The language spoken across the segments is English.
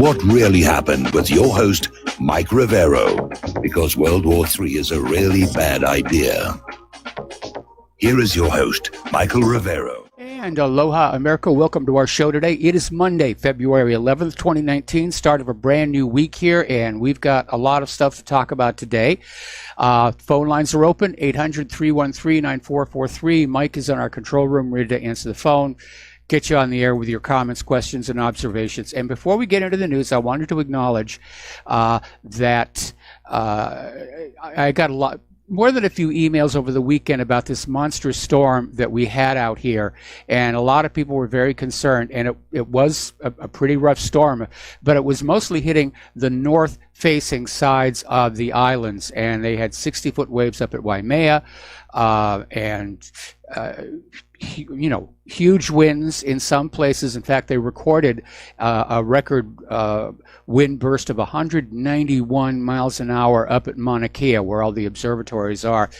What really happened with your host, Mike Rivero, because World War III is a really bad idea. Here is your host, Michael Rivero. And aloha, America. Welcome to our show today. It is Monday, February 11th, 2019, start of a brand new week here, and we've got a lot of stuff to talk about today. Phone lines are open, 800-313-9443. Mike is in our control room ready to answer the phone, get you on the air with your comments, questions, and observations. And before we get into the news, I wanted to acknowledge that I got a lot, more than a few emails over the weekend about this monstrous storm that we had out here, and a lot of people were very concerned, and it was a pretty rough storm, but it was mostly hitting the north-facing sides of the islands, and they had 60-foot waves up at Aiea, and huge winds in some places. In fact, they recorded a record wind burst of 191 miles an hour up at Mauna Kea, where all the observatories are.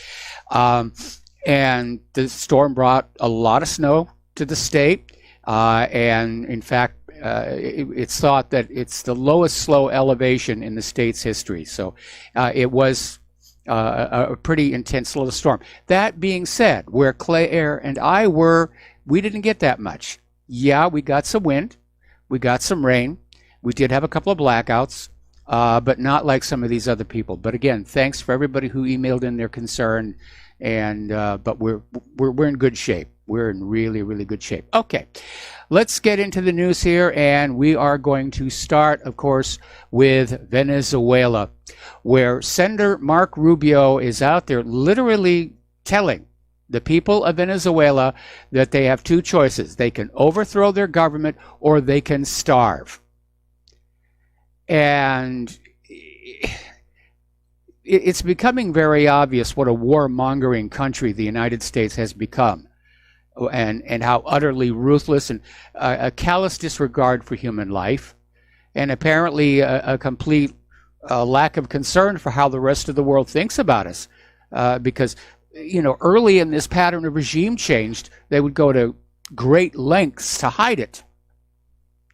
And the storm brought a lot of snow to the state. And in fact, it's thought that it's the lowest slow elevation in the state's history. So it was a pretty intense little storm. That being said, where Claire and I were, we didn't get that much. Yeah, we got some wind, we got some rain, we did have a couple of blackouts, but not like some of these other people. But again, thanks for everybody who emailed in their concern, and but we're in good shape. We're in really, really good shape. Okay, let's get into the news here, and we are going to start, of course, with Venezuela, where Senator Marco Rubio is out there literally telling the people of Venezuela that they have two choices. They can overthrow their government or they can starve. And it's becoming very obvious what a warmongering country the United States has become, and how utterly ruthless and a callous disregard for human life, and apparently a complete lack of concern for how the rest of the world thinks about us. Because, early in this pattern of regime change, they would go to great lengths to hide it,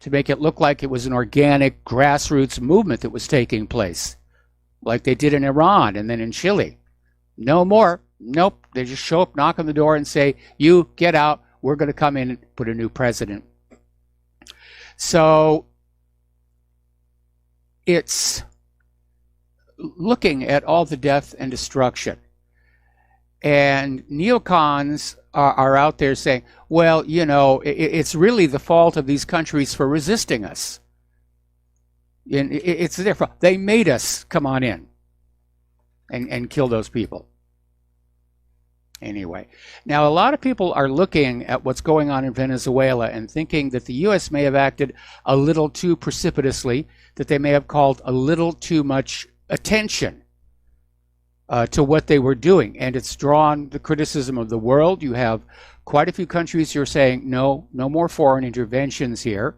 to make it look like it was an organic grassroots movement that was taking place, like they did in Iran and then in Chile. No more. Nope. They just show up, knock on the door, and say, "You get out. We're going to come in and put a new president." So it's looking at all the death and destruction. And neocons are out there saying, well, it's really the fault of these countries for resisting us. And it's their fault. They made us come on in and kill those people. Anyway, now a lot of people are looking at what's going on in Venezuela and thinking that the U.S. may have acted a little too precipitously, that they may have called a little too much attention to what they were doing, and it's drawn the criticism of the world. You have quite a few countries who are saying no more foreign interventions here,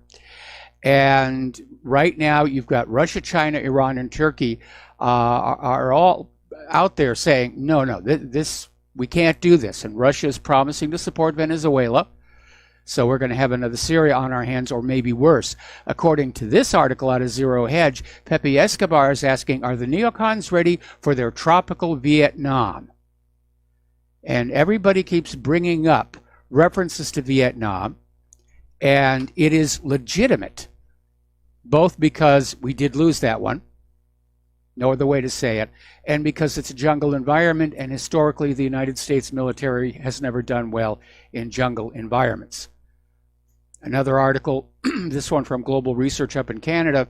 and right now you've got Russia, China, Iran, and Turkey are all out there saying no, this we can't do this, and Russia is promising to support Venezuela. So we're going to have another Syria on our hands, or maybe worse. According to this article out of Zero Hedge, Pepe Escobar is asking, are the neocons ready for their tropical Vietnam? And everybody keeps bringing up references to Vietnam, and it is legitimate, both because we did lose that one, no other way to say it, and because it's a jungle environment, and historically the United States military has never done well in jungle environments. Another article, this one from Global Research up in Canada,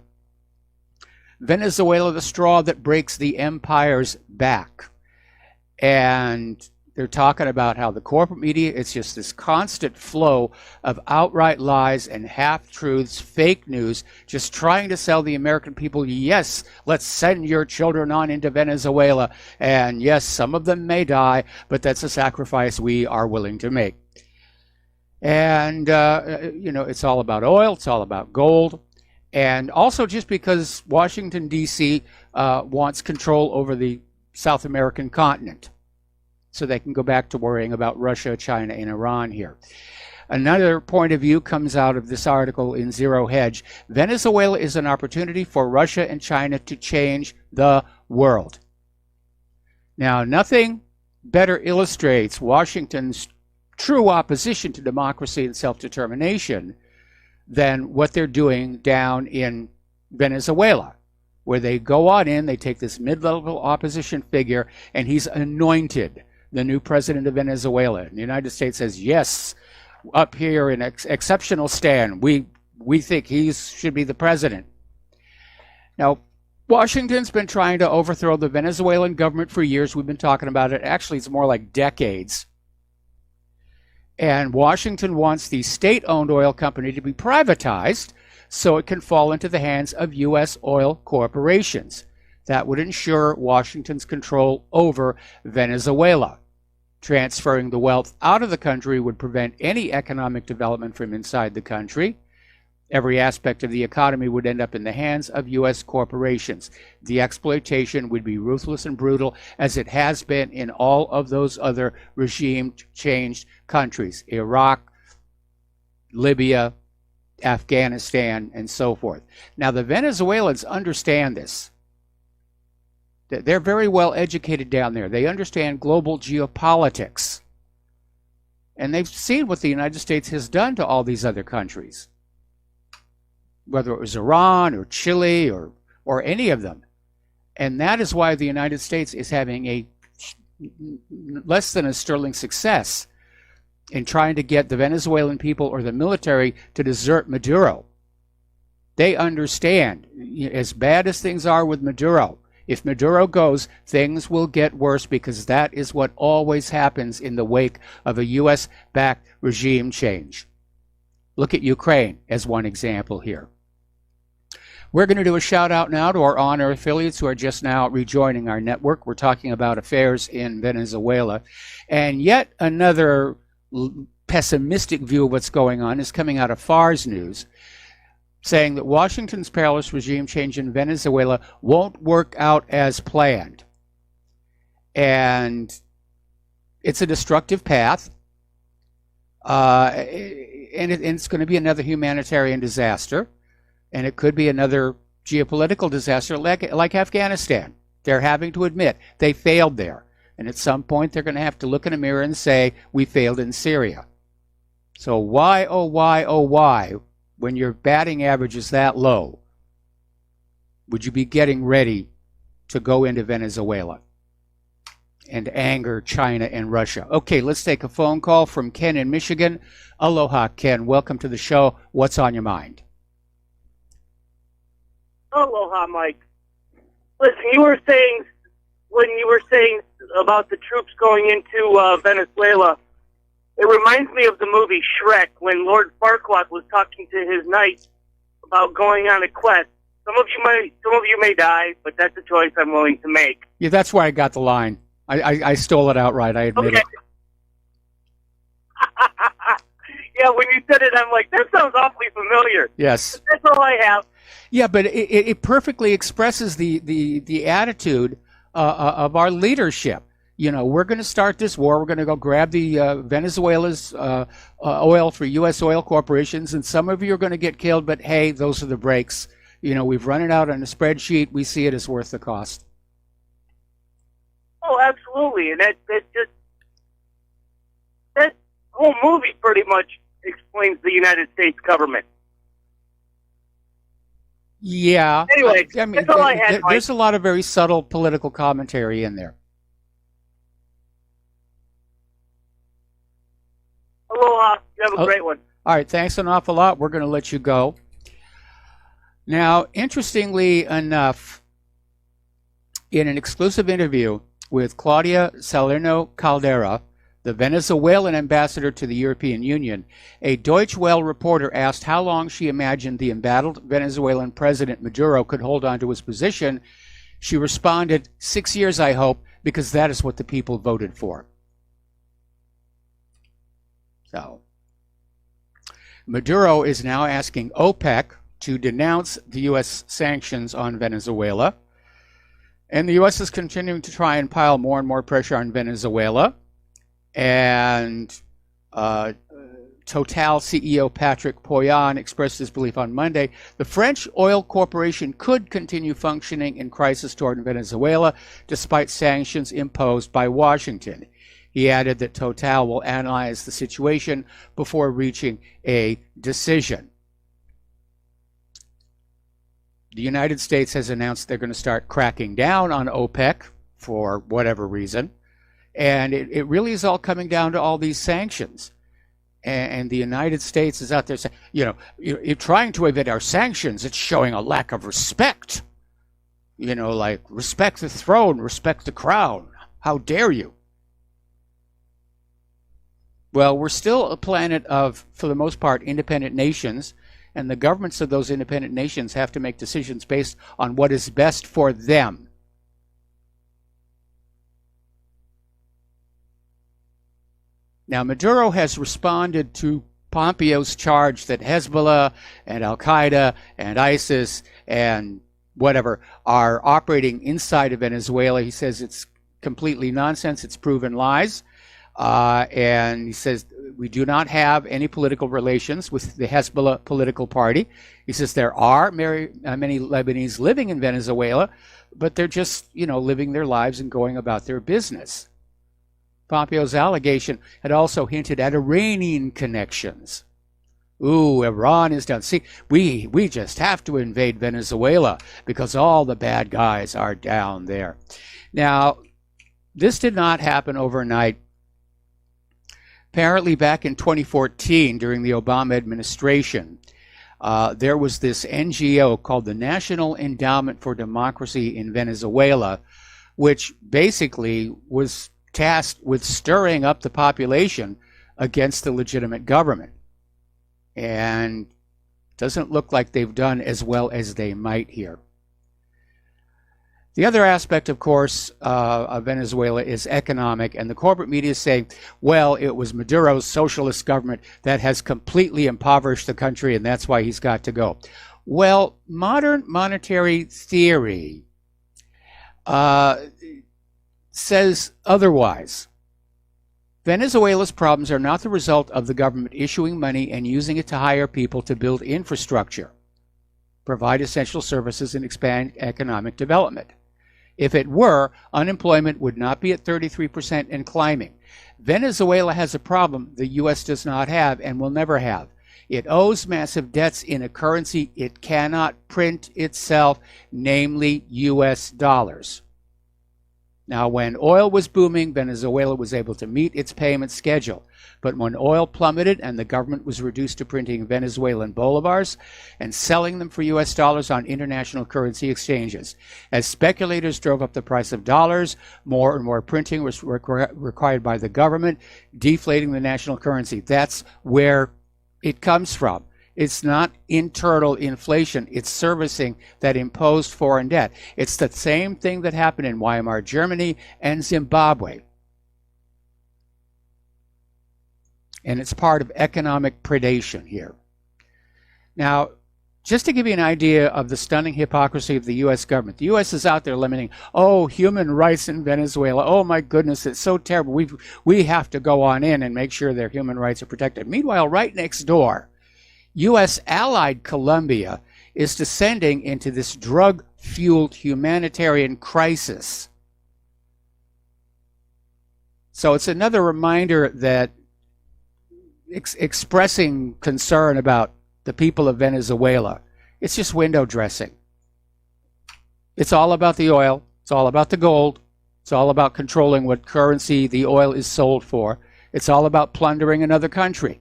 Venezuela, the straw that breaks the empire's back. And they're talking about how the corporate media, it's just this constant flow of outright lies and half-truths, fake news, just trying to sell the American people, yes, let's send your children on into Venezuela. And yes, some of them may die, but that's a sacrifice we are willing to make. And, it's all about oil, it's all about gold. And also just because Washington, D.C. Wants control over the South American continent, so they can go back to worrying about Russia, China, and Iran here. Another point of view comes out of this article in Zero Hedge. Venezuela is an opportunity for Russia and China to change the world. Now, nothing better illustrates Washington's true opposition to democracy and self-determination than what they're doing down in Venezuela, where they go on in, they take this mid-level opposition figure, and he's anointed the new president of Venezuela. And the United States says, yes, up here in exceptional stand, we think he should be the president. Now, Washington's been trying to overthrow the Venezuelan government for years. We've been talking about it. Actually, it's more like decades. And Washington wants the state-owned oil company to be privatized so it can fall into the hands of U.S. oil corporations. That would ensure Washington's control over Venezuela. Transferring the wealth out of the country would prevent any economic development from inside the country. Every aspect of the economy would end up in the hands of U.S. corporations. The exploitation would be ruthless and brutal, as it has been in all of those other regime-changed countries, Iraq, Libya, Afghanistan, and so forth. Now, the Venezuelans understand this. They're very well educated down there. They understand global geopolitics. And they've seen what the United States has done to all these other countries, whether it was Iran or Chile or any of them. And that is why the United States is having a less than a sterling success in trying to get the Venezuelan people or the military to desert Maduro. They understand, as bad as things are with Maduro, if Maduro goes, things will get worse, because that is what always happens in the wake of a U.S.-backed regime change. Look at Ukraine as one example here. We're going to do a shout out now to our on-air affiliates who are just now rejoining our network. We're talking about affairs in Venezuela. And yet another pessimistic view of what's going on is coming out of FARS News, saying that Washington's perilous regime change in Venezuela won't work out as planned. And it's a destructive path. And it's going to be another humanitarian disaster. And it could be another geopolitical disaster like Afghanistan. They're having to admit they failed there. And at some point, they're going to have to look in a mirror and say, we failed in Syria. So why, oh, why, when your batting average is that low, would you be getting ready to go into Venezuela and anger China and Russia? Okay, let's take a phone call from Ken in Michigan. Aloha, Ken. Welcome to the show. What's on your mind? Aloha, Mike. Listen, when you were saying about the troops going into Venezuela, it reminds me of the movie Shrek, when Lord Farquaad was talking to his knights about going on a quest. Some of you may die, but that's a choice I'm willing to make. Yeah, that's why I got the line. I stole it outright. I admit it. Yeah, when you said it, I'm like, that sounds awfully familiar. Yes. But that's all I have. Yeah, but it perfectly expresses the attitude of our leadership. You know, we're going to start this war. We're going to go grab the Venezuela's oil for U.S. oil corporations, and some of you are going to get killed, but hey, those are the breaks. You know, we've run it out on a spreadsheet. We see it as worth the cost. Oh, absolutely. And that whole movie pretty much explains the United States government. Yeah. Anyway, I mean, that's all I had, there's a lot of very subtle political commentary in there. Aloha. You have a great one. All right. Thanks an awful lot. We're going to let you go. Now, interestingly enough, in an exclusive interview with Claudia Salerno Caldera, the Venezuelan ambassador to the European Union, a Deutsche Welle reporter asked how long she imagined the embattled Venezuelan president Maduro could hold on to his position. She responded, 6 years, I hope, because that is what the people voted for. So, Maduro is now asking OPEC to denounce the U.S. sanctions on Venezuela. And the U.S. is continuing to try and pile more and more pressure on Venezuela. And Total CEO Patrick Pouyanné expressed his belief on Monday the French oil corporation could continue functioning in crisis toward Venezuela despite sanctions imposed by Washington. He added that Total will analyze the situation before reaching a decision. The United States has announced they're going to start cracking down on OPEC for whatever reason. And it really is all coming down to all these sanctions. And the United States is out there saying, you're trying to evade our sanctions. It's showing a lack of respect. Like respect the throne, respect the crown. How dare you? Well, we're still a planet of, for the most part, independent nations. And the governments of those independent nations have to make decisions based on what is best for them. Now, Maduro has responded to Pompeo's charge that Hezbollah and Al-Qaeda and ISIS and whatever are operating inside of Venezuela. He says it's completely nonsense. It's proven lies. And he says we do not have any political relations with the Hezbollah political party. He says there are many Lebanese living in Venezuela, but they're just, living their lives and going about their business. Pompeo's allegation had also hinted at Iranian connections. Ooh, Iran is down. See, we just have to invade Venezuela because all the bad guys are down there. Now, this did not happen overnight. Apparently, back in 2014, during the Obama administration, there was this NGO called the National Endowment for Democracy in Venezuela, which basically was tasked with stirring up the population against the legitimate government. And it doesn't look like they've done as well as they might here. The other aspect, of course, of Venezuela is economic, and the corporate media is saying, well, it was Maduro's socialist government that has completely impoverished the country, and that's why he's got to go. Well, modern monetary theory says otherwise. Venezuela's problems are not the result of the government issuing money and using it to hire people to build infrastructure, provide essential services, and expand economic development. If it were, unemployment would not be at 33% and climbing. Venezuela has a problem the U.S. does not have and will never have. It owes massive debts in a currency it cannot print itself, namely U.S. dollars. Now, when oil was booming, Venezuela was able to meet its payment schedule. But when oil plummeted and the government was reduced to printing Venezuelan bolivars and selling them for U.S. dollars on international currency exchanges, as speculators drove up the price of dollars, more and more printing was required by the government, deflating the national currency. That's where it comes from. It's not internal inflation. It's servicing that imposed foreign debt. It's the same thing that happened in Weimar Germany and Zimbabwe. And it's part of economic predation here. Now, just to give you an idea of the stunning hypocrisy of the U.S. government, the U.S. is out there lamenting, oh, human rights in Venezuela. Oh, my goodness, it's so terrible. We have to go on in and make sure their human rights are protected. Meanwhile, right next door, U.S. allied Colombia is descending into this drug-fueled humanitarian crisis. So it's another reminder that expressing concern about the people of Venezuela, it's just window dressing. It's all about the oil. It's all about the gold. It's all about controlling what currency the oil is sold for. It's all about plundering another country.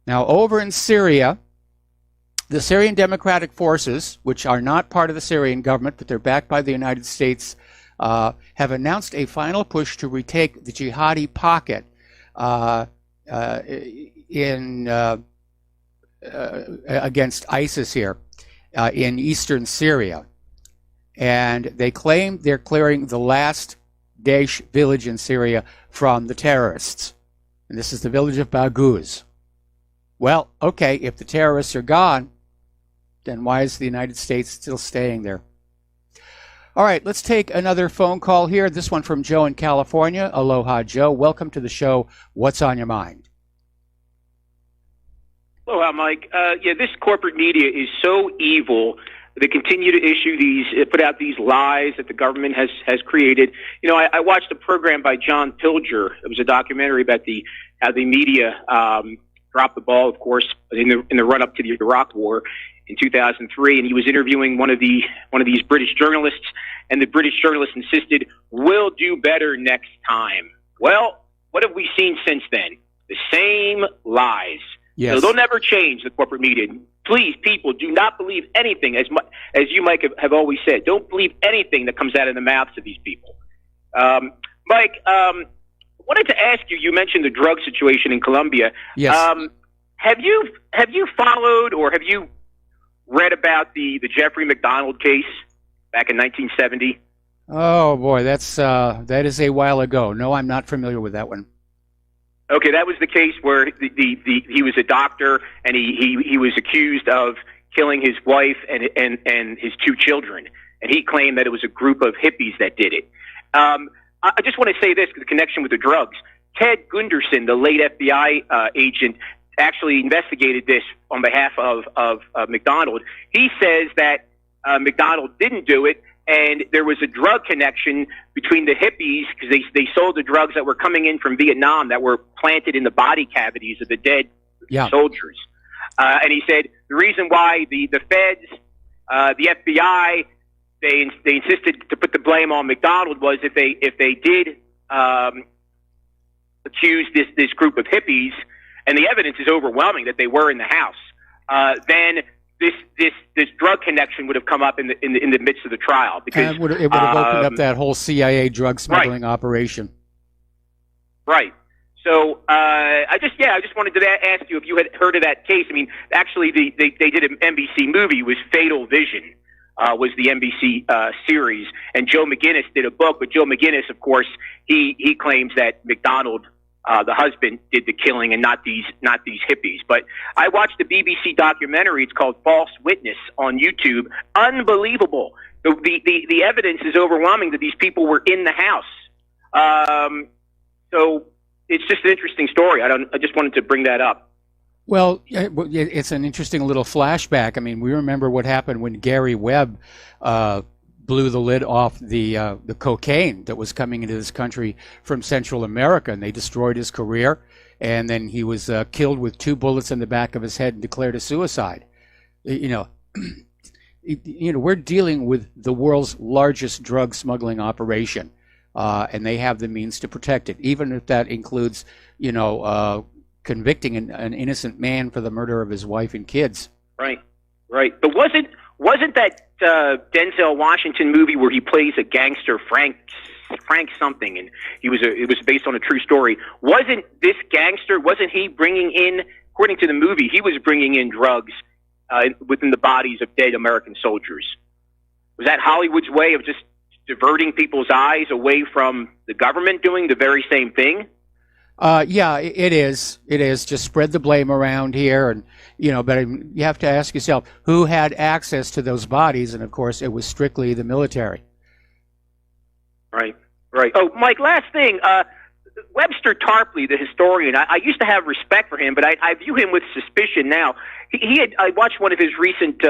Now, over in Syria, the Syrian Democratic Forces, which are not part of the Syrian government, but they're backed by the United States, have announced a final push to retake the jihadi pocket against ISIS here in eastern Syria. And they claim they're clearing the last Daesh village in Syria from the terrorists. And this is the village of Baghouz. Well, okay, if the terrorists are gone, then why is the United States still staying there? All right, let's take another phone call here. This one from Joe in California. Aloha, Joe. Welcome to the show. What's on your mind? Aloha, Mike. This corporate media is so evil. They continue to put out these lies that the government has created. You know, I watched a program by John Pilger. It was a documentary about how the media dropped the ball, of course, in the run up to the Iraq War in 2003, and he was interviewing one of these British journalists, and the British journalist insisted, "We'll do better next time." Well, what have we seen since then? The same lies. Yes. So they'll never change, the corporate media. Please, people, do not believe anything, as you, Mike, have always said. Don't believe anything that comes out of the mouths of these people. Mike, I wanted to ask you. You mentioned the drug situation in Colombia. Yes. Have you followed or have you read about the Jeffrey McDonald case back in 1970? Oh boy, that is a while ago. No, I'm not familiar with that one. Okay, that was the case where he was a doctor and he was accused of killing his wife and his two children, and he claimed that it was a group of hippies that did it. I just want to say this, the connection with the drugs. Ted Gunderson, the late FBI agent, actually investigated this on behalf of McDonald. He says that McDonald didn't do it, and there was a drug connection between the hippies because they sold the drugs that were coming in from Vietnam that were planted in the body cavities of the dead soldiers. And he said the reason why the feds, the FBI, they insisted to put the blame on McDonald was if they did accuse this group of hippies, and the evidence is overwhelming that they were in the house, then this drug connection would have come up in the midst of the trial because it would have opened up that whole CIA drug smuggling operation. Right. So I just wanted to ask you if you had heard of that case. I mean, actually, they did an NBC movie. It was Fatal Vision. Was the NBC series, and Joe McGinnis did a book. But Joe McGinnis, of course, he claims that McDonald, the husband, did the killing and not these hippies. But I watched the BBC documentary. It's called False Witness on YouTube. Unbelievable. The evidence is overwhelming that these people were in the house. So it's just an interesting story. I just wanted to bring that up. Well, it's an interesting little flashback. I mean, we remember what happened when Gary Webb blew the lid off the cocaine that was coming into this country from Central America, and they destroyed his career. And then he was killed with 2 bullets in the back of his head and declared a suicide. You know, we're dealing with the world's largest drug smuggling operation, and they have the means to protect it, even if that includes, convicting an innocent man for the murder of his wife and kids. Right. But wasn't that Denzel Washington movie where he plays a gangster, Frank something, and it was based on a true story? Wasn't this gangster? Wasn't he bringing in, according to the movie, he was bringing in drugs within the bodies of dead American soldiers? Was that Hollywood's way of just diverting people's eyes away from the government doing the very same thing? Yeah, it is. It is. Just spread the blame around here, and but you have to ask yourself who had access to those bodies, and of course, it was strictly the military. Right. Oh, Mike, last thing. Webster Tarpley, the historian, I used to have respect for him, but I view him with suspicion now. I watched one of his recent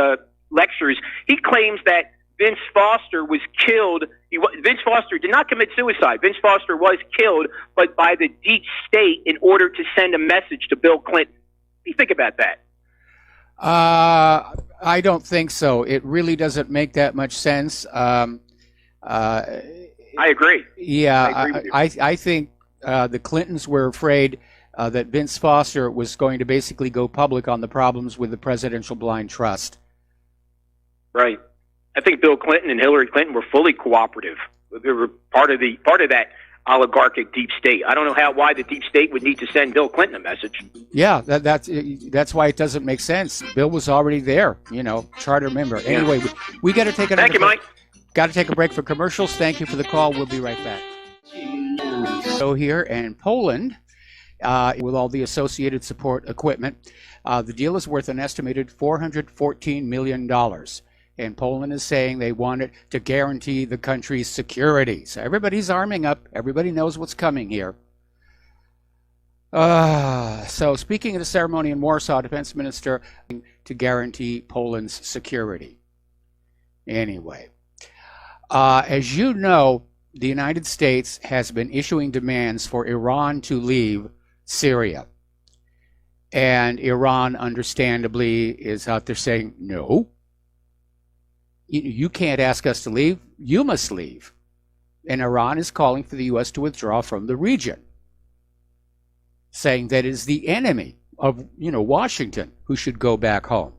lectures. He claims that Vince Foster was killed. Vince Foster did not commit suicide. Vince Foster was killed, but by the deep state in order to send a message to Bill Clinton. What do you think about that? I don't think so. It really doesn't make that much sense. I agree. Yeah, I agree with you. I think the Clintons were afraid that Vince Foster was going to basically go public on the problems with the Presidential Blind Trust. Right. I think Bill Clinton and Hillary Clinton were fully cooperative. They were part of that oligarchic deep state. I don't know why the deep state would need to send Bill Clinton a message. Yeah, that's why it doesn't make sense. Bill was already there, charter member. Yeah. Anyway, we got to take another. Thank you, Mike. Got to take a break for commercials. Thank you for the call. We'll be right back. So here in Poland, with all the associated support equipment, the deal is worth an estimated $414 million. And Poland is saying they want it to guarantee the country's security. So everybody's arming up. Everybody knows what's coming here. So speaking of the ceremony in Warsaw, Defense Minister to guarantee Poland's security. Anyway, as you know, the United States has been issuing demands for Iran to leave Syria. And Iran, understandably, is out there saying, no, you can't ask us to leave. You must leave. And Iran is calling for the U.S. to withdraw from the region, saying that it is the enemy of, Washington who should go back home.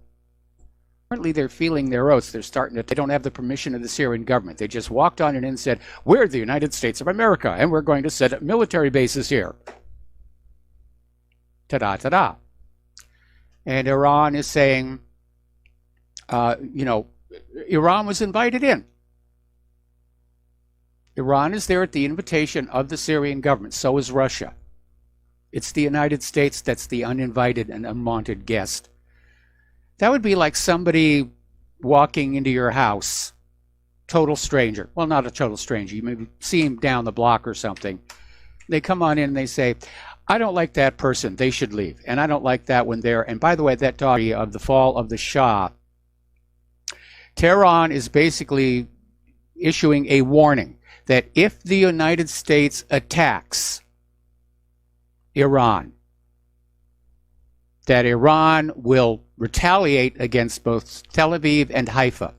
Apparently, they're feeling their oats. They don't have the permission of the Syrian government. They just walked on in and said, we're the United States of America, and we're going to set up military bases here. Ta-da, ta-da. And Iran is saying, Iran was invited in. Iran is there at the invitation of the Syrian government. So is Russia. It's the United States that's the uninvited and unwanted guest. That would be like somebody walking into your house, total stranger. Well, not a total stranger. You maybe see him down the block or something. They come on in and they say, I don't like that person. They should leave. And I don't like that one there. And by the way, that dog of the fall of the Shah, Tehran is basically issuing a warning that if the United States attacks Iran, that Iran will retaliate against both Tel Aviv and Haifa.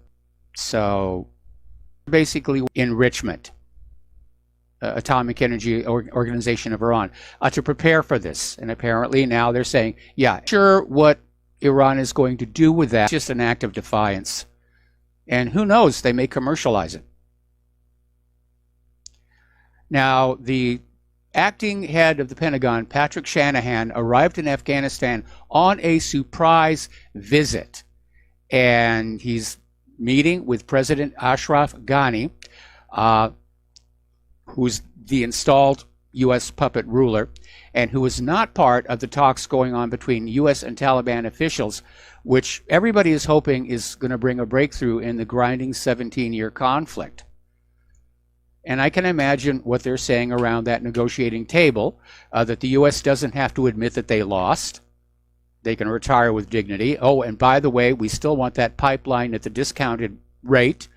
So basically enrichment, Atomic Energy Organization of Iran, to prepare for this. And apparently now they're saying, yeah, sure what Iran is going to do with that, just an act of defiance. And who knows, they may commercialize it. Now, the acting head of the Pentagon, Patrick Shanahan, arrived in Afghanistan on a surprise visit. And he's meeting with President Ashraf Ghani, who's the installed U.S. puppet ruler, and who is not part of the talks going on between U.S. and Taliban officials, which everybody is hoping is going to bring a breakthrough in the grinding 17-year conflict. And I can imagine what they're saying around that negotiating table, that the U.S. doesn't have to admit that they lost. They can retire with dignity. Oh, and by the way, we still want that pipeline at the discounted rate.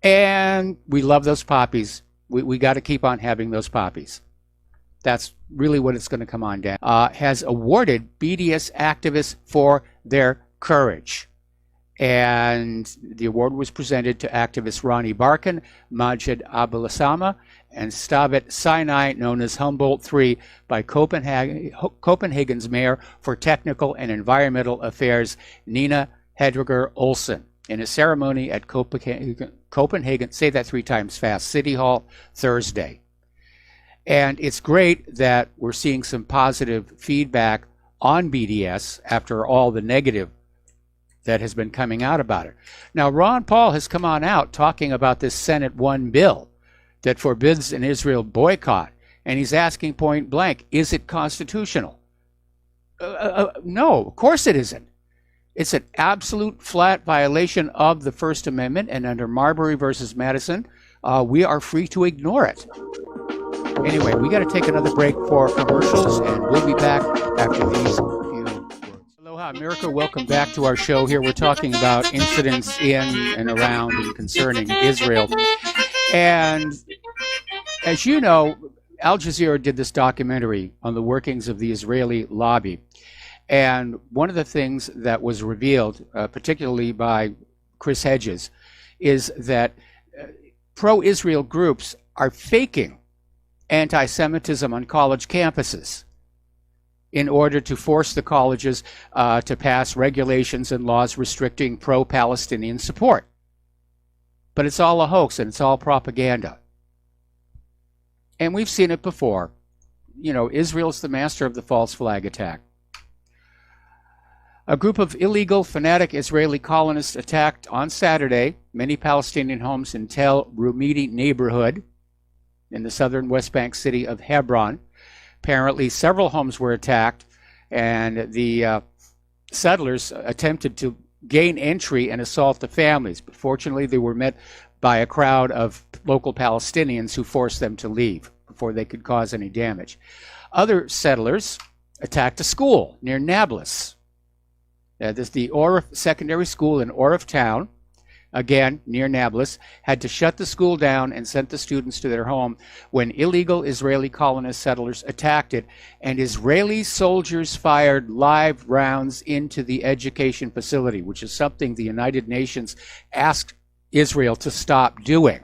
And we love those poppies. We got to keep on having those poppies. That's really what it's going to come on down. Has awarded BDS activists for their courage. And the award was presented to activists Ronnie Barkin, Majid Abulasama, and Stabat Sinai, known as Humboldt 3, by Copenhagen's Mayor for Technical and Environmental Affairs, Nina Hedriger Olsen, in a ceremony at Copenhagen, say that 3 times fast, City Hall, Thursday. And it's great that we're seeing some positive feedback on BDS after all the negative that has been coming out about it. Now, Ron Paul has come on out talking about this Senate 1 bill that forbids an Israel boycott, and he's asking point blank, is it constitutional? No, of course it isn't. It's an absolute flat violation of the First Amendment, and under Marbury versus Madison, we are free to ignore it. Anyway, we got to take another break for commercials, and we'll be back after these few words. Aloha, America. Welcome back to our show. Here we're talking about incidents in and around and concerning Israel. And as you know, Al Jazeera did this documentary on the workings of the Israeli lobby. And one of the things that was revealed, particularly by Chris Hedges, is that pro-Israel groups are faking anti-Semitism on college campuses in order to force the colleges to pass regulations and laws restricting pro-Palestinian support. But it's all a hoax and it's all propaganda. And we've seen it before. You know, Israel's the master of the false flag attack. A group of illegal, fanatic Israeli colonists attacked on Saturday many Palestinian homes in Tel Rumidi neighborhood in the southern West Bank city of Hebron. Apparently, several homes were attacked, and the settlers attempted to gain entry and assault the families. But fortunately, they were met by a crowd of local Palestinians who forced them to leave before they could cause any damage. Other settlers attacked a school near Nablus. This is the Orif Secondary School in Orif Town, again near Nablus, had to shut the school down and sent the students to their home when illegal Israeli colonist settlers attacked it, and Israeli soldiers fired live rounds into the education facility, which is something the United Nations asked Israel to stop doing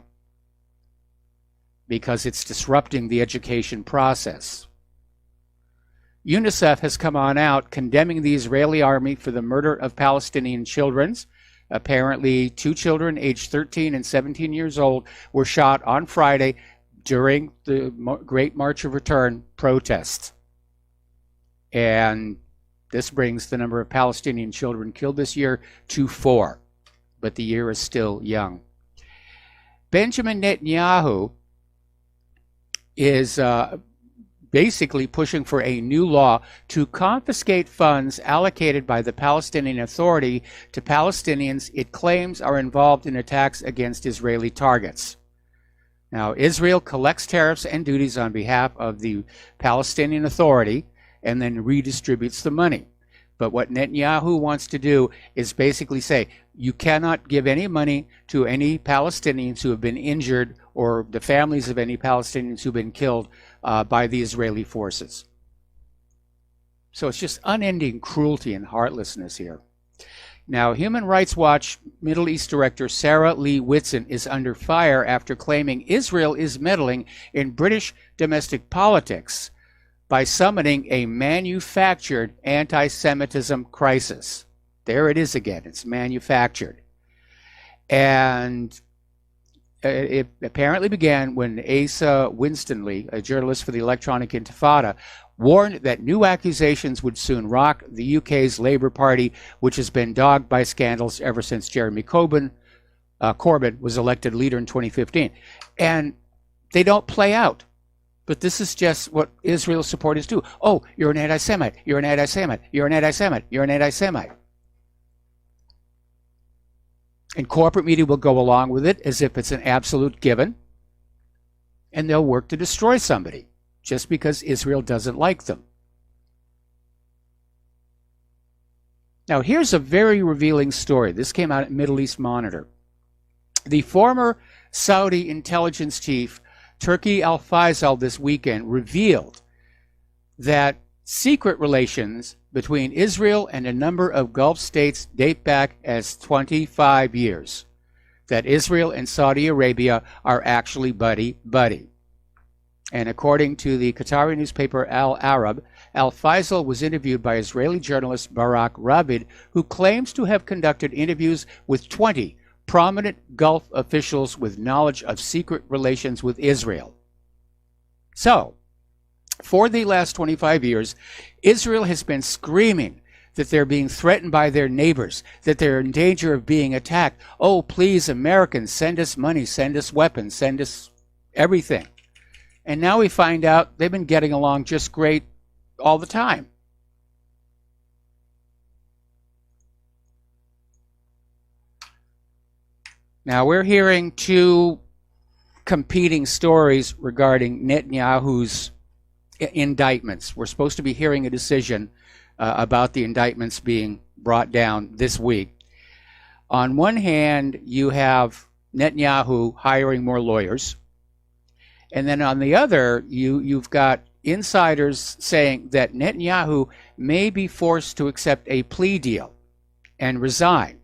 because it's disrupting the education process. UNICEF has come on out condemning the Israeli army for the murder of Palestinian children. Apparently, 2 children aged 13 and 17 years old were shot on Friday during the Great March of Return protests. And this brings the number of Palestinian children killed this year to 4. But the year is still young. Benjamin Netanyahu is basically pushing for a new law to confiscate funds allocated by the Palestinian Authority to Palestinians it claims are involved in attacks against Israeli targets. Now, Israel collects tariffs and duties on behalf of the Palestinian Authority and then redistributes the money. But what Netanyahu wants to do is basically say, you cannot give any money to any Palestinians who have been injured or the families of any Palestinians who have been killed by the Israeli forces. So it's just unending cruelty and heartlessness here. Now, Human Rights Watch Middle East Director Sarah Lee Whitson is under fire after claiming Israel is meddling in British domestic politics by summoning a manufactured anti-Semitism crisis. There it is again. It's manufactured. And it apparently began when Asa Winstanley, a journalist for the Electronic Intifada, warned that new accusations would soon rock the UK's Labour Party, which has been dogged by scandals ever since Jeremy Corbyn was elected leader in 2015. And they don't play out. But this is just what Israel supporters do. Oh, you're an anti-Semite. You're an anti-Semite. You're an anti-Semite. You're an anti-Semite. And corporate media will go along with it as if it's an absolute given. And they'll work to destroy somebody just because Israel doesn't like them. Now, here's a very revealing story. This came out at Middle East Monitor. The former Saudi intelligence chief, Turki Al-Faisal, this weekend revealed that secret relations between Israel and a number of Gulf states date back as 25 years. That Israel and Saudi Arabia are actually buddy-buddy. And according to the Qatari newspaper Al Arab, Al-Faisal was interviewed by Israeli journalist Barak Ravid, who claims to have conducted interviews with 20 prominent Gulf officials with knowledge of secret relations with Israel. So, for the last 25 years, Israel has been screaming that they're being threatened by their neighbors, that they're in danger of being attacked. Oh, please, Americans, send us money, send us weapons, send us everything. And now we find out they've been getting along just great all the time. Now, we're hearing two competing stories regarding Netanyahu's indictments. We're supposed to be hearing a decision about the indictments being brought down this week. On one hand, you have Netanyahu hiring more lawyers. And then on the other, you've got insiders saying that Netanyahu may be forced to accept a plea deal and resign,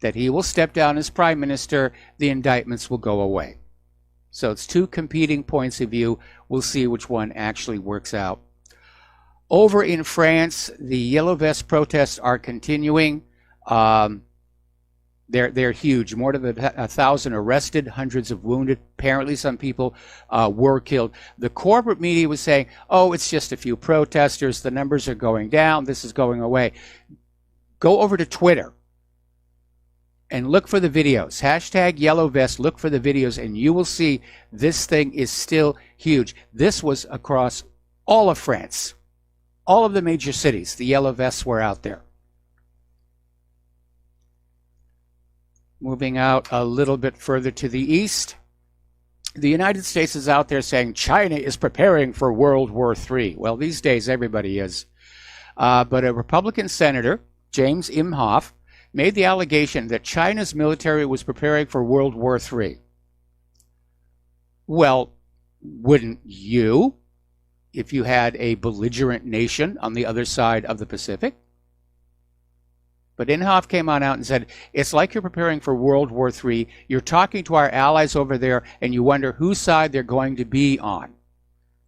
that he will step down as prime minister, the indictments will go away. So it's two competing points of view. We'll see which one actually works out. Over in France, the Yellow Vest protests are continuing. They're huge. More than 1,000 arrested, hundreds of wounded. Apparently some people were killed. The corporate media was saying, oh, it's just a few protesters. The numbers are going down. This is going away. Go over to Twitter and look for the videos. Hashtag Yellow Vest. Look for the videos, and you will see this thing is still huge. This was across all of France. All of the major cities, the Yellow Vests were out there. Moving out a little bit further to the east, the United States is out there saying China is preparing for World War III. Well, these days everybody is. But a Republican senator, James Imhoff, made the allegation that China's military was preparing for World War III. Well, wouldn't you, if you had a belligerent nation on the other side of the Pacific? But Imhoff came on out and said, it's like you're preparing for World War III. You're talking to our allies over there, and you wonder whose side they're going to be on.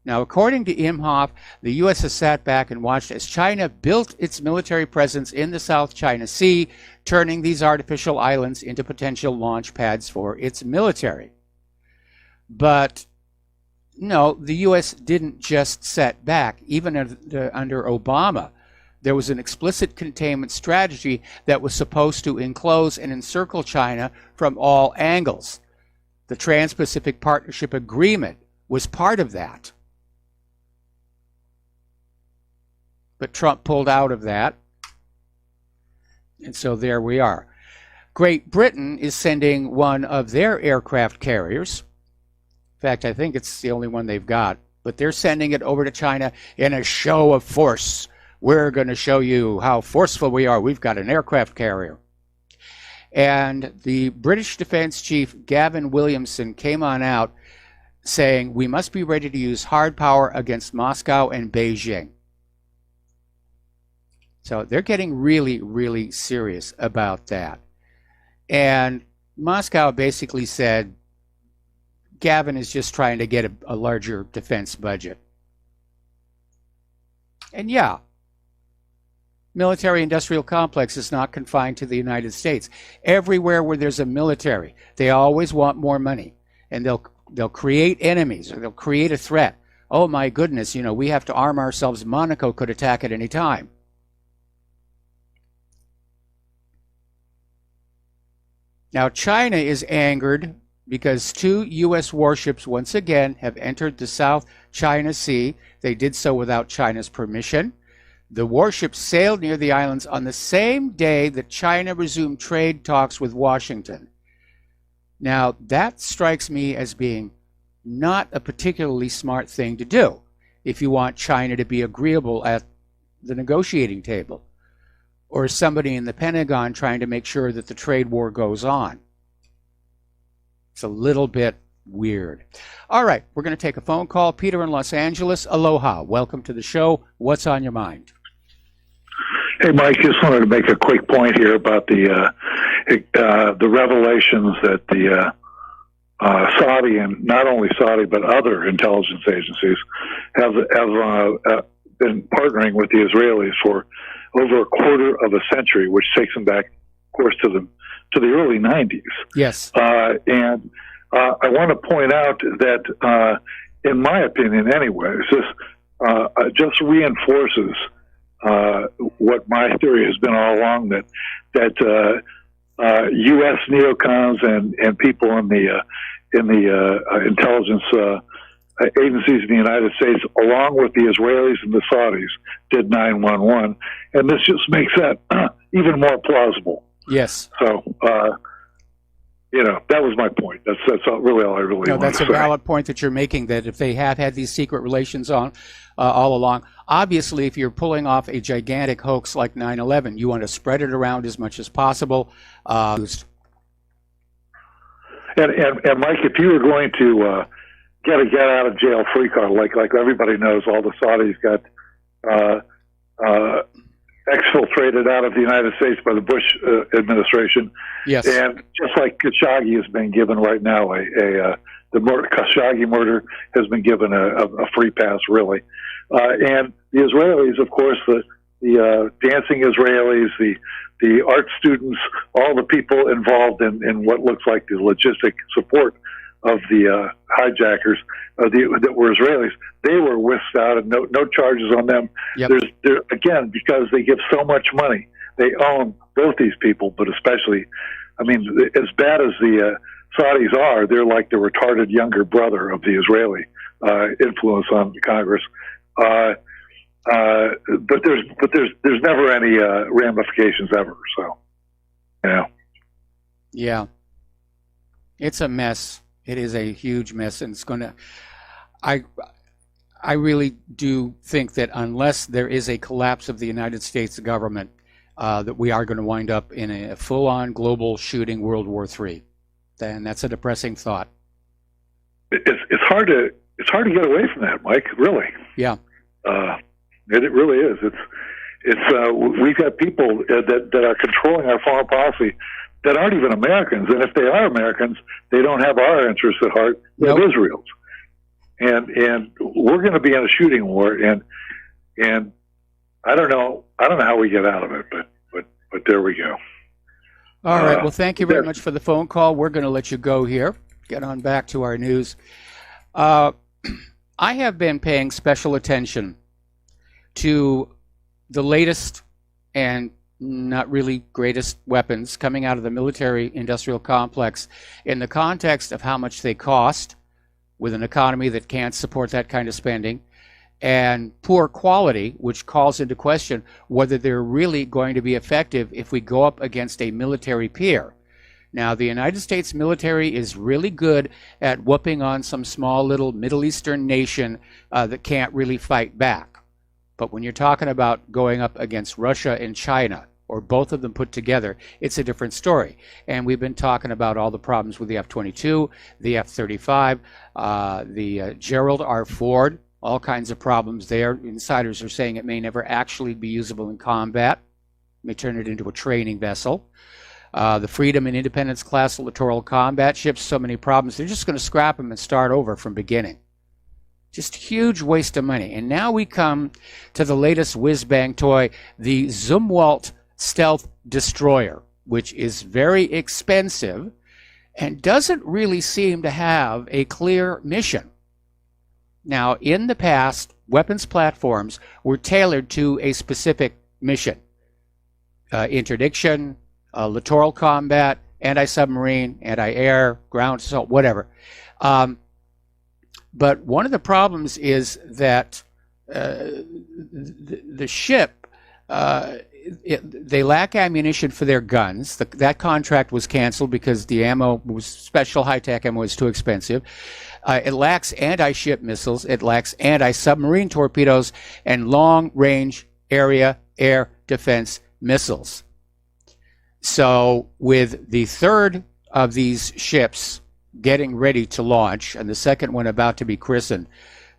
Now, according to Imhoff, the U.S. has sat back and watched as China built its military presence in the South China Sea, turning these artificial islands into potential launch pads for its military. But no, the U.S. didn't just set back. Even under Obama, there was an explicit containment strategy that was supposed to enclose and encircle China from all angles. The Trans-Pacific Partnership Agreement was part of that. But Trump pulled out of that. And so there we are. Great Britain is sending one of their aircraft carriers. In fact, I think it's the only one they've got. But they're sending it over to China in a show of force. We're going to show you how forceful we are. We've got an aircraft carrier. And the British Defense Chief, Gavin Williamson, came on out saying, we must be ready to use hard power against Moscow and Beijing. So they're getting really, really serious about that. And Moscow basically said, Gavin is just trying to get a larger defense budget. And yeah, military-industrial complex is not confined to the United States. Everywhere where there's a military, they always want more money. And they'll create enemies, or they'll create a threat. Oh my goodness, you know, we have to arm ourselves. Monaco could attack at any time. Now, China is angered because 2 U.S. warships once again have entered the South China Sea. They did so without China's permission. The warships sailed near the islands on the same day that China resumed trade talks with Washington. Now, that strikes me as being not a particularly smart thing to do if you want China to be agreeable at the negotiating table, or somebody in the Pentagon trying to make sure that the trade war goes on. It's a little bit weird. All right, we're going to take a phone call. Peter in Los Angeles, aloha. Welcome to the show. What's on your mind? Hey, Mike, just wanted to make a quick point here about the revelations that the Saudi, and not only Saudi but other intelligence agencies, have been partnering with the Israelis for over a quarter of a century, which takes them back, of course, to the early 90s. Yes. And I want to point out that, in my opinion, anyways, this just reinforces what my theory has been all along, that U.S. neocons and people in the intelligence agencies in the United States, along with the Israelis and the Saudis, did 9/11, and this just makes that even more plausible. Yes. So, that was my point. That's really all I really want to say. That's a valid point that you're making, that if they have had these secret relations on all along, obviously if you're pulling off a gigantic hoax like 9/11, you want to spread it around as much as possible. And Mike, if you were going to get a get out of jail free card, like everybody knows, all the Saudis got exfiltrated out of the United States by the Bush administration. Yes. And just like Khashoggi has been given right now, the Khashoggi murder has been given a free pass, really. And the Israelis, of course, the dancing Israelis, the art students, all the people involved in what looks like the logistic support of the hijackers that were Israelis, they were whisked out, and no charges on them. Yep. Again, because they give so much money, they own both these people, but especially, I mean, as bad as the Saudis are, they're like the retarded younger brother of the Israeli influence on Congress. But there's never any ramifications ever. So, yeah. Yeah. It's a mess. It is a huge mess, and it's going to. I I really do think that unless there is a collapse of the United States government, that we are going to wind up in a full-on global shooting World War III. And that's a depressing thought. It's hard to get away from that, Mike. Really. Yeah. It really is. We've got people that are controlling our foreign policy that aren't even Americans, and if they are Americans, they don't have our interests at heart. They have Israel's, and we're going to be in a shooting war, and I don't know how we get out of it, but there we go. All right. Well, thank you very much for the phone call. We're going to let you go here. Get on back to our news. I have been paying special attention to the latest and not really greatest weapons coming out of the military-industrial complex in the context of how much they cost with an economy that can't support that kind of spending, and poor quality, which calls into question whether they're really going to be effective if we go up against a military peer. Now, the United States military is really good at whooping on some small little Middle Eastern nation that can't really fight back. But when you're talking about going up against Russia and China, or both of them put together, it's a different story. And we've been talking about all the problems with the F-22, the F-35, the Gerald R. Ford, all kinds of problems there. Insiders are saying it may never actually be usable in combat. It may turn it into a training vessel. The Freedom and Independence class littoral combat ships, so many problems. They're just going to scrap them and start over from beginning. Just huge waste of money. And now we come to the latest whiz-bang toy, the Zumwalt Stealth Destroyer, which is very expensive and doesn't really seem to have a clear mission. Now, in the past, weapons platforms were tailored to a specific mission. Interdiction, littoral combat, anti-submarine, anti-air, ground assault, whatever. But one of the problems is that the ship, they lack ammunition for their guns. That contract was canceled because the ammo was special high-tech ammo was too expensive. It lacks anti-ship missiles. It lacks anti-submarine torpedoes and long-range area air defense missiles. So with the third of these ships getting ready to launch and the second one about to be christened,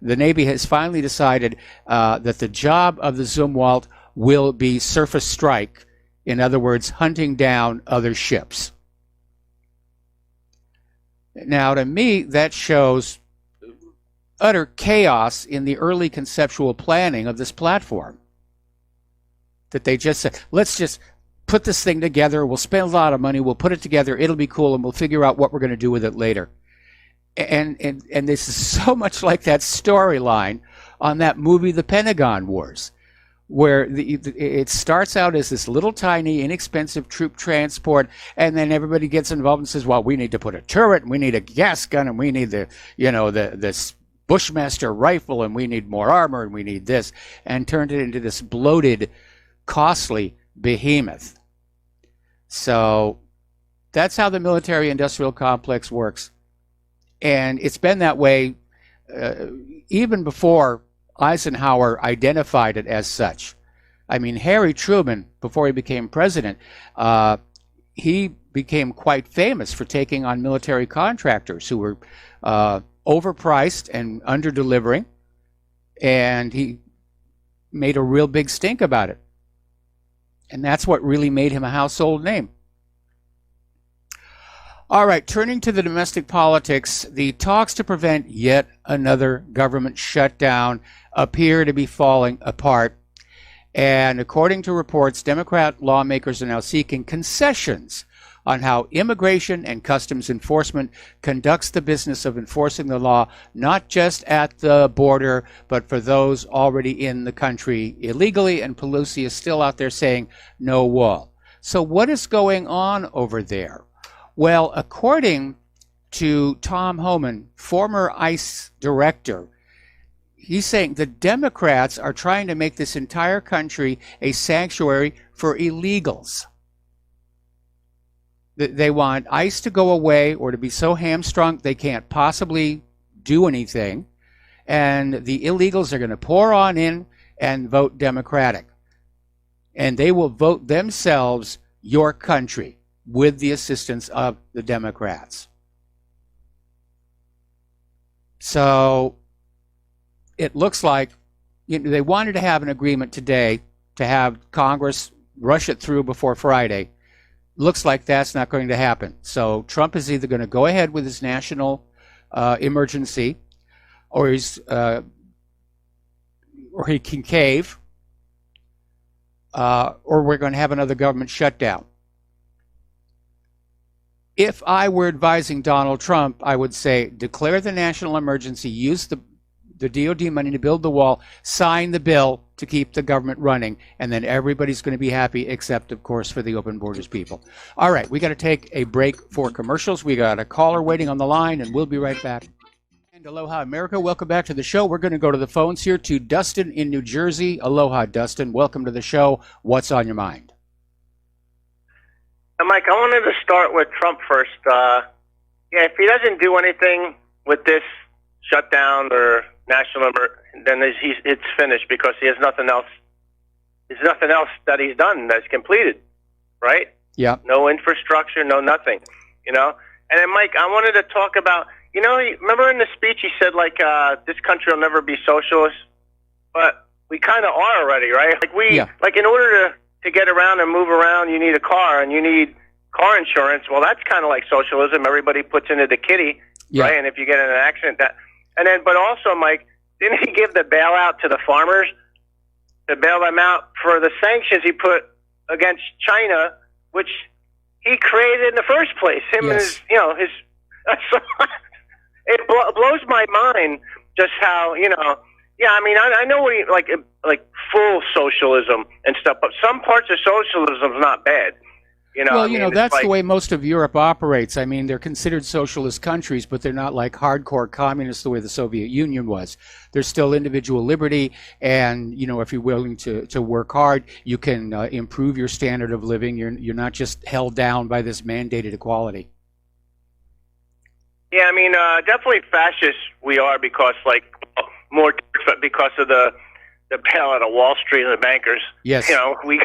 the Navy has finally decided that the job of the Zumwalt will be surface strike, in other words, hunting down other ships. Now, to me, that shows utter chaos in the early conceptual planning of this platform. That they just said, let's just put this thing together, we'll spend a lot of money, we'll put it together, it'll be cool, and we'll figure out what we're going to do with it later. And this is so much like that storyline on that movie, The Pentagon Wars, where it starts out as this little tiny, inexpensive troop transport, and then everybody gets involved and says, well, we need to put a turret, and we need a gas gun, and we need this Bushmaster rifle, and we need more armor, and we need this, and turned it into this bloated, costly behemoth. So that's how the military-industrial complex works. And it's been that way even before Eisenhower identified it as such. I mean, Harry Truman, before he became president, he became quite famous for taking on military contractors who were overpriced and under-delivering, and he made a real big stink about it. And that's what really made him a household name. All right, turning to the domestic politics, the talks to prevent yet another government shutdown appear to be falling apart. And according to reports, Democrat lawmakers are now seeking concessions on how immigration and customs enforcement conducts the business of enforcing the law, not just at the border, but for those already in the country illegally. And Pelosi is still out there saying no wall. So what is going on over there? Well, according to Tom Homan, former ICE director, he's saying the Democrats are trying to make this entire country a sanctuary for illegals. They want ICE to go away or to be so hamstrung they can't possibly do anything. And the illegals are going to pour on in and vote Democratic. And they will vote themselves your country with the assistance of the Democrats. So it looks like they wanted to have an agreement today to have Congress rush it through before Friday. Looks like that's not going to happen. So Trump is either going to go ahead with his national emergency, or he can cave, or we're going to have another government shutdown. If I were advising Donald Trump, I would say declare the national emergency, use the DOD money to build the wall, sign the bill to keep the government running, and then everybody's going to be happy, except, of course, for the open borders people. All right, we got to take a break for commercials. We got a caller waiting on the line, and we'll be right back. And aloha, America. Welcome back to the show. We're going to go to the phones here to Dustin in New Jersey. Aloha, Dustin. Welcome to the show. What's on your mind? Mike, I wanted to start with Trump first. If he doesn't do anything with this shutdown or national, then it's finished, because he has nothing else. There's nothing else that he's done that's completed, right? Yeah. No infrastructure, no nothing, And then, Mike, I wanted to talk about, remember in the speech he said, this country will never be socialist? But we kind of are already, right? In order to get around and move around, you need a car, and you need car insurance. Well, that's kind of like socialism. Everybody puts into the kitty, right? And if you get in an accident, but also, Mike, didn't he give the bailout to the farmers to bail them out for the sanctions he put against China, which he created in the first place? Him and his. It blows my mind just how, I know what he, like full socialism and stuff, but some parts of socialism is not bad. That's the way most of Europe operates. I mean, they're considered socialist countries, but they're not like hardcore communists the way the Soviet Union was. There's still individual liberty, and, if you're willing to work hard, you can improve your standard of living. You're not just held down by this mandated equality. Yeah, definitely fascist we are, because, more because of the bailout of Wall Street and the bankers. Yes. We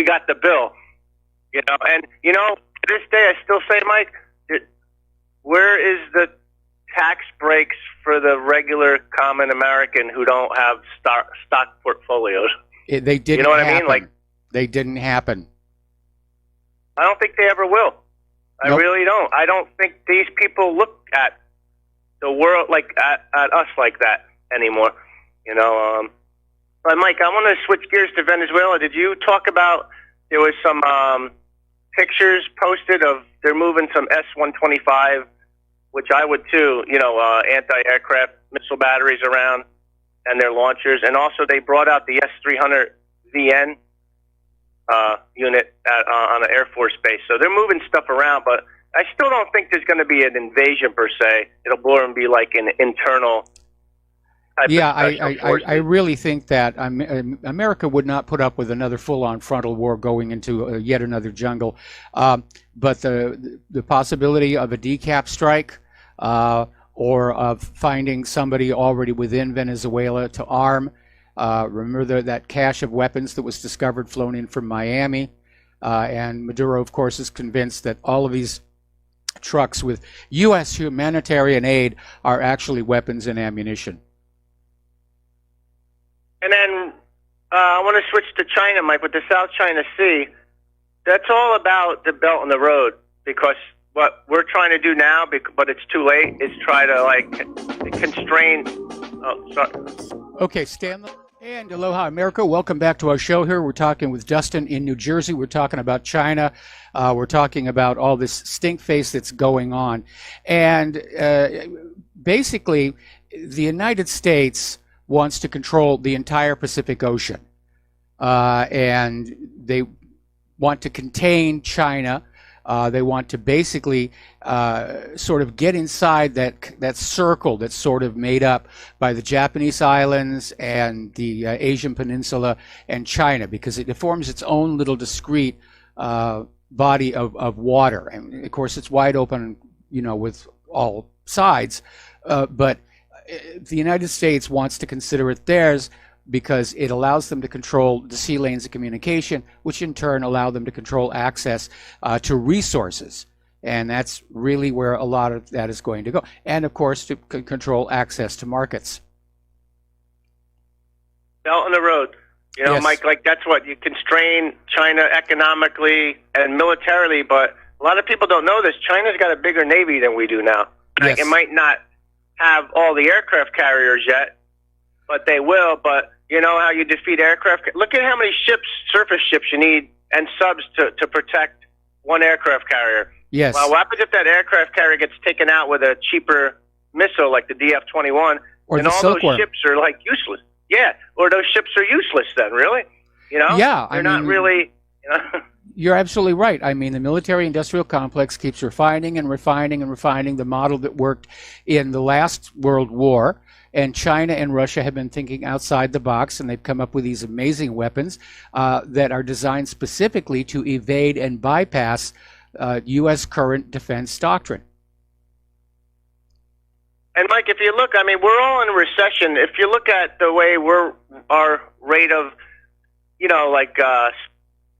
got the bill. And to this day, I still say, Mike, where is the tax breaks for the regular common American who don't have stock portfolios? They didn't. You know what happen. I mean? They didn't happen. I don't think they ever will. I really don't. I don't think these people look at the world at us like that anymore. But Mike, I want to switch gears to Venezuela. Did you talk about there was some pictures posted of they're moving some S-125, which I would too, anti-aircraft missile batteries around and their launchers. And also they brought out the S-300VN unit on an Air Force base. So they're moving stuff around, but I still don't think there's going to be an invasion per se. It'll more and be like an internal type of I really think that America would not put up with another full-on frontal war going into yet another jungle. But the possibility of a decap strike or of finding somebody already within Venezuela to arm. Remember that cache of weapons that was discovered flown in from Miami. And Maduro, of course, is convinced that all of these trucks with U.S. humanitarian aid are actually weapons and ammunition. And then I want to switch to China, Mike, with the South China Sea. That's all about the Belt and the Road, because what we're trying to do now, but it's too late, is try to constrain. Oh, sorry. Okay, Stanley. And aloha, America. Welcome back to our show here. We're talking with Dustin in New Jersey. We're talking about China. We're talking about all this stink face that's going on. And basically, the United States wants to control the entire Pacific Ocean. And they want to contain China. They want to basically sort of get inside that circle that's sort of made up by the Japanese islands and the Asian Peninsula and China, because it forms its own little discrete body of water. And of course, it's wide open, with all sides. But the United States wants to consider it theirs because it allows them to control the sea lanes of communication, which in turn allow them to control access to resources. And that's really where a lot of that is going to go. And of course, to control access to markets. Belt in the road. Yes. Mike, like that's what you constrain China economically and militarily, but a lot of people don't know this. China's got a bigger navy than we do now. Yes. It might not have all the aircraft carriers yet, but they will. But you know how you defeat aircraft? Look at how many ships, surface ships you need, and subs to protect one aircraft carrier. Yes. Well, what happens if that aircraft carrier gets taken out with a cheaper missile like the DF-21, and all those ships are like useless? Yeah, or those ships are useless then, really? Yeah, they're not really. You're absolutely right. I mean, the military-industrial complex keeps refining and refining and refining the model that worked in the last World War. And China and Russia have been thinking outside the box, and they've come up with these amazing weapons that are designed specifically to evade and bypass U.S. current defense doctrine. And Mike, if you look, I mean, we're all in a recession. If you look at the way our rate of,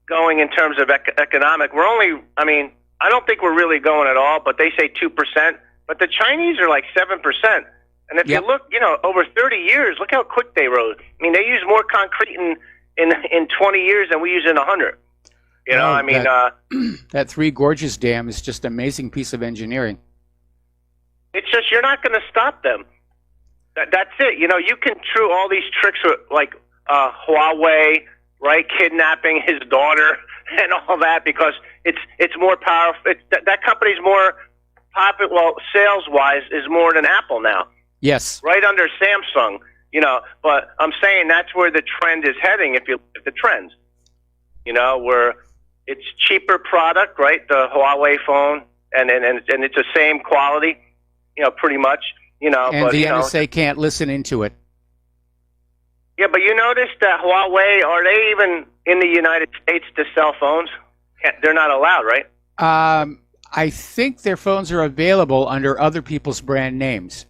going in terms of economic, we're only, I mean, I don't think we're really going at all, but they say 2%. But the Chinese are like 7%. And if you look, over 30 years, look how quick they rose. I mean, they use more concrete in 20 years than we use in 100. That Three Gorges Dam is just an amazing piece of engineering. It's just you're not going to stop them. That's it. You can do all these tricks with like Huawei, right? Kidnapping his daughter and all that because it's more powerful. That company's more popular. Well, sales wise, is more than Apple now. Yes. Right under Samsung. But I'm saying that's where the trend is heading. If you look at the trends, where it's cheaper product, right? The Huawei phone, and it's the same quality. Pretty much, And but, the NSA can't listen into it. Yeah, but you notice that Huawei, are they even in the United States to sell phones? They're not allowed, right? I think their phones are available under other people's brand names.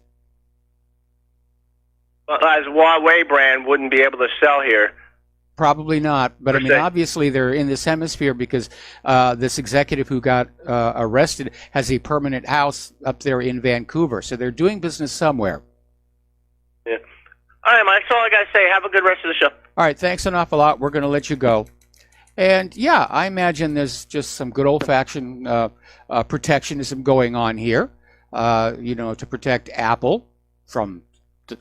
Well, as Huawei brand wouldn't be able to sell here. Probably not, but I mean, obviously they're in this hemisphere because this executive who got arrested has a permanent house up there in Vancouver, so they're doing business somewhere. Yeah. All right, Mike, that's all I got to say. Have a good rest of the show. All right, thanks an awful lot. We're going to let you go. And yeah, I imagine there's just some good old-fashioned protectionism going on here, to protect Apple from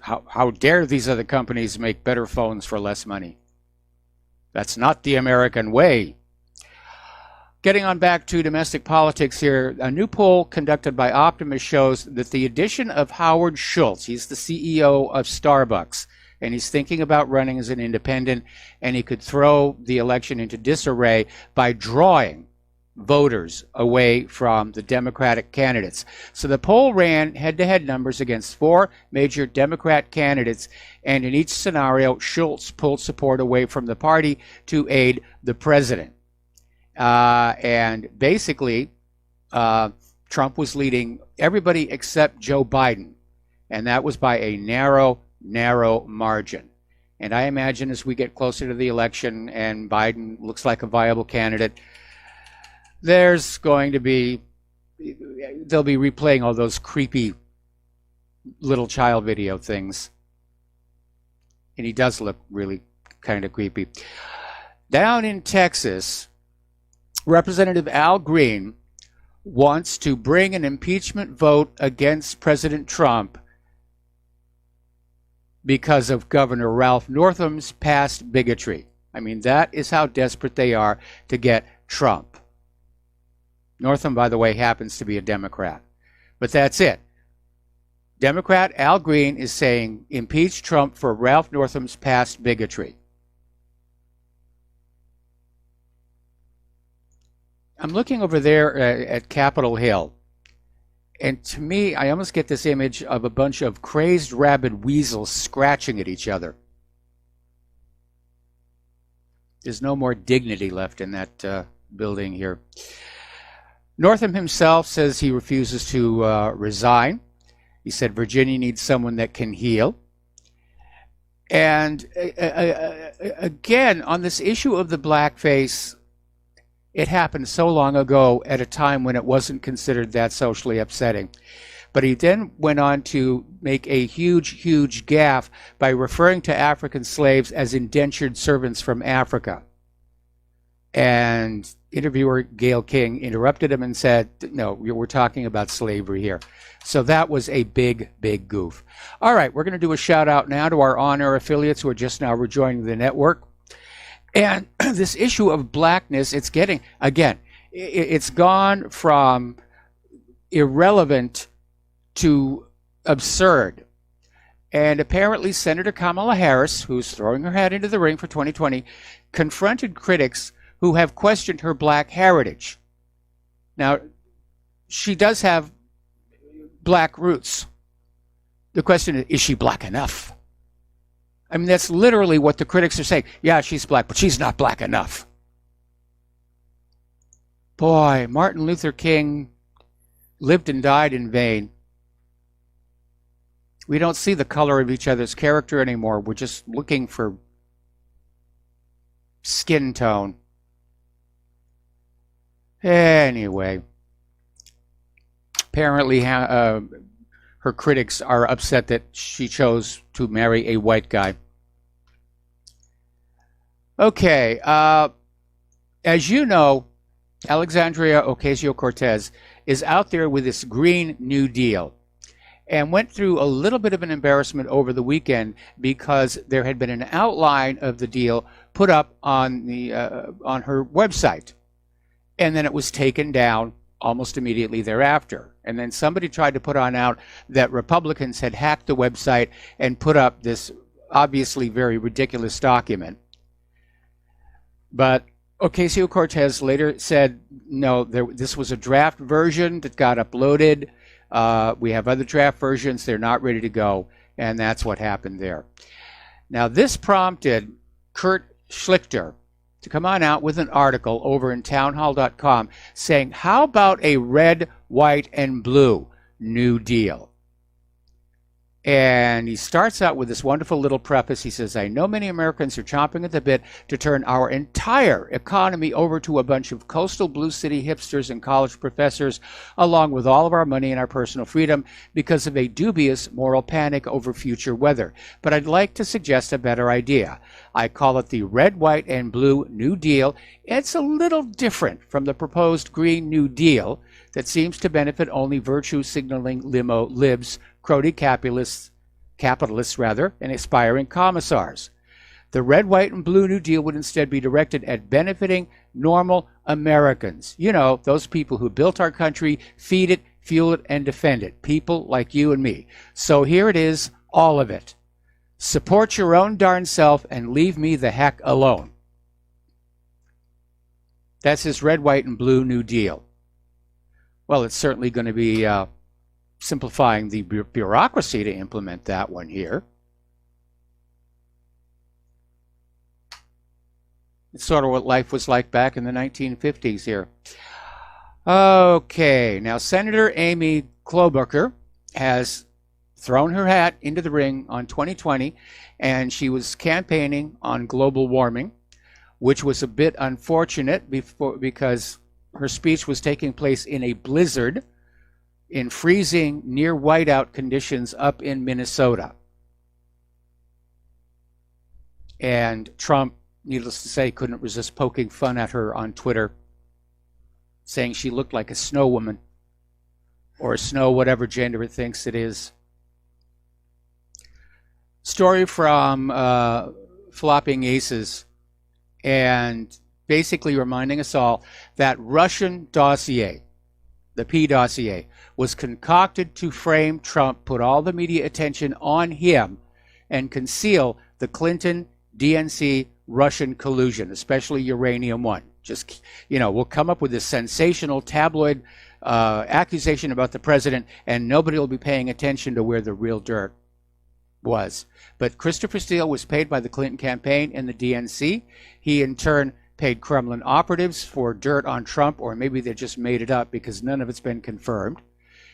how dare these other companies make better phones for less money. That's not the American way. Getting on back to domestic politics here, a new poll conducted by Optimus shows that the addition of Howard Schultz, he's the CEO of Starbucks, and he's thinking about running as an independent, and he could throw the election into disarray by drawing voters away from the Democratic candidates. So the poll ran head-to-head numbers against 4 major Democrat candidates, and in each scenario, Schultz pulled support away from the party to aid the president. And basically, Trump was leading everybody except Joe Biden, and that was by a narrow margin. And I imagine as we get closer to the election and Biden looks like a viable candidate, they'll be replaying all those creepy little child video things. And he does look really kind of creepy. Down in Texas, Representative Al Green wants to bring an impeachment vote against President Trump because of Governor Ralph Northam's past bigotry. I mean, that is how desperate they are to get Trump. Northam, by the way, happens to be a Democrat. But that's it. Democrat Al Green is saying impeach Trump for Ralph Northam's past bigotry. I'm looking over there at Capitol Hill, and to me, I almost get this image of a bunch of crazed rabid weasels scratching at each other. There's no more dignity left in that building here. Northam himself says he refuses to resign. He said Virginia needs someone that can heal. And again, on this issue of the blackface, it happened so long ago at a time when it wasn't considered that socially upsetting. But he then went on to make a huge, huge gaffe by referring to African slaves as indentured servants from Africa. And interviewer Gail King interrupted him and said, no, we're talking about slavery here. So that was a big, big goof. All right, we're going to do a shout out now to our on-air affiliates who are just now rejoining the network. And this issue of blackness, it's getting, again, it's gone from irrelevant to absurd. And apparently Senator Kamala Harris, who's throwing her hat into the ring for 2020, confronted critics who have questioned her black heritage. Now, she does have black roots. The question is she black enough? I mean, that's literally what the critics are saying. Yeah, she's black, but she's not black enough. Boy, Martin Luther King lived and died in vain. We don't see the color of each other's character anymore. We're just looking for skin tone. Anyway, apparently her critics are upset that she chose to marry a white guy. Okay, as you know, Alexandria Ocasio-Cortez is out there with this Green New Deal and went through a little bit of an embarrassment over the weekend because there had been an outline of the deal put up on her website, and then it was taken down almost immediately thereafter. And then somebody tried to put on out that Republicans had hacked the website and put up this obviously very ridiculous document. But Ocasio-Cortez later said, no, this was a draft version that got uploaded. We have other draft versions. They're not ready to go. And that's what happened there. Now, this prompted Kurt Schlichter to come on out with an article over in townhall.com saying, how about a red, white, and blue New Deal? And he starts out with this wonderful little preface. He says, I know many Americans are chomping at the bit to turn our entire economy over to a bunch of coastal blue city hipsters and college professors, along with all of our money and our personal freedom, because of a dubious moral panic over future weather. But I'd like to suggest a better idea. I call it the Red, White, and Blue New Deal. It's a little different from the proposed Green New Deal that seems to benefit only virtue-signaling limo libs, crony capitalists, and aspiring commissars. The Red, White, and Blue New Deal would instead be directed at benefiting normal Americans. You know, those people who built our country, feed it, fuel it, and defend it. People like you and me. So here it is, all of it. Support your own darn self and leave me the heck alone. That's his Red, White, and Blue New Deal. Well, it's certainly going to be simplifying the bureaucracy to implement that one here. It's sort of what life was like back in the 1950s here. Okay, now Senator Amy Klobuchar has thrown her hat into the ring on 2020, and she was campaigning on global warming, which was a bit unfortunate because her speech was taking place in a blizzard in freezing near whiteout conditions up in Minnesota. And Trump, needless to say, couldn't resist poking fun at her on Twitter, saying she looked like a snow woman or a snow whatever gender it thinks it is. Story from Flopping Aces, and basically reminding us all that Russian dossier, the P dossier, was concocted to frame Trump, put all the media attention on him, and conceal the Clinton DNC Russian collusion, especially Uranium One. Just, we'll come up with this sensational tabloid accusation about the president, and nobody will be paying attention to where the real dirt was. But Christopher Steele was paid by the Clinton campaign and the DNC. He, in turn, paid Kremlin operatives for dirt on Trump, or maybe they just made it up because none of it's been confirmed.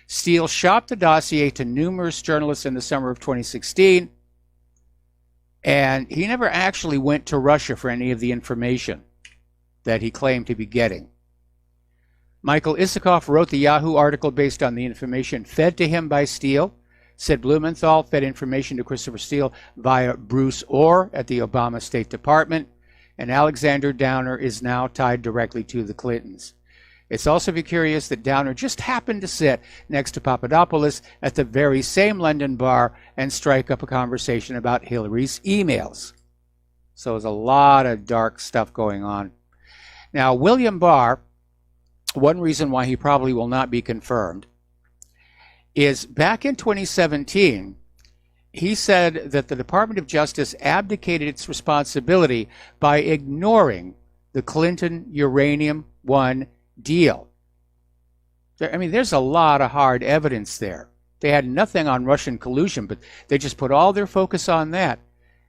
Steele shopped the dossier to numerous journalists in the summer of 2016, and he never actually went to Russia for any of the information that he claimed to be getting. Michael Isikoff wrote the Yahoo article based on the information fed to him by Steele. Sid Blumenthal fed information to Christopher Steele via Bruce Orr at the Obama State Department, and Alexander Downer is now tied directly to the Clintons. It's also very curious that Downer just happened to sit next to Papadopoulos at the very same London bar and strike up a conversation about Hillary's emails. So there's a lot of dark stuff going on. Now, William Barr, one reason why he probably will not be confirmed, is back in 2017, he said that the Department of Justice abdicated its responsibility by ignoring the Clinton Uranium One deal. I mean, there's a lot of hard evidence there. They had nothing on Russian collusion, but they just put all their focus on that.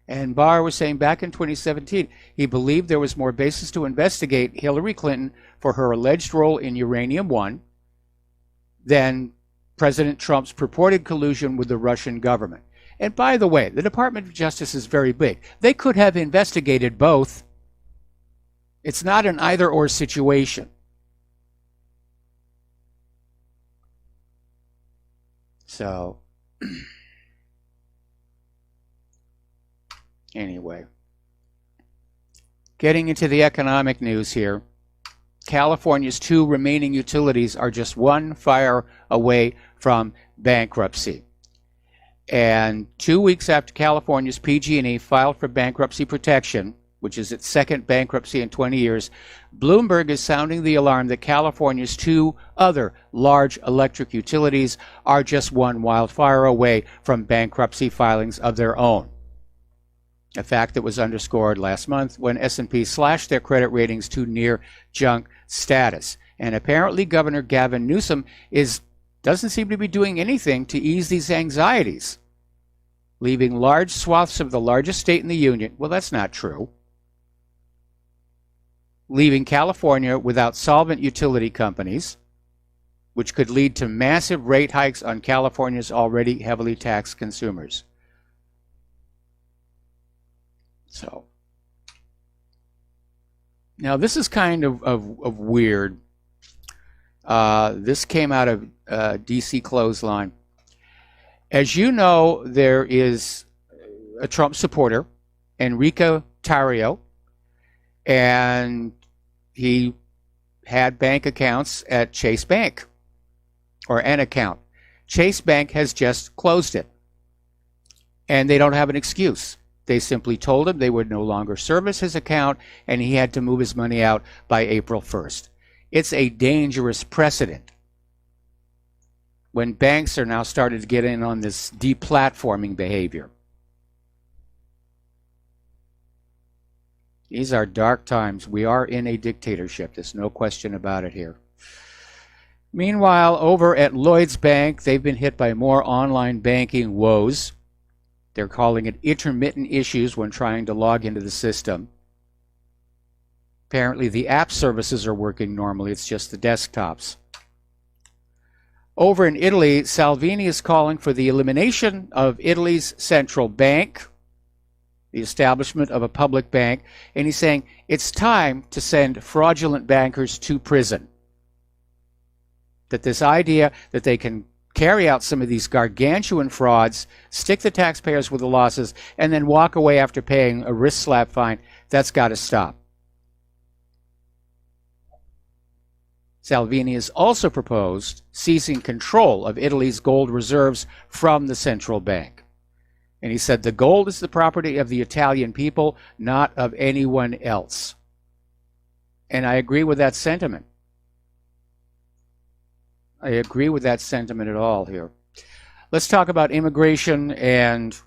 And Barr was saying back in 2017, he believed there was more basis to investigate Hillary Clinton for her alleged role in Uranium One than President Trump's purported collusion with the Russian government. And by the way, the Department of Justice is very big. They could have investigated both. It's not an either-or situation. So, anyway, getting into the economic news here, California's two remaining utilities are just one fire away from bankruptcy. And 2 weeks after California's PG&E filed for bankruptcy protection, which is its second bankruptcy in 20 years, Bloomberg is sounding the alarm that California's two other large electric utilities are just one wildfire away from bankruptcy filings of their own. A fact that was underscored last month when S&P slashed their credit ratings to near junk status. And apparently Governor Gavin Newsom doesn't seem to be doing anything to ease these anxieties, leaving large swaths of the largest state in the union. Well, that's not true. Leaving California without solvent utility companies, which could lead to massive rate hikes on California's already heavily taxed consumers. So, now this is kind of weird. This came out of DC Clothesline. As you know, there is a Trump supporter, Enrico Tarrio, and he had bank accounts at Chase Bank, or an account. Chase Bank has just closed it, and they don't have an excuse. They simply told him they would no longer service his account, and he had to move his money out by April 1st. It's a dangerous precedent when banks are now starting to get in on this deplatforming behavior. These are dark times. We are in a dictatorship. There's no question about it here. Meanwhile, over at Lloyd's Bank, they've been hit by more online banking woes. They're calling it intermittent issues when trying to log into the system. Apparently, the app services are working normally. It's just the desktops. Over in Italy, Salvini is calling for the elimination of Italy's central bank, the establishment of a public bank, and he's saying it's time to send fraudulent bankers to prison. That this idea that they can carry out some of these gargantuan frauds, stick the taxpayers with the losses, and then walk away after paying a wrist slap fine, that's got to stop. Salvini has also proposed seizing control of Italy's gold reserves from the central bank. And he said the gold is the property of the Italian people, not of anyone else. And I agree with that sentiment. I agree with that sentiment at all here. Let's talk about immigration and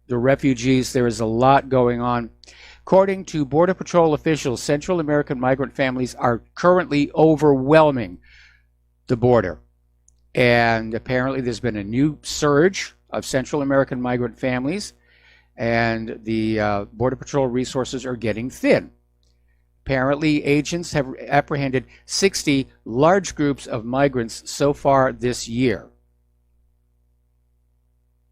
the refugees. There is a lot going on. According to Border Patrol officials, Central American migrant families are currently overwhelming the border. And apparently there's been a new surge of Central American migrant families, and the Border Patrol resources are getting thin. Apparently, agents have apprehended 60 large groups of migrants so far this year.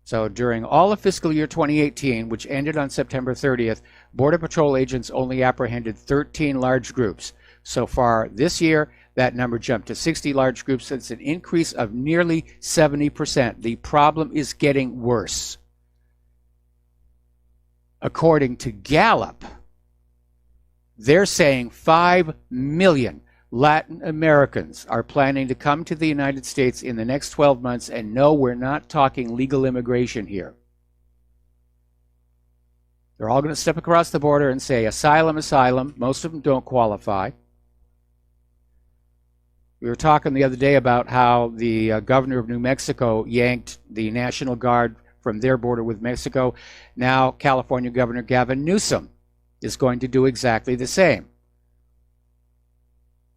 So during all of fiscal year 2018, which ended on September 30th, Border Patrol agents only apprehended 13 large groups. So far this year, that number jumped to 60 large groups. That's an increase of nearly 70%. The problem is getting worse. According to Gallup, they're saying 5 million Latin Americans are planning to come to the United States in the next 12 months, and no, we're not talking legal immigration here. They're all going to step across the border and say, asylum, asylum. Most of them don't qualify. We were talking the other day about how the governor of New Mexico yanked the National Guard from their border with Mexico. Now, California Governor Gavin Newsom is going to do exactly the same.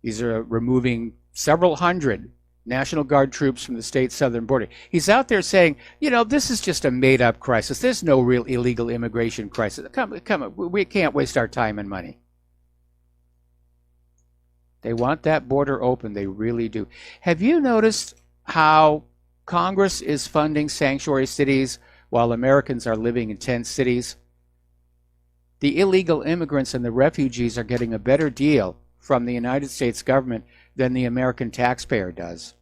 These are removing several hundred National Guard troops from the state's southern border. He's out there saying, you know, this is just a made-up crisis. There's no real illegal immigration crisis. Come on, we can't waste our time and money. They want that border open. They really do. Have you noticed how Congress is funding sanctuary cities while Americans are living in tent cities? The illegal immigrants and the refugees are getting a better deal from the United States government than the American taxpayer does.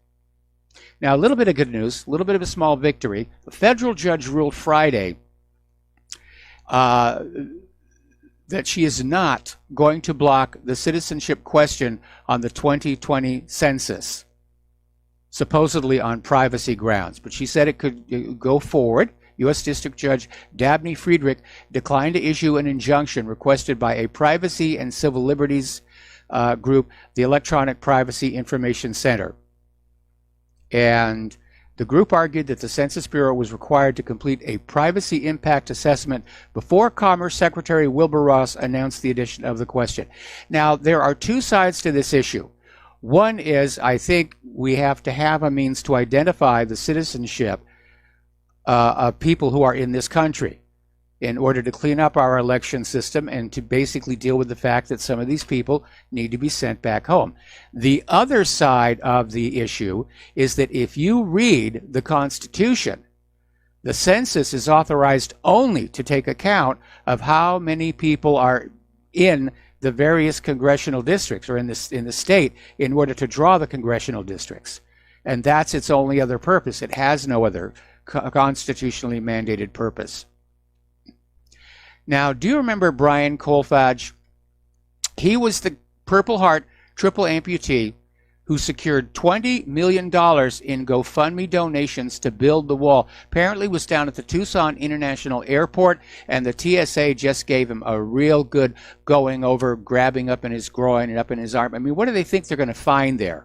Now, a little bit of good news, a little bit of a small victory. A federal judge ruled Friday that she is not going to block the citizenship question on the 2020 census, supposedly on privacy grounds. But she said it could go forward. U.S. District Judge Dabney Friedrich declined to issue an injunction requested by a privacy and civil liberties group, the Electronic Privacy Information Center. And the group argued that the Census Bureau was required to complete a privacy impact assessment before Commerce Secretary Wilbur Ross announced the addition of the question. Now, there are two sides to this issue. One is, I think we have to have a means to identify the citizenship of people who are in this country in order to clean up our election system and to basically deal with the fact that some of these people need to be sent back home. The other side of the issue is that if you read the Constitution, the census is authorized only to take account of how many people are in the various congressional districts or in the state in order to draw the congressional districts. And that's its only other purpose. It has no other constitutionally mandated purpose. Now, do you remember Brian Colfage? He was the Purple Heart triple amputee who secured $20 million in GoFundMe donations to build the wall. Apparently was down at the Tucson International Airport, and the TSA just gave him a real good going over, grabbing up in his groin and up in his arm. I mean, what do they think they're going to find there?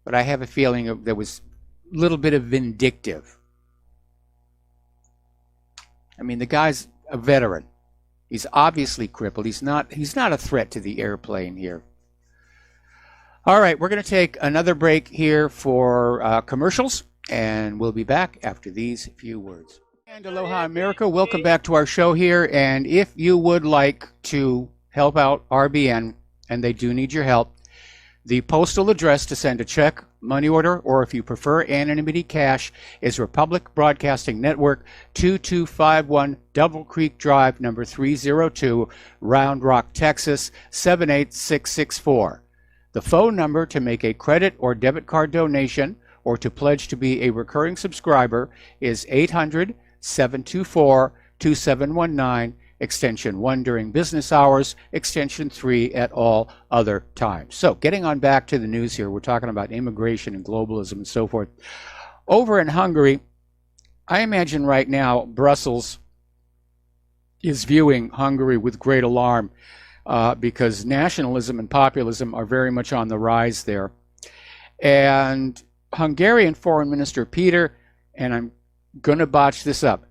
But I have a feeling there was a little bit of vindictive. I mean, the guy's a veteran. He's obviously crippled. He's not a threat to the airplane here. All right, we're going to take another break here for commercials, and we'll be back after these few words. And aloha, America. Welcome back to our show here. And if you would like to help out RBN, and they do need your help, the postal address to send a check, money order, or if you prefer anonymity cash, is Republic Broadcasting Network, 2251 Double Creek Drive, number 302, Round Rock, Texas, 78664. The phone number to make a credit or debit card donation or to pledge to be a recurring subscriber is 800-724-2719, extension 1 during business hours, extension 3 at all other times. So getting on back to the news here, we're talking about immigration and globalism and so forth. Over in Hungary, I imagine right now Brussels is viewing Hungary with great alarm because nationalism and populism are very much on the rise there. And Hungarian Foreign Minister Peter, and I'm going to botch this up,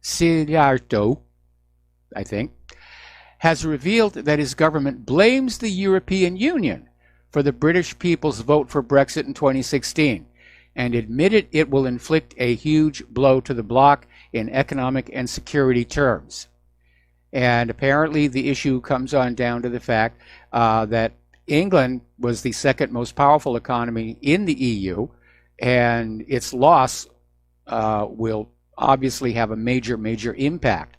Szijjártó, I think, has revealed that his government blames the European Union for the British people's vote for Brexit in 2016 and admitted it will inflict a huge blow to the bloc in economic and security terms. And apparently the issue comes on down to the fact that England was the second most powerful economy in the EU, and its loss will obviously have a major, major impact.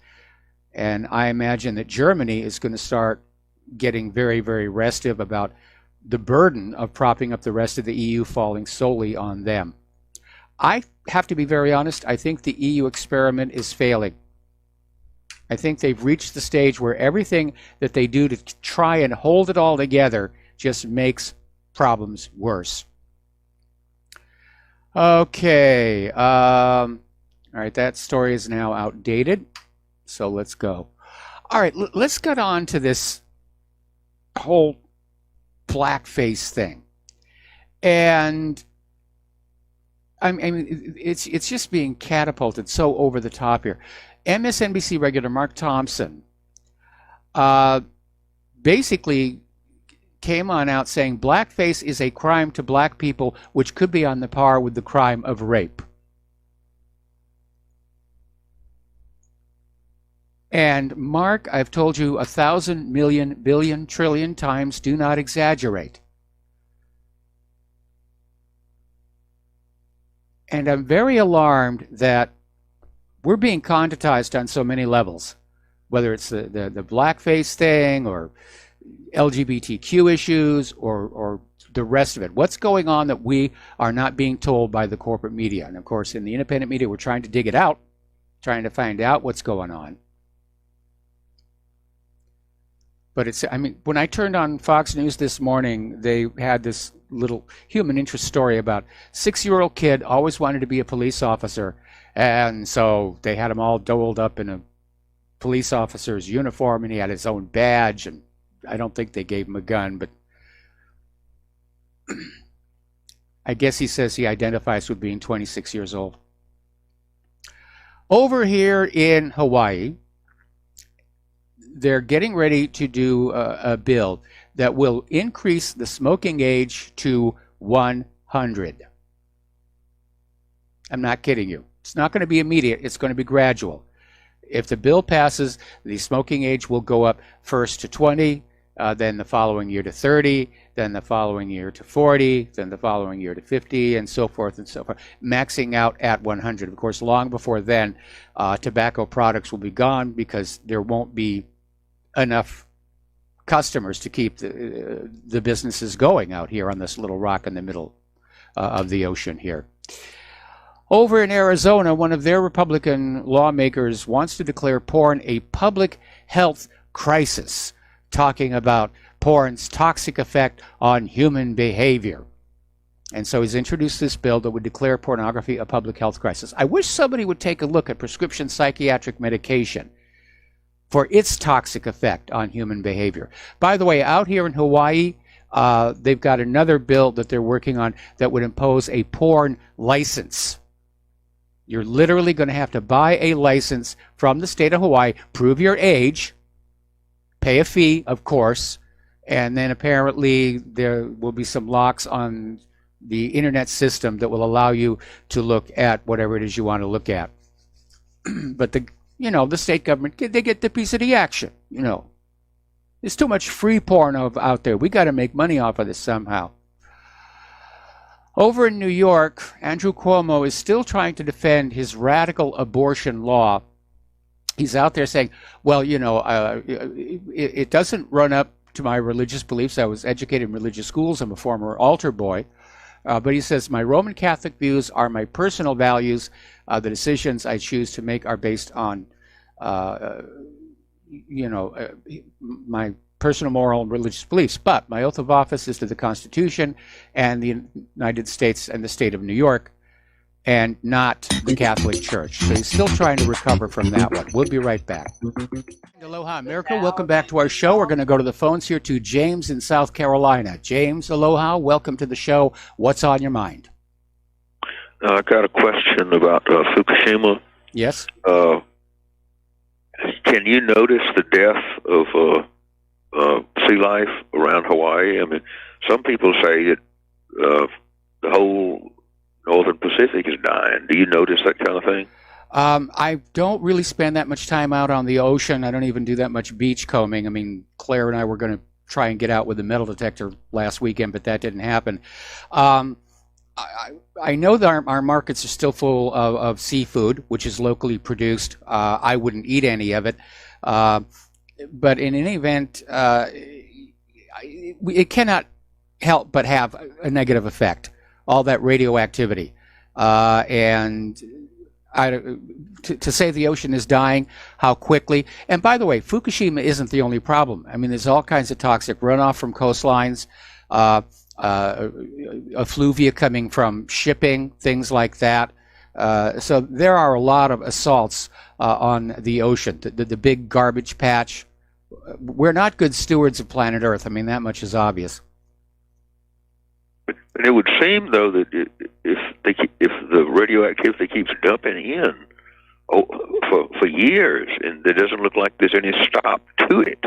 And I imagine that Germany is going to start getting very, very restive about the burden of propping up the rest of the EU falling solely on them. I have to be very honest, I think the EU experiment is failing. I think they've reached the stage where everything that they do to try and hold it all together just makes problems worse. Okay. All right, that story is now outdated. So let's go. All right, let's get on to this whole blackface thing. And I mean, it's just being catapulted so over the top here. MSNBC regular Mark Thompson basically came on out saying blackface is a crime to black people, which could be on the par with the crime of rape. And Mark, I've told you 1,000 million billion trillion times, do not exaggerate. And I'm very alarmed that we're being conditized on so many levels, whether it's the blackface thing or LGBTQ issues or the rest of it. What's going on that we are not being told by the corporate media? And of course, in the independent media, we're trying to dig it out, trying to find out what's going on. But it's, I mean, when I turned on Fox News this morning, they had this little human interest story about 6-year-old kid always wanted to be a police officer. And so they had him all doled up in a police officer's uniform, and he had his own badge. And I don't think they gave him a gun, but I guess he says he identifies with being 26 years old. Over here in Hawaii, they're getting ready to do a bill that will increase the smoking age to 100. I'm not kidding you. It's not going to be immediate. It's going to be gradual. If the bill passes, the smoking age will go up first to 20, then the following year to 30, then the following year to 40, then the following year to 50, and so forth, maxing out at 100. Of course, long before then, tobacco products will be gone because there won't be enough customers to keep the businesses going out here on this little rock in the middle of the ocean here. Over in Arizona, one of their Republican lawmakers wants to declare porn a public health crisis, talking about porn's toxic effect on human behavior. And so he's introduced this bill that would declare pornography a public health crisis. I wish somebody would take a look at prescription psychiatric medication for its toxic effect on human behavior. By the way, out here in Hawaii, they've got another bill that they're working on that would impose a porn license. You're literally going to have to buy a license from the state of Hawaii, prove your age, pay a fee, of course, and then apparently there will be some locks on the internet system that will allow you to look at whatever it is you want to look at. But the state government, they get the piece of the action, There's too much free porn out there. We got to make money off of this somehow. Over in New York, Andrew Cuomo is still trying to defend his radical abortion law. He's out there saying, well, it doesn't run up to my religious beliefs. I was educated in religious schools. I'm a former altar boy. But he says, my Roman Catholic views are my personal values. The decisions I choose to make are based on, my personal moral and religious beliefs. But my oath of office is to the Constitution and the United States and the state of New York, and not the Catholic Church. So he's still trying to recover from that one. We'll be right back. Aloha, America. Welcome back to our show. We're going to go to the phones here to James in South Carolina. James, aloha. Welcome to the show. What's on your mind? I got a question about Fukushima. Yes. Can you notice the death of sea life around Hawaii? I mean, some people say that the whole Northern Pacific is dying. Do you notice that kind of thing? I don't really spend that much time out on the ocean. I don't even do that much beach combing. I mean, Claire and I were going to try and get out with the metal detector last weekend, but that didn't happen. I know that our markets are still full of seafood, which is locally produced. I wouldn't eat any of it. But in any event, it cannot help but have a negative effect, all that radioactivity. And to say the ocean is dying, how quickly. And by the way, Fukushima isn't the only problem. I mean, there's all kinds of toxic runoff from coastlines, effluvia coming from shipping, things like that. So there are a lot of assaults on the ocean, the big garbage patch. We're not good stewards of planet Earth. I mean, that much is obvious. And it would seem, though, that if the radioactivity keeps dumping in for years, and there doesn't look like there's any stop to it,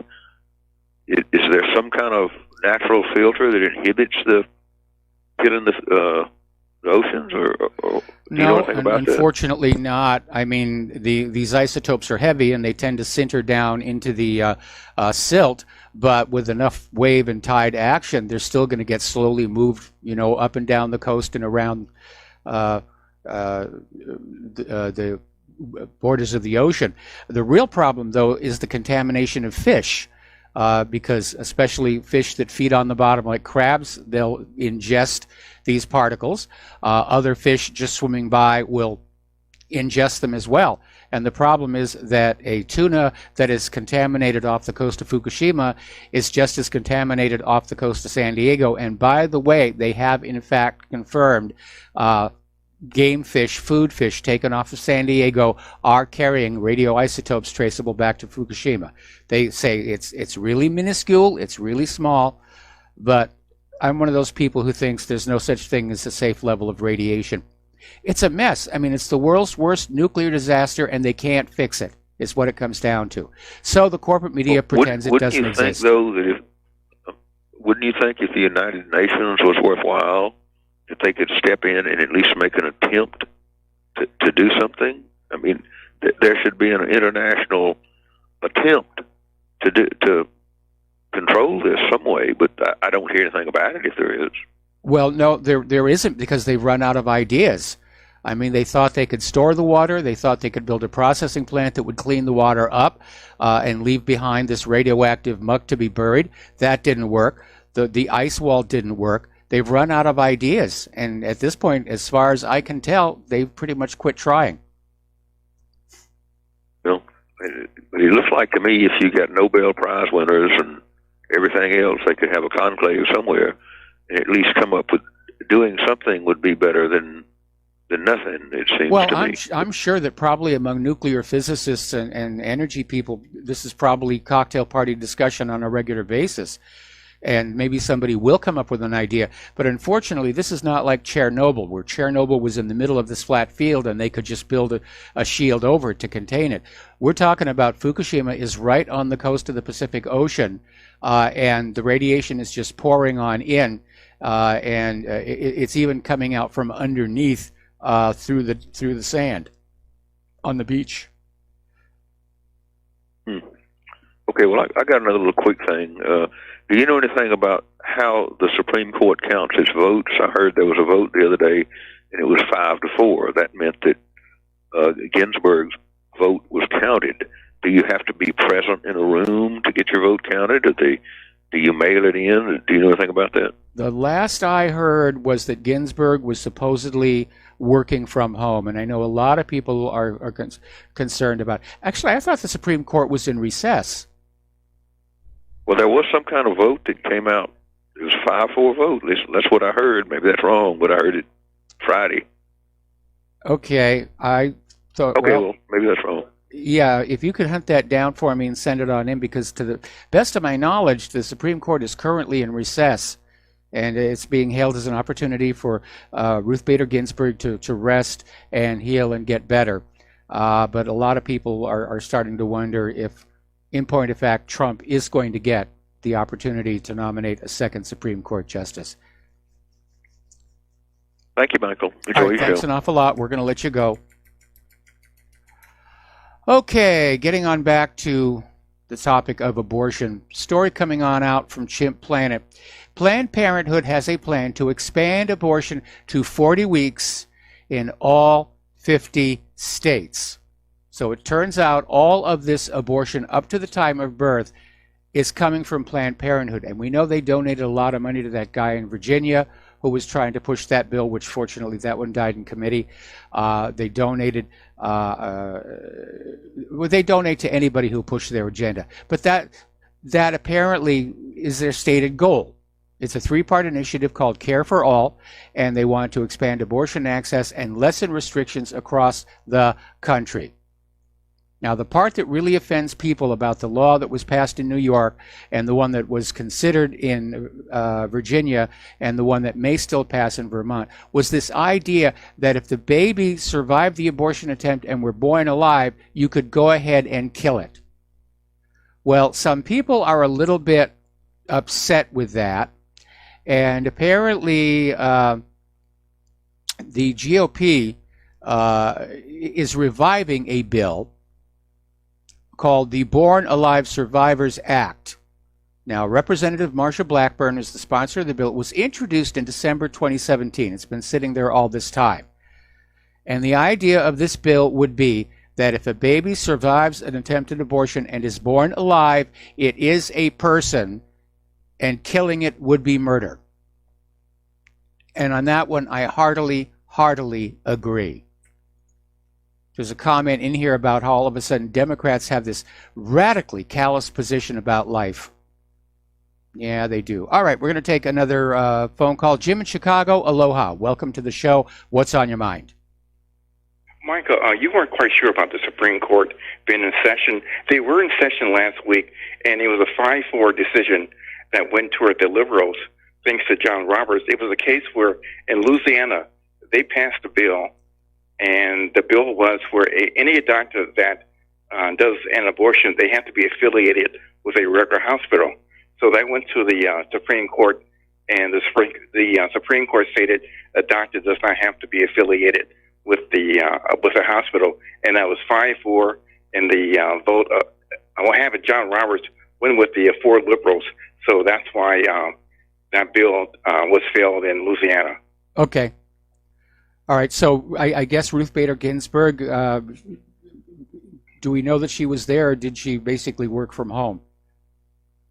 is there some kind of natural filter that inhibits the hitting the oceans, or do you know anything about that? Unfortunately not. I mean, these isotopes are heavy and they tend to sinter down into the silt, but with enough wave and tide action, they're still going to get slowly moved, up and down the coast and around the borders of the ocean. The real problem, though, is the contamination of fish. Because especially fish that feed on the bottom, like crabs, they'll ingest these particles. Other fish just swimming by will ingest them as well. And the problem is that a tuna that is contaminated off the coast of Fukushima is just as contaminated off the coast of San Diego. And by the way, they have in fact confirmed game fish, food fish taken off of San Diego are carrying radioisotopes traceable back to Fukushima. They say it's really minuscule, it's really small, but I'm one of those people who thinks there's no such thing as a safe level of radiation. It's a mess. I mean, it's the world's worst nuclear disaster, and they can't fix it, is what it comes down to. So the corporate media pretends it doesn't exist. Wouldn't you think if the United Nations was worthwhile, if they could step in and at least make an attempt to do something? I mean, there should be an international attempt to control this some way, but I don't hear anything about it if there is. Well, no, there isn't, because they've run out of ideas. I mean, they thought they could store the water. They thought they could build a processing plant that would clean the water up and leave behind this radioactive muck to be buried. That didn't work. The ice wall didn't work. They've run out of ideas, and at this point, as far as I can tell, they've pretty much quit trying. Well, it looks like to me if you got Nobel Prize winners and everything else, they could have a conclave somewhere and at least come up with doing something would be better than nothing, it seems to me. I'm sure that probably among nuclear physicists and energy people, this is probably cocktail party discussion on a regular basis. And maybe somebody will come up with an idea. But unfortunately, this is not like Chernobyl, where Chernobyl was in the middle of this flat field and they could just build a shield over it to contain it. We're talking about Fukushima is right on the coast of the Pacific Ocean, and the radiation is just pouring on in, and it's even coming out from underneath through the sand on the beach. Okay, well, I got another little quick thing. Do you know anything about how the Supreme Court counts its votes? I heard there was a vote the other day, and it was 5-4. That meant that Ginsburg's vote was counted. Do you have to be present in a room to get your vote counted? Or do you mail it in? Do you know anything about that? The last I heard was that Ginsburg was supposedly working from home, and I know a lot of people are concerned about it. Actually, I thought the Supreme Court was in recess. Well, there was some kind of vote that came out. It was 5-4 vote. That's what I heard. Maybe that's wrong, but I heard it Friday. Okay, I thought. Okay, well, maybe that's wrong. Yeah, if you could hunt that down for me and send it on in, because to the best of my knowledge, the Supreme Court is currently in recess, and it's being hailed as an opportunity for Ruth Bader Ginsburg to rest and heal and get better. But a lot of people are starting to wonder if, in point of fact, Trump is going to get the opportunity to nominate a second Supreme Court justice. Thank you, Michael. Enjoy your show. Thanks an awful lot. We're going to let you go. Okay, getting on back to the topic of abortion. Story coming on out from Chimp Planet. Planned Parenthood has a plan to expand abortion to 40 weeks in all 50 states. So it turns out all of this abortion up to the time of birth is coming from Planned Parenthood. And we know they donated a lot of money to that guy in Virginia who was trying to push that bill, which fortunately that one died in committee. They donated, they donate to anybody who pushed their agenda. But that apparently is their stated goal. It's a three-part initiative called Care for All, and they want to expand abortion access and lessen restrictions across the country. Now, the part that really offends people about the law that was passed in New York and the one that was considered in Virginia and the one that may still pass in Vermont was this idea that if the baby survived the abortion attempt and were born alive, you could go ahead and kill it. Well, some people are a little bit upset with that, and apparently the GOP is reviving a bill called the Born Alive Survivors Act. Now, Representative Marsha Blackburn is the sponsor of the bill. It was introduced in December 2017. It's been sitting there all this time. And the idea of this bill would be that if a baby survives an attempted abortion and is born alive, it is a person, and killing it would be murder. And on that one, I heartily agree. There's a comment in here about how all of a sudden Democrats have this radically callous position about life. Yeah, they do. All right, we're going to take another phone call. Jim in Chicago, aloha. Welcome to the show. What's on your mind? Michael, you weren't quite sure about the Supreme Court being in session. They were in session last week, and it was a 5-4 decision that went toward the liberals, thanks to John Roberts. It was a case where in Louisiana, they passed a bill, and the bill was where any doctor that does an abortion, they have to be affiliated with a regular hospital. So that went to the Supreme Court, and the Supreme Court stated a doctor does not have to be affiliated with a hospital, and that was 5-4. And the vote, I will have it. John Roberts went with the 4 liberals, so that's why that bill was failed in Louisiana. Okay. All right, so I guess Ruth Bader Ginsburg, do we know that she was there, or did she basically work from home?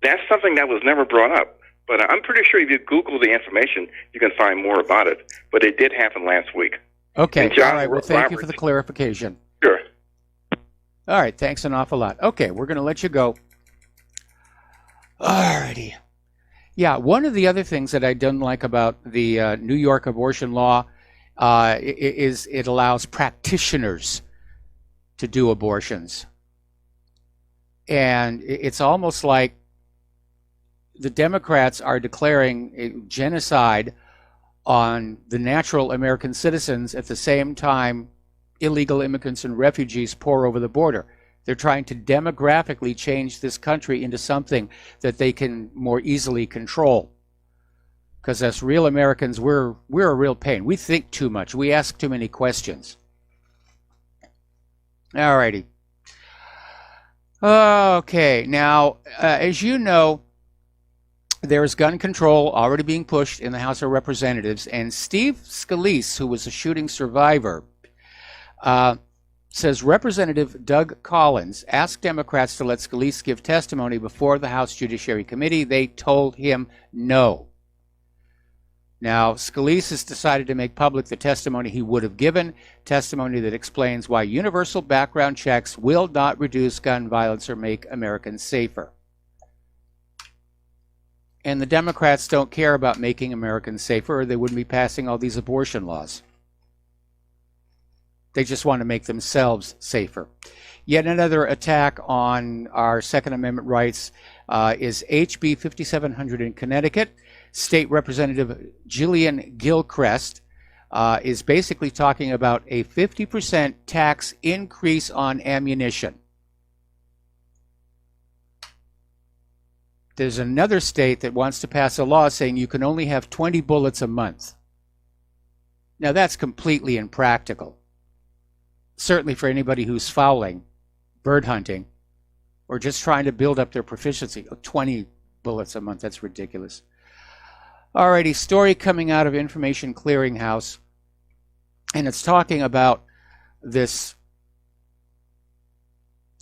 That's something that was never brought up, but I'm pretty sure if you Google the information, you can find more about it. But it did happen last week. Okay, all right, well, thank you for the clarification. Sure. All right, thanks an awful lot. Okay, we're going to let you go. All righty. Yeah, one of the other things that I don't like about the New York abortion law is it allows practitioners to do abortions. And it's almost like the Democrats are declaring a genocide on the natural American citizens at the same time illegal immigrants and refugees pour over the border. They're trying to demographically change this country into something that they can more easily control. Because as real Americans, we're a real pain. We think too much. We ask too many questions. All righty. Okay, now, as you know, there's gun control already being pushed in the House of Representatives, and Steve Scalise, who was a shooting survivor, says Representative Doug Collins asked Democrats to let Scalise give testimony before the House Judiciary Committee. They told him no. Now, Scalise has decided to make public the testimony he would have given, testimony that explains why universal background checks will not reduce gun violence or make Americans safer. And the Democrats don't care about making Americans safer, or they wouldn't be passing all these abortion laws. They just want to make themselves safer. Yet another attack on our Second Amendment rights is HB 5700 in Connecticut. State Representative Jillian Gilchrist is basically talking about a 50% tax increase on ammunition. There's another state that wants to pass a law saying you can only have 20 bullets a month. Now that's completely impractical. Certainly for anybody who's fouling bird hunting or just trying to build up their proficiency. 20 bullets a month, that's ridiculous. Alrighty, story coming out of Information Clearinghouse, and it's talking about this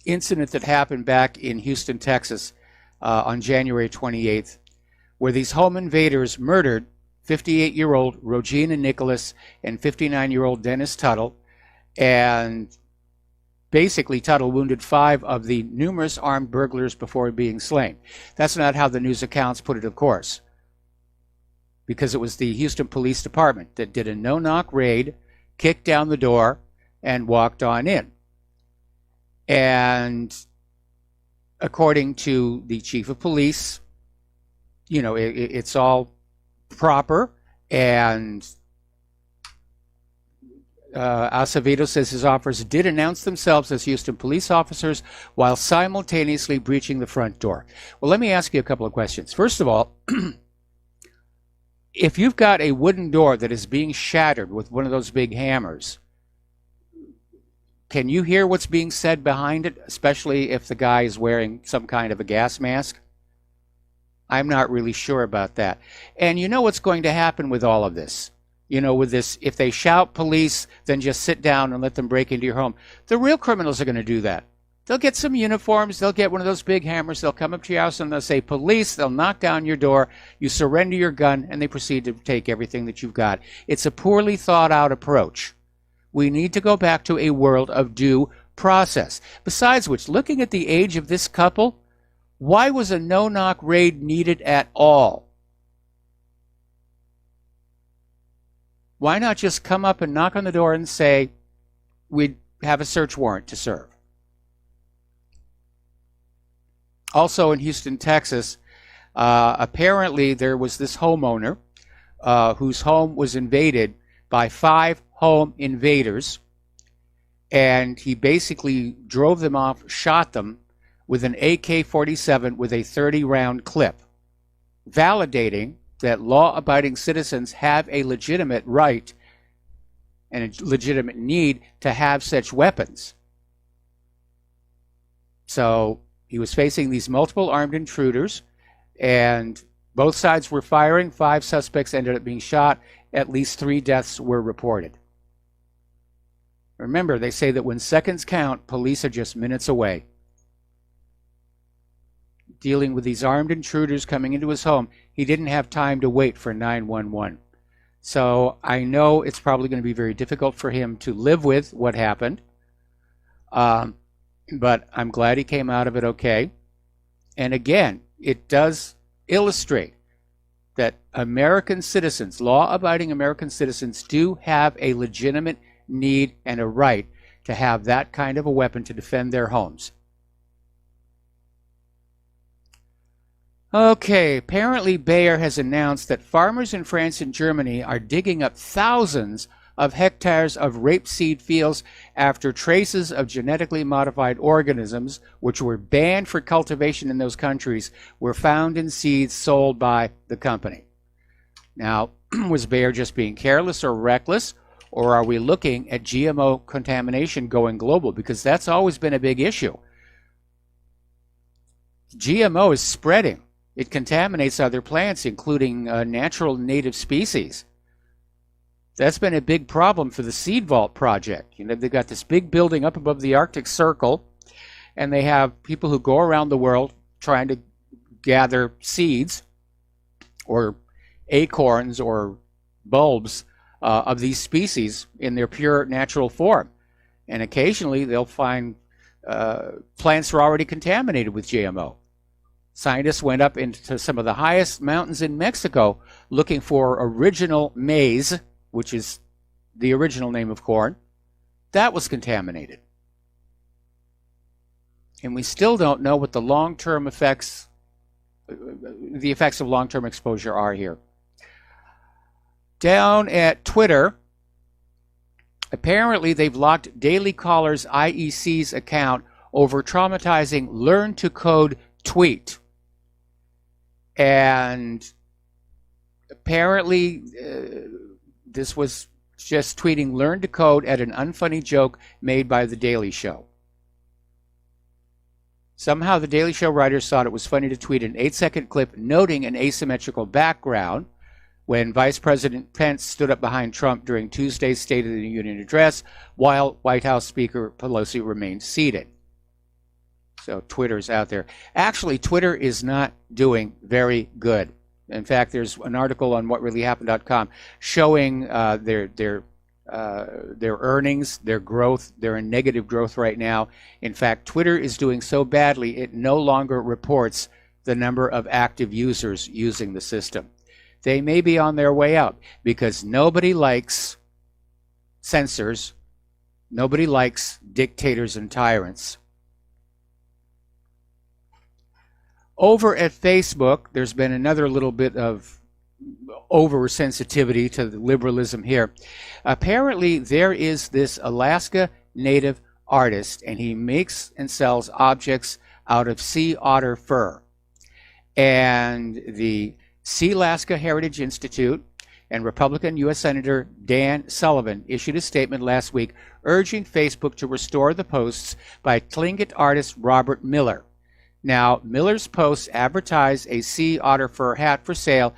incident that happened back in Houston, Texas on January 28th, where these home invaders murdered 58-year-old Regina Nicholas and 59-year-old Dennis Tuttle, and basically Tuttle wounded 5 of the numerous armed burglars before being slain. That's not how the news accounts put it, of course, because it was the Houston Police Department that did a no-knock raid, kicked down the door, and walked on in. And according to the chief of police, it's all proper, and Acevedo says his officers did announce themselves as Houston police officers while simultaneously breaching the front door. Well, let me ask you a couple of questions. First of all, if you've got a wooden door that is being shattered with one of those big hammers, can you hear what's being said behind it, especially if the guy is wearing some kind of a gas mask? I'm not really sure about that. And you know what's going to happen with all of this? With this, if they shout police, then just sit down and let them break into your home. The real criminals are going to do that. They'll get some uniforms, they'll get one of those big hammers, they'll come up to your house and they'll say police, they'll knock down your door, you surrender your gun, and they proceed to take everything that you've got. It's a poorly thought out approach. We need to go back to a world of due process. Besides which, looking at the age of this couple, why was a no-knock raid needed at all? Why not just come up and knock on the door and say, we'd have a search warrant to serve? Also in Houston, Texas, apparently there was this homeowner whose home was invaded by 5 home invaders, and he basically drove them off, shot them with an AK-47 with a 30-round clip, validating that law-abiding citizens have a legitimate right and a legitimate need to have such weapons. So he was facing these multiple armed intruders, and both sides were firing. 5 suspects ended up being shot. At least 3 deaths were reported. Remember, they say that when seconds count, police are just minutes away. Dealing with these armed intruders coming into his home, he didn't have time to wait for 911. So I know it's probably going to be very difficult for him to live with what happened. But I'm glad he came out of it okay. And again, it does illustrate that American citizens, law-abiding American citizens, do have a legitimate need and a right to have that kind of a weapon to defend their homes. Okay, apparently Bayer has announced that farmers in France and Germany are digging up thousands of hectares of rapeseed fields after traces of genetically modified organisms, which were banned for cultivation in those countries, were found in seeds sold by the company. Now, was Bayer just being careless or reckless, or are we looking at GMO contamination going global? Because that's always been a big issue. GMO is spreading. It contaminates other plants, including natural native species. That's been a big problem for the Seed Vault project. They've got this big building up above the Arctic Circle, and they have people who go around the world trying to gather seeds or acorns or bulbs of these species in their pure natural form. And occasionally they'll find plants are already contaminated with GMO. Scientists went up into some of the highest mountains in Mexico looking for original maize, which is the original name of corn. That was contaminated. And we still don't know what the long-term effects, the effects of long-term exposure are here. Down at Twitter, apparently they've locked Daily Caller's IEC's account over traumatizing Learn to Code tweet. And apparently this was just tweeting Learn to Code at an unfunny joke made by The Daily Show. Somehow the Daily Show writers thought it was funny to tweet an 8-second clip noting an asymmetrical background when Vice President Pence stood up behind Trump during Tuesday's State of the Union address while White House Speaker Pelosi remained seated. So Twitter's out there. Actually, Twitter is not doing very good. In fact, there's an article on whatreallyhappened.com showing their earnings, their growth. They're in negative growth right now. In fact, Twitter is doing so badly, it no longer reports the number of active users using the system. They may be on their way out because nobody likes censors. Nobody likes dictators and tyrants. Over at Facebook, there's been another little bit of oversensitivity to the liberalism here. Apparently, there is this Alaska Native artist, and he makes and sells objects out of sea otter fur. And the Sealaska Heritage Institute and Republican U.S. Senator Dan Sullivan issued a statement last week urging Facebook to restore the posts by Tlingit artist Robert Miller. Now, Miller's posts advertise a sea otter fur hat for sale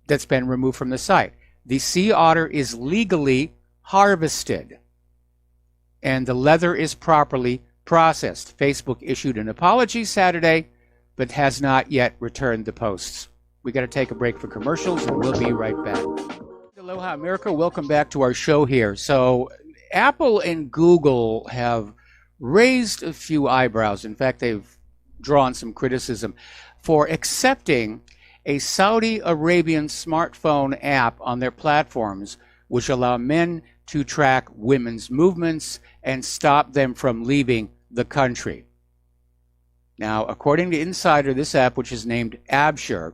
that's been removed from the site. The sea otter is legally harvested, and the leather is properly processed. Facebook issued an apology Saturday, but has not yet returned the posts. We got to take a break for commercials, and we'll be right back. Aloha, America. Welcome back to our show here. So, Apple and Google have raised a few eyebrows. In fact, they've drawn some criticism for accepting a Saudi Arabian smartphone app on their platforms, which allow men to track women's movements and stop them from leaving the country. Now, according to Insider, this app, which is named Absher,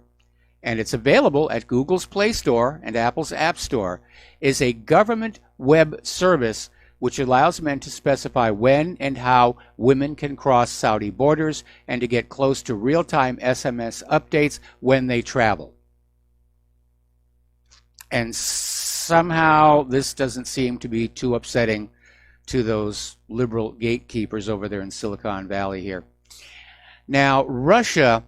and it's available at Google's Play Store and Apple's App Store, is a government web service which allows men to specify when and how women can cross Saudi borders and to get close to real-time SMS updates when they travel. And somehow this doesn't seem to be too upsetting to those liberal gatekeepers over there in Silicon Valley here. Now, Russia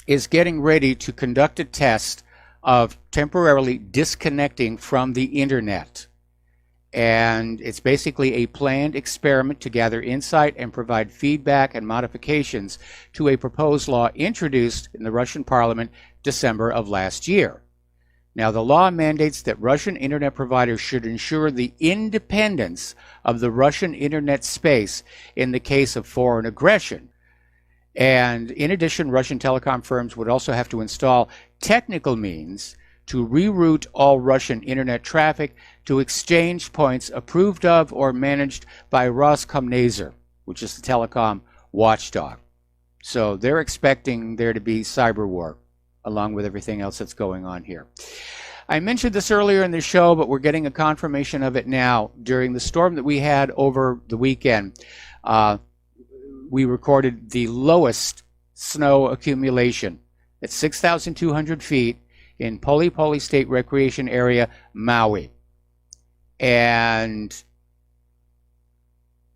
is getting ready to conduct a test of temporarily disconnecting from the internet. And it's basically a planned experiment to gather insight and provide feedback and modifications to a proposed law introduced in the Russian parliament December of last year. Now, the law mandates that Russian internet providers should ensure the independence of the Russian internet space in the case of foreign aggression. And in addition, Russian telecom firms would also have to install technical means to reroute all Russian internet traffic to exchange points approved of or managed by Roskomnadzor, which is the telecom watchdog. So they're expecting there to be cyber war, along with everything else that's going on here. I mentioned this earlier in the show, but we're getting a confirmation of it now. During the storm that we had over the weekend, we recorded the lowest snow accumulation at 6,200 feet in Poli Poli State Recreation Area, Maui. And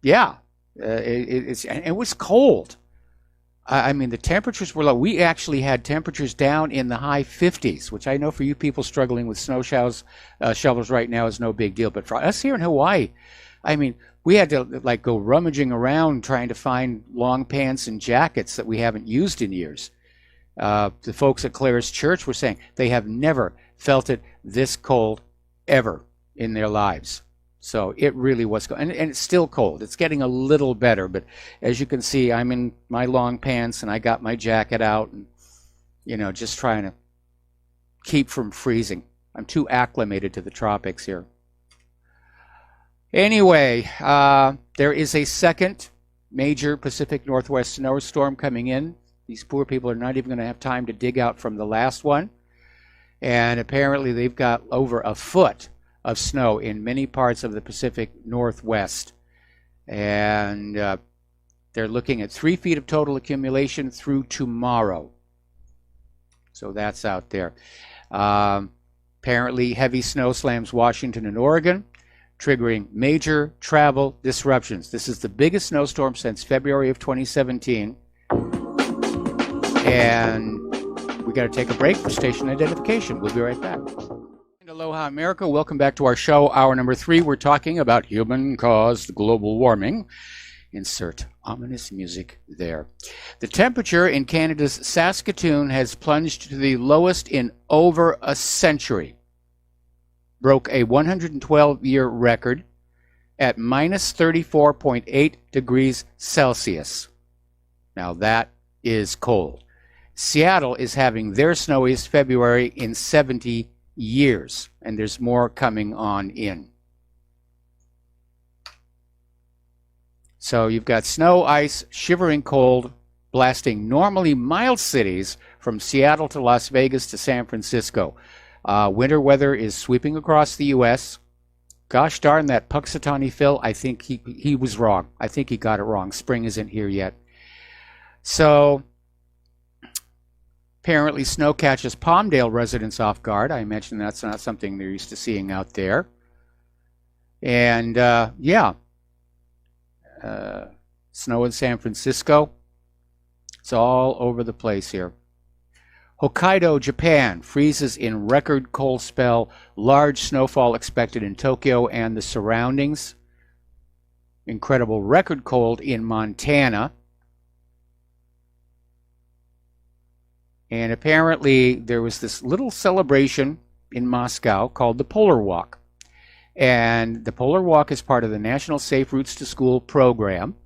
yeah, it was cold. I mean, the temperatures were low. We actually had temperatures down in the high 50s, which I know for you people struggling with snow shovels right now is no big deal. But for us here in Hawaii, I mean, we had to like go rummaging around trying to find long pants and jackets that we haven't used in years. The folks at Claire's Church were saying they have never felt it this cold ever in their lives. So it really was cold. And it's still cold. It's getting a little better. But as you can see, I'm in my long pants and I got my jacket out and, you know, just trying to keep from freezing. I'm too acclimated to the tropics here. Anyway, there is a second major Pacific Northwest snowstorm coming in. These poor people are not even going to have time to dig out from the last one. And apparently they've got over a foot of snow in many parts of the Pacific Northwest. And they're looking at 3 feet of total accumulation through tomorrow. So that's out there. Apparently heavy snow slams Washington and Oregon. triggering major travel disruptions. This is the biggest snowstorm since February of 2017. And we got to take a break for station identification. We'll be right back. Aloha, America. Welcome back to our show, hour number 3. We're talking about human-caused global warming. Insert ominous music there. The temperature in Canada's Saskatoon has plunged to the lowest in over a century. Broke a 112-year record at minus 34.8 degrees Celsius. Now that is cold. Seattle is having their snowiest February in 70 years, and there's more coming on in. So you've got snow, ice, shivering cold, blasting normally mild cities from Seattle to Las Vegas to San Francisco. Winter weather is sweeping across the U.S. Gosh darn that Puxatawny Phil, I think he was wrong. I think he got it wrong. Spring isn't here yet. So apparently snow catches Palmdale residents off guard. I mentioned that's not something they're used to seeing out there. And snow in San Francisco. It's all over the place here. Hokkaido, Japan, freezes in record cold spell. Large snowfall expected in Tokyo and the surroundings. Incredible record cold in Montana. And apparently there was this little celebration in Moscow called the Polar Walk. And the Polar Walk is part of the National Safe Routes to School program.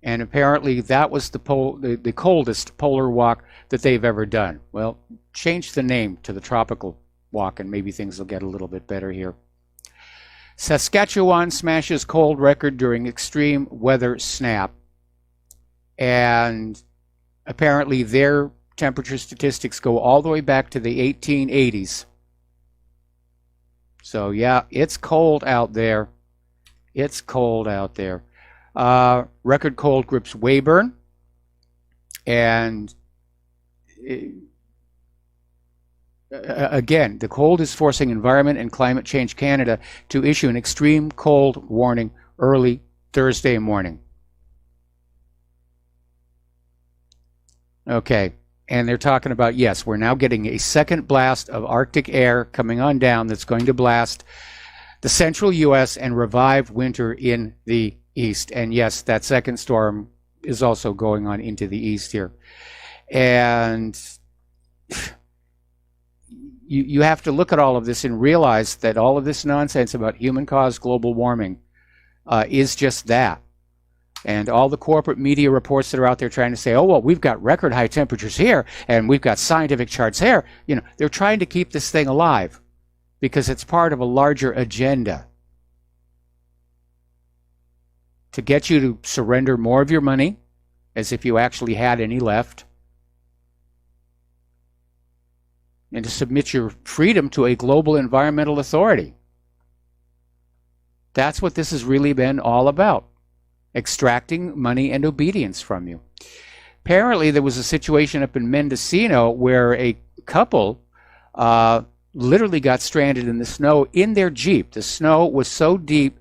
And apparently that was the coldest polar walk that they've ever done. Well, change the name to the Tropical Walk and maybe things will get a little bit better here. Saskatchewan smashes cold record during extreme weather snap. And apparently their temperature statistics go all the way back to the 1880s. So yeah, it's cold out there. It's cold out there. Record cold grips Weyburn. And again, the cold is forcing Environment and Climate Change Canada to issue an extreme cold warning early Thursday morning. Okay. And they're talking about, yes, we're now getting a second blast of Arctic air coming on down that's going to blast the central U.S. and revive winter in the east. And yes, that second storm is also going on into the east here. And you have to look at all of this and realize that all of this nonsense about human-caused global warming is just that. And all the corporate media reports that are out there trying to say, oh, well, we've got record high temperatures here and we've got scientific charts here. You know, they're trying to keep this thing alive because it's part of a larger agenda to get you to surrender more of your money as if you actually had any left and to submit your freedom to a global environmental authority. That's what this has really been all about. Extracting money and obedience from you. Apparently, there was a situation up in Mendocino where a couple literally got stranded in the snow in their Jeep. The snow was so deep,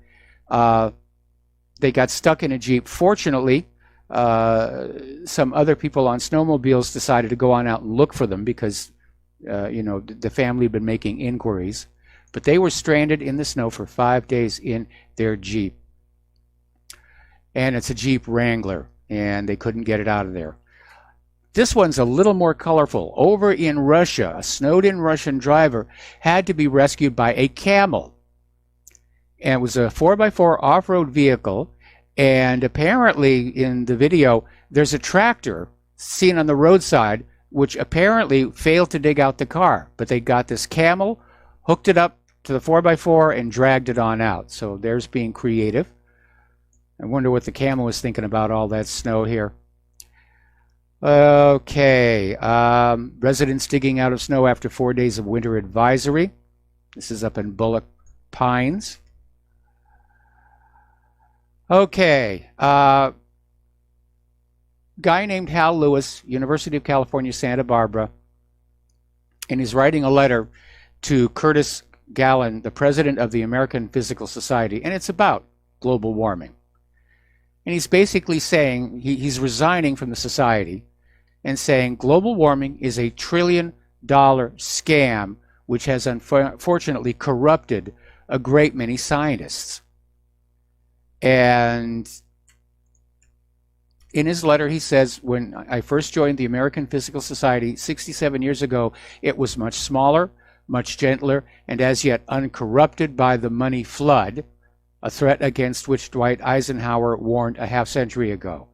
they got stuck in a Jeep. Fortunately, some other people on snowmobiles decided to go on out and look for them because, the family had been making inquiries. But they were stranded in the snow for 5 days in their Jeep. And it's a Jeep Wrangler, and they couldn't get it out of there. This one's a little more colorful. Over in Russia, a snowed-in Russian driver had to be rescued by a camel. And it was a 4x4 off-road vehicle, and apparently in the video, there's a tractor seen on the roadside, which apparently failed to dig out the car. But they got this camel, hooked it up to the 4x4, and dragged it on out. So there's being creative. I wonder what the camel was thinking about all that snow here. Okay. Residents digging out of snow after 4 days of winter advisory. This is up in Bullock Pines. Okay. Guy named Hal Lewis, University of California, Santa Barbara, and he's writing a letter to Curtis Gallon, the president of the American Physical Society, and it's about global warming. And he's basically saying, he's resigning from the society and saying global warming is a $1 trillion scam which has unfortunately corrupted a great many scientists. And in his letter, he says, when I first joined the American Physical Society 67 years ago, it was much smaller, much gentler, and as yet uncorrupted by the money flood, a threat against which Dwight Eisenhower warned a half-century ago.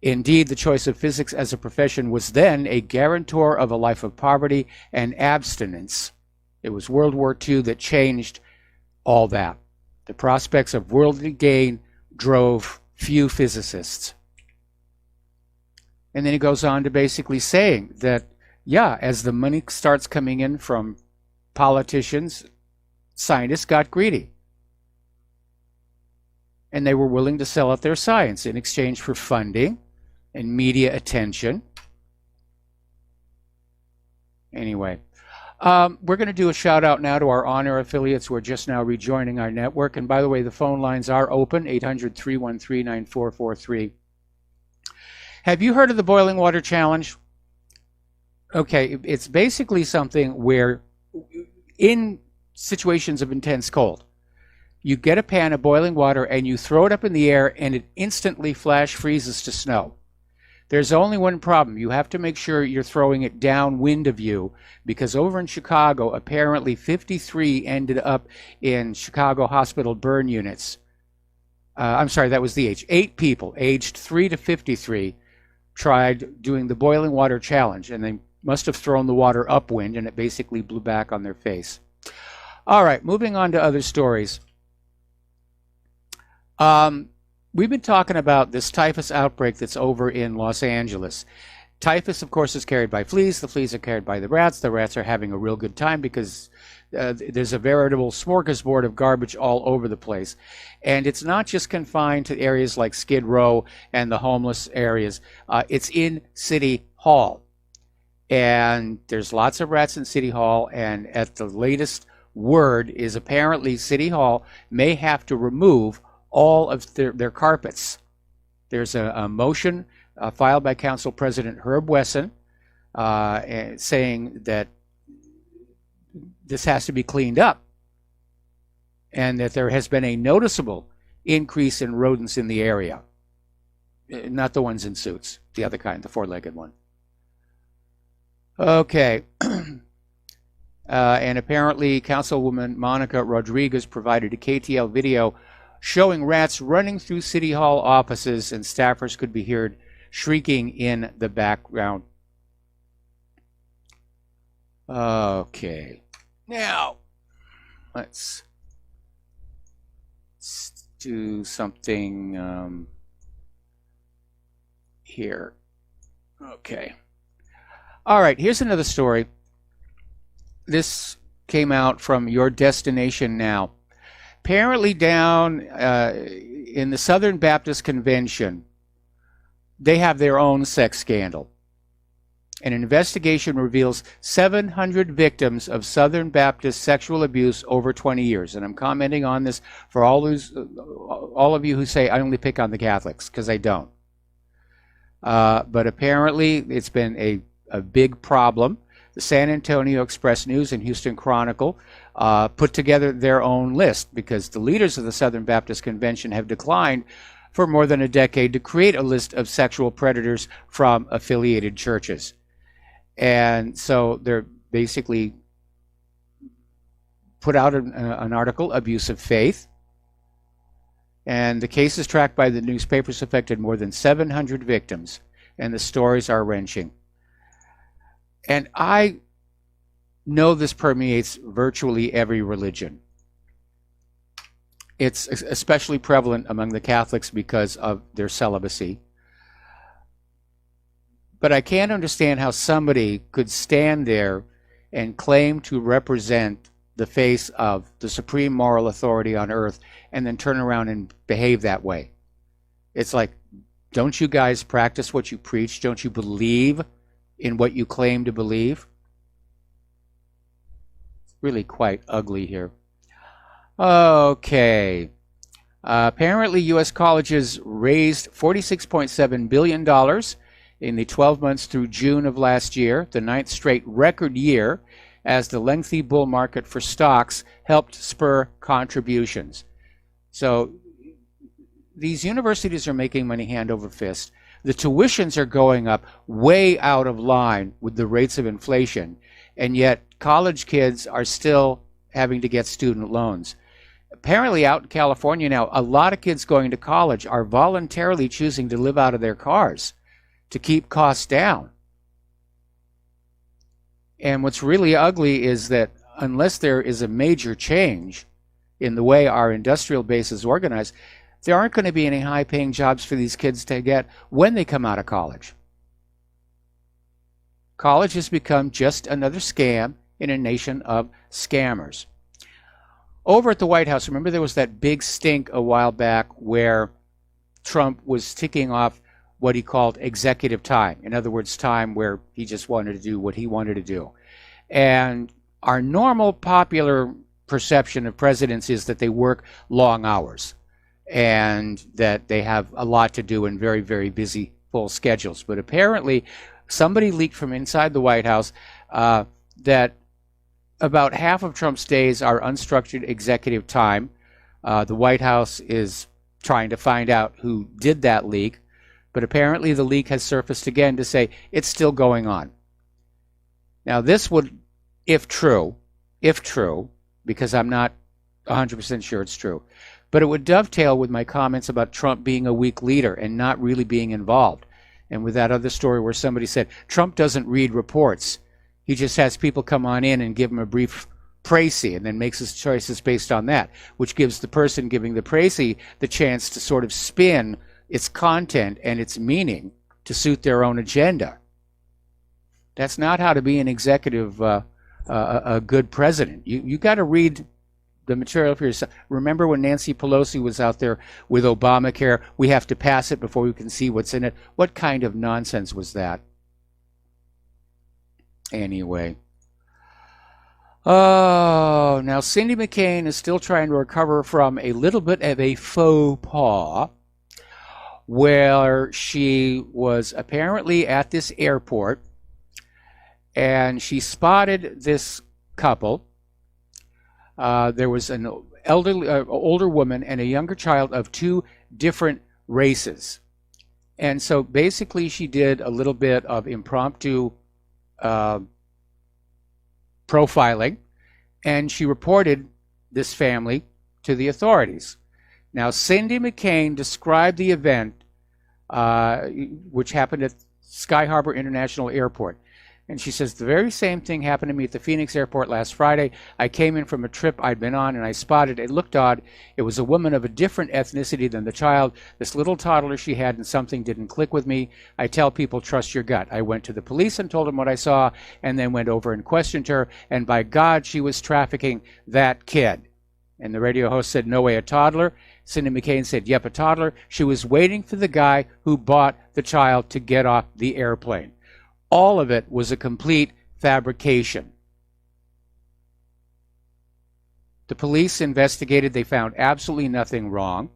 Indeed, the choice of physics as a profession was then a guarantor of a life of poverty and abstinence. It was World War II that changed all that. The prospects of worldly gain drove few physicists. And then he goes on to basically saying that, yeah, as the money starts coming in from politicians, scientists got greedy. And they were willing to sell out their science in exchange for funding and media attention. Anyway, we're going to do a shout out now to our on-air affiliates who are just now rejoining our network. And by the way, the phone lines are open, 800-313-9443. Have you heard of the boiling water challenge? Okay, it's basically something where in situations of intense cold, you get a pan of boiling water and you throw it up in the air and it instantly flash freezes to snow. There's only one problem. You have to make sure you're throwing it downwind of you, because over in Chicago, apparently 53 ended up in Chicago hospital burn units. I'm sorry, that was the age. 8 people aged 3 to 53 tried doing the boiling water challenge, and they must have thrown the water upwind and it basically blew back on their face. All right, moving on to other stories. We've been talking about this typhus outbreak that's over in Los Angeles. Typhus, of course, is carried by fleas. The fleas are carried by the rats. The rats are having a real good time because there's a veritable smorgasbord of garbage all over the place. And it's not just confined to areas like Skid Row and the homeless areas. It's in City Hall. And there's lots of rats in City Hall. And at the latest word is apparently City Hall may have to remove all of their carpets. There's a motion filed by Council President Herb Wesson saying that this has to be cleaned up and that there has been a noticeable increase in rodents in the area. Not the ones in suits, the other kind, the four-legged one. Okay. And apparently Councilwoman Monica Rodriguez provided a KTL video showing rats running through City Hall offices, and staffers could be heard shrieking in the background. Okay. Now, let's do something here. Okay. All right, here's another story. This came out from Your Destination Now. Apparently down in the Southern Baptist Convention, they have their own sex scandal. An investigation reveals 700 victims of Southern Baptist sexual abuse over 20 years. And I'm commenting on this for all of you who say I only pick on the Catholics, because I don't. But apparently it's been a big problem. The San Antonio Express News and Houston Chronicle put together their own list, because the leaders of the Southern Baptist Convention have declined for more than a decade to create a list of sexual predators from affiliated churches. And so they're basically put out an article, Abuse of Faith. And the cases tracked by the newspapers affected more than 700 victims, and the stories are wrenching. And I know this permeates virtually every religion. It's especially prevalent among the Catholics because of their celibacy. But I can't understand how somebody could stand there and claim to represent the face of the supreme moral authority on earth and then turn around and behave that way. It's like, don't you guys practice what you preach? Don't you believe in what you claim to believe? really quite ugly here. Okay. Apparently, U.S. colleges raised $46.7 billion in the 12 months through June of last year, the ninth straight record year, as the lengthy bull market for stocks helped spur contributions. So these universities are making money hand over fist. The tuitions are going up way out of line with the rates of inflation, and yet college kids are still having to get student loans. Apparently out in California now, a lot of kids going to college are voluntarily choosing to live out of their cars to keep costs down. And what's really ugly is that unless there is a major change in the way our industrial base is organized, there aren't going to be any high-paying jobs for these kids to get when they come out of college. College has become just another scam in a nation of scammers. Over at the White House, remember there was that big stink a while back where Trump was ticking off what he called executive time. In other words, time where he just wanted to do what he wanted to do. And our normal popular perception of presidents is that they work long hours and that they have a lot to do and very, very busy, full schedules. But apparently, somebody leaked from inside the White House that about half of Trump's days are unstructured executive time. The White House is trying to find out who did that leak. But apparently the leak has surfaced again to say it's still going on. Now this would, if true, because I'm not 100% sure it's true, but it would dovetail with my comments about Trump being a weak leader and not really being involved. And with that other story where somebody said, Trump doesn't read reports. He just has people come on in and give him a brief précis and then makes his choices based on that, which gives the person giving the précis the chance to sort of spin its content and its meaning to suit their own agenda. That's not how to be an executive, a good president. You got to read the material for yourself. Remember when Nancy Pelosi was out there with Obamacare, we have to pass it before we can see what's in it? What kind of nonsense was that? Anyway. Oh, now Cindy McCain is still trying to recover from a little bit of a faux pas where she was apparently at this airport and she spotted this couple. There was an older woman and a younger child of two different races. And so basically she did a little bit of impromptu profiling, and she reported this family to the authorities. Now, Cindy McCain described the event, which happened at Sky Harbor International Airport. And she says, the very same thing happened to me at the Phoenix airport last Friday. I came in from a trip I'd been on and I spotted it. It looked odd. It was a woman of a different ethnicity than the child, this little toddler she had, and something didn't click with me. I tell people, trust your gut. I went to the police and told them what I saw and then went over and questioned her. And by God, she was trafficking that kid. And the radio host said, no way, a toddler? Cindy McCain said, yep, a toddler. She was waiting for the guy who bought the child to get off the airplane. All of it was a complete fabrication. The police investigated. They found absolutely nothing wrong.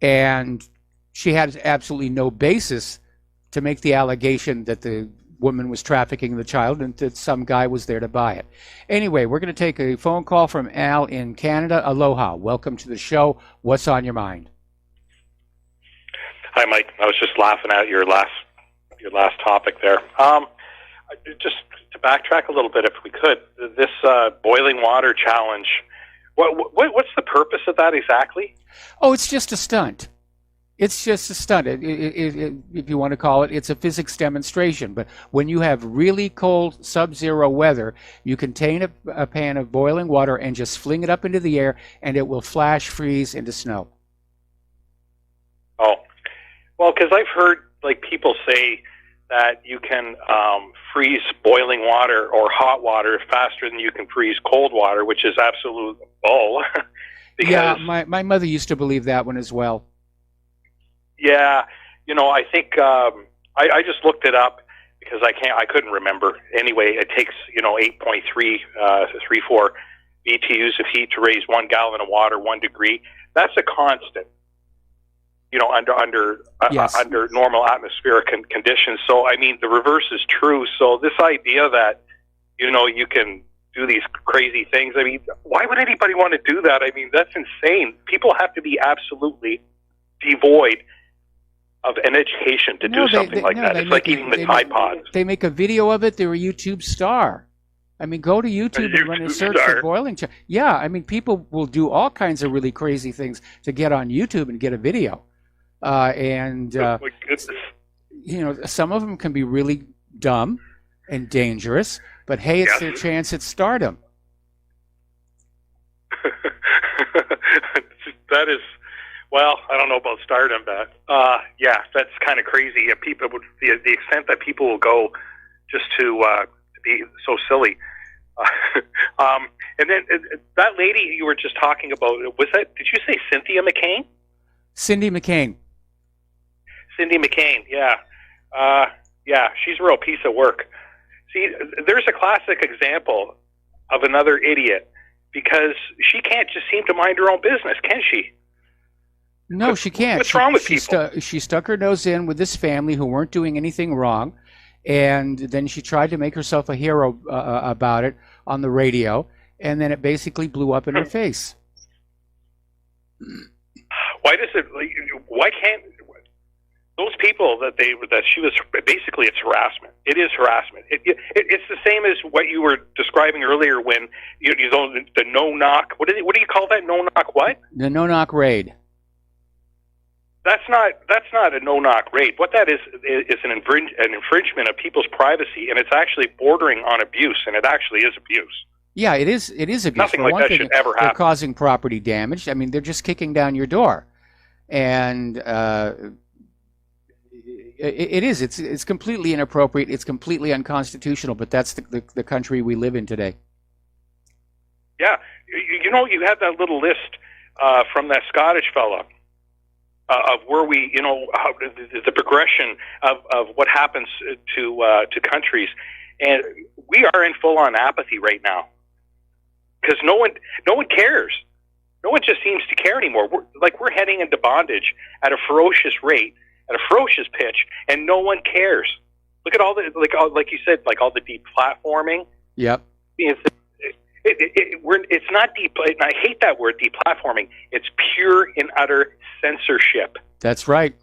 And she had absolutely no basis to make the allegation that the woman was trafficking the child and that some guy was there to buy it. Anyway, we're going to take a phone call from Al in Canada. Aloha. Welcome to the show. What's on your mind? Hi, Mike. I was just laughing at your last topic there. Just to backtrack a little bit, if we could, this boiling water challenge, what's the purpose of that exactly? Oh, it's just a stunt. It's just a stunt. If you want to call it, it's a physics demonstration. But when you have really cold sub-zero weather, you contain a pan of boiling water and just fling it up into the air, and it will flash freeze into snow. Oh, well, because I've heard people say that you can freeze boiling water or hot water faster than you can freeze cold water, which is absolute bull. Yeah, my mother used to believe that one as well. Yeah, I think I just looked it up. because I couldn't remember. Anyway, it takes 8.334 BTUs of heat to raise 1 gallon of water 1 degree. That's a constant. Under normal atmospheric conditions. So I mean, the reverse is true. So this idea that you can do these crazy things. I mean, why would anybody want to do that? I mean, that's insane. People have to be absolutely devoid of an education to do something like that. It's like eating the Tide Pods. They make a video of it. They're a YouTube star. I mean, go to YouTube and run a search for boiling. Yeah, I mean, people will do all kinds of really crazy things to get on YouTube and get a video. Oh my goodness. Some of them can be really dumb and dangerous, but hey, it's their chance at stardom. That is, well, I don't know about stardom, but that's kind of crazy. People, the extent that people will go just to be so silly. And then that lady you were just talking about, did you say Cynthia McCain? Cindy McCain. Cindy McCain, yeah, she's a real piece of work. See, there's a classic example of another idiot, because she can't just seem to mind her own business, can she? No, she can't. What's wrong with people? She stuck her nose in with this family who weren't doing anything wrong, and then she tried to make herself a hero about it on the radio, and then it basically blew up in her face. Why can't those people that she was basically, it's harassment. It is harassment. It's the same as what you were describing earlier when the no knock. What do you call that? No knock what? The no knock raid. That's not a no knock raid. What that is an infringement of people's privacy, and it's actually bordering on abuse, and it actually is abuse. Yeah, it is abuse. Nothing like that should ever happen. They're causing property damage. I mean, they're just kicking down your door, and it's completely inappropriate. It's completely unconstitutional. But that's the country we live in today. Yeah, you have that little list from that Scottish fella of where we, how the progression of what happens to countries, and we are in full on apathy right now because no one cares. No one just seems to care anymore. We're heading into bondage at a ferocious rate, at a ferocious pitch, and no one cares. Look at all the like you said, all the deplatforming. Yep. It's not deep. And I hate that word, deplatforming. It's pure and utter censorship. That's right.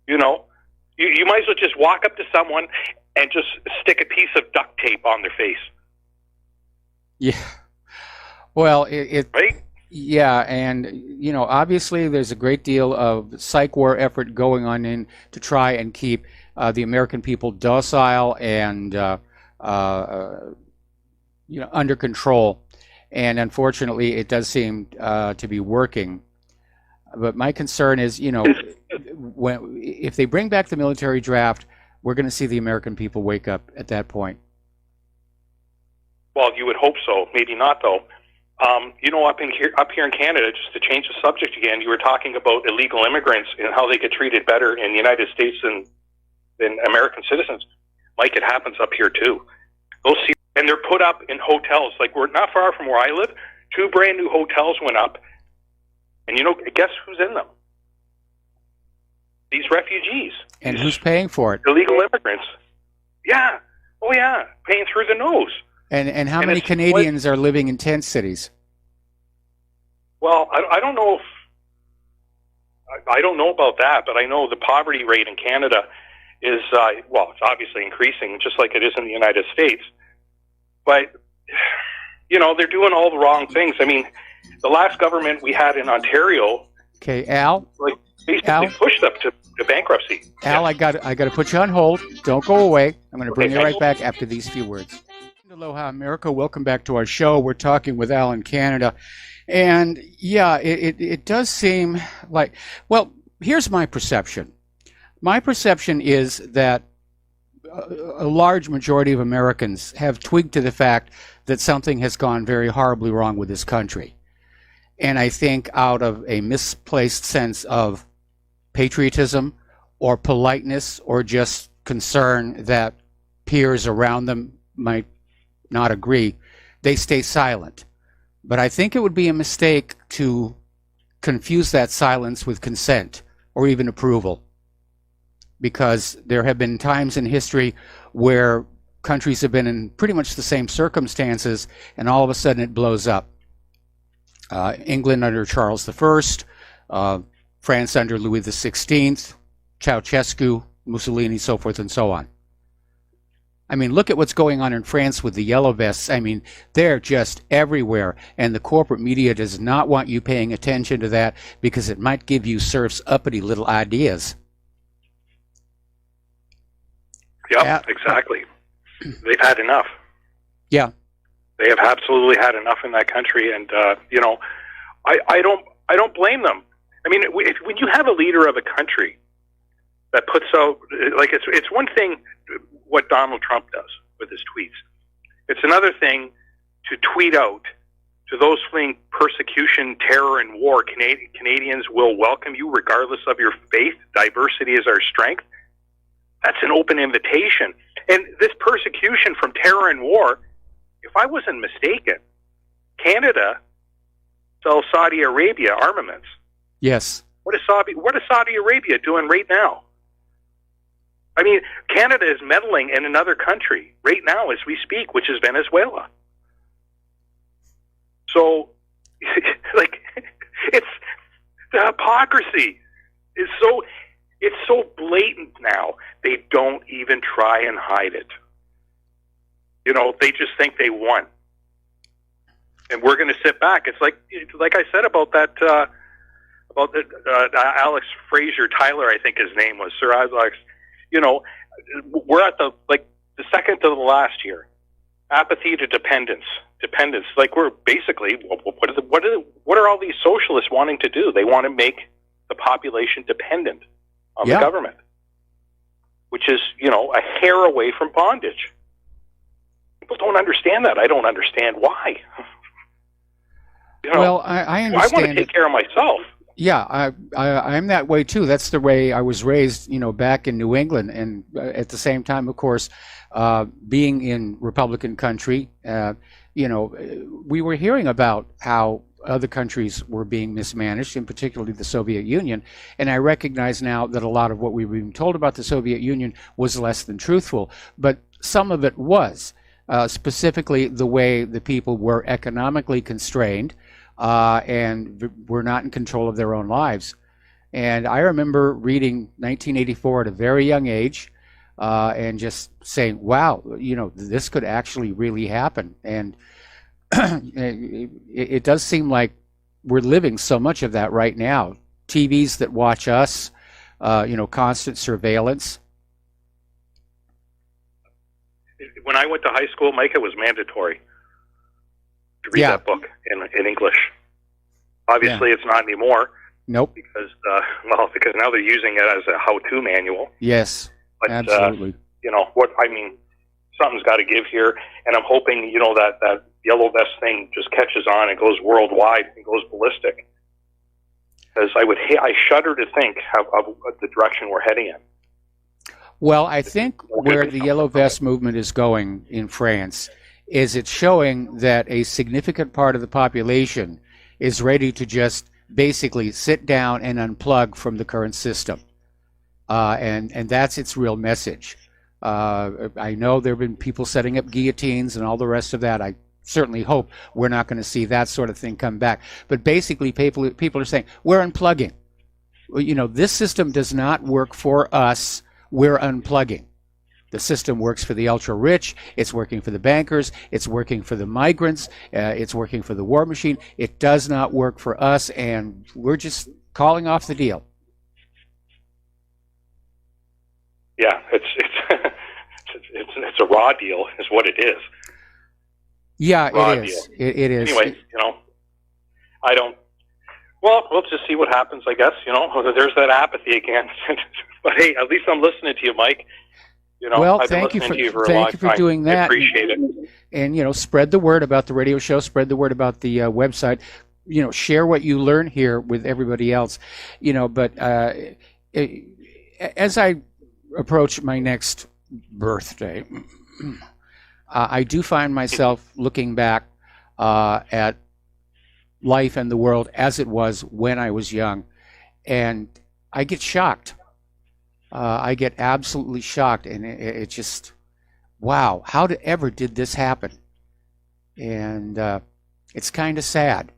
You might as well just walk up to someone and just stick a piece of duct tape on their face. Yeah. Well, right? Yeah, and obviously there's a great deal of psych war effort going on in to try and keep the American people docile and under control, and unfortunately it does seem to be working. But my concern is, if they bring back the military draft, we're going to see the American people wake up at that point. Well, you would hope so. Maybe not, though. Up here in Canada, just to change the subject again, you were talking about illegal immigrants and how they get treated better in the United States than American citizens. Mike, it happens up here too. And they're put up in hotels. We're not far from where I live. 2 brand new hotels went up. And guess who's in them? These refugees. And who's paying for it? Illegal immigrants. Yeah. Oh, yeah. Paying through the nose. And how many Canadians are living in tent cities? Well, I don't know I don't know about that, but I know the poverty rate in Canada is, it's obviously increasing, just like it is in the United States. But, they're doing all the wrong things. I mean, the last government we had in Ontario, okay, Al, basically pushed up to bankruptcy. Al, I got to put you on hold. Don't go away. I'm going to bring you right back after these few words. Aloha, America. Welcome back to our show. We're talking with Al in Canada. And, yeah, it does seem like, here's my perception. My perception is that a large majority of Americans have twigged to the fact that something has gone very horribly wrong with this country. And I think out of a misplaced sense of patriotism or politeness or just concern that peers around them might not agree, they stay silent. But I think it would be a mistake to confuse that silence with consent or even approval, because there have been times in history where countries have been in pretty much the same circumstances, and all of a sudden it blows up. England under Charles I, France under Louis XVI, Ceausescu, Mussolini, so forth and so on. I mean, look at what's going on in France with the yellow vests. I mean, they're just everywhere, and the corporate media does not want you paying attention to that because it might give you serfs uppity little ideas. Yeah, exactly. They've had enough. Yeah. They have absolutely had enough in that country, and I don't blame them. I mean, when you have a leader of a country that puts out, like, it's one thing what Donald Trump does with his tweets. It's another thing to tweet out to those fleeing persecution, terror, and war. Canadians will welcome you regardless of your faith. Diversity is our strength. That's an open invitation. And this persecution from terror and war, if I wasn't mistaken, Canada sells Saudi Arabia armaments. Yes. What is Saudi Arabia doing right now? I mean, Canada is meddling in another country right now as we speak, which is Venezuela. So, like, it's the hypocrisy is so blatant now. They don't even try and hide it. You know, they just think they won, and we're going to sit back. It's like I said about that Alex Fraser Tyler, I think his name was, Sir Alex. You know, we're at the second to the last year. Apathy to dependence. Like, we're basically, what are all these socialists wanting to do? They want to make the population dependent on the government, which is, a hair away from bondage. People don't understand that. I don't understand why. Well, I understand. I want to take care of myself. Yeah, I'm that way too. That's the way I was raised, back in New England. And at the same time, of course, being in Republican country, we were hearing about how other countries were being mismanaged, in particularly the Soviet Union. And I recognize now that a lot of what we were being told about the Soviet Union was less than truthful. But some of it was, specifically the way the people were economically constrained, and were not in control of their own lives. And I remember reading 1984 at a very young age, and just saying, wow, this could actually really happen. And it does seem like we're living so much of that right now. TVs that watch us, constant surveillance. When I went to high school, Mike, it was mandatory to read that book in English. Obviously, it's not anymore. Nope. Because now they're using it as a how-to manual. Yes, but, absolutely. Something's got to give here, and I'm hoping, that yellow vest thing just catches on and goes worldwide and goes ballistic. Because I shudder to think of the direction we're heading in. Well, I think where the yellow vest movement is going in France is it's showing that a significant part of the population is ready to just basically sit down and unplug from the current system. And that's its real message. I know there have been people setting up guillotines and all the rest of that. I certainly hope we're not going to see that sort of thing come back. But basically, people are saying, we're unplugging. This system does not work for us. We're unplugging. The system works for the ultra-rich. It's working for the bankers. It's working for the migrants. It's working for the war machine. It does not work for us, and we're just calling off the deal. Yeah, it's a raw deal, is what it is. Yeah, it is. It is. Anyway, I don't. Well, we'll just see what happens, I guess. There's that apathy again. But hey, at least I'm listening to you, Mike. Well, I've thank you for doing that. I appreciate it. And spread the word about the radio show. Spread the word about the website. Share what you learn here with everybody else. But as I approach my next birthday, I do find myself looking back at life and the world as it was when I was young, and I get shocked. I get absolutely shocked, and it just, wow, how ever did this happen? And it's kind of sad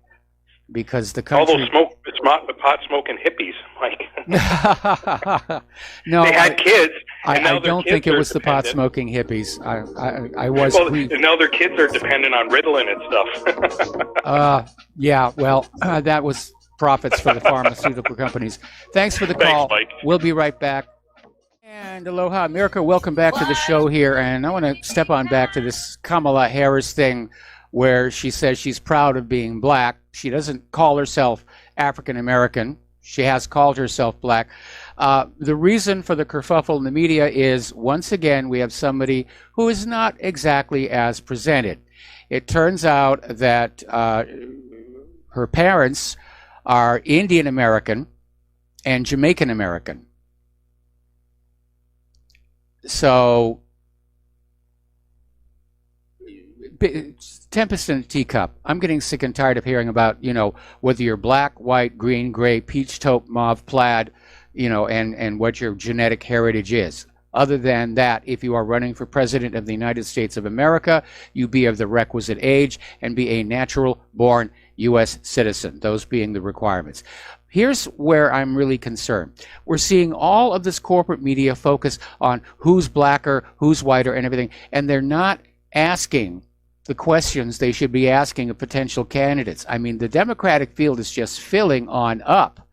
because the country... All those the pot-smoking hippies, Mike. No, they had kids. I don't think it was the pot-smoking hippies. I was... Well, now their kids are dependent on Ritalin and stuff. Yeah, well, that was profits for the pharmaceutical companies. Thanks for the call. Thanks, Mike. We'll be right back. And aloha, America. Welcome back to the show here. And I want to step on back to this Kamala Harris thing where she says she's proud of being black. She doesn't call herself African American. She has called herself black. The reason for the kerfuffle in the media is, once again, we have somebody who is not exactly as presented. It turns out that her parents are Indian American and Jamaican American. So, tempest in a teacup. I'm getting sick and tired of hearing about, whether you're black, white, green, gray, peach, taupe, mauve, plaid, and what your genetic heritage is. Other than that, if you are running for president of the United States of America, you be of the requisite age and be a natural-born U.S. citizen, those being the requirements. Here's where I'm really concerned. We're seeing all of this corporate media focus on who's blacker, who's whiter, and everything, and they're not asking the questions they should be asking of potential candidates. I mean, the Democratic field is just filling on up.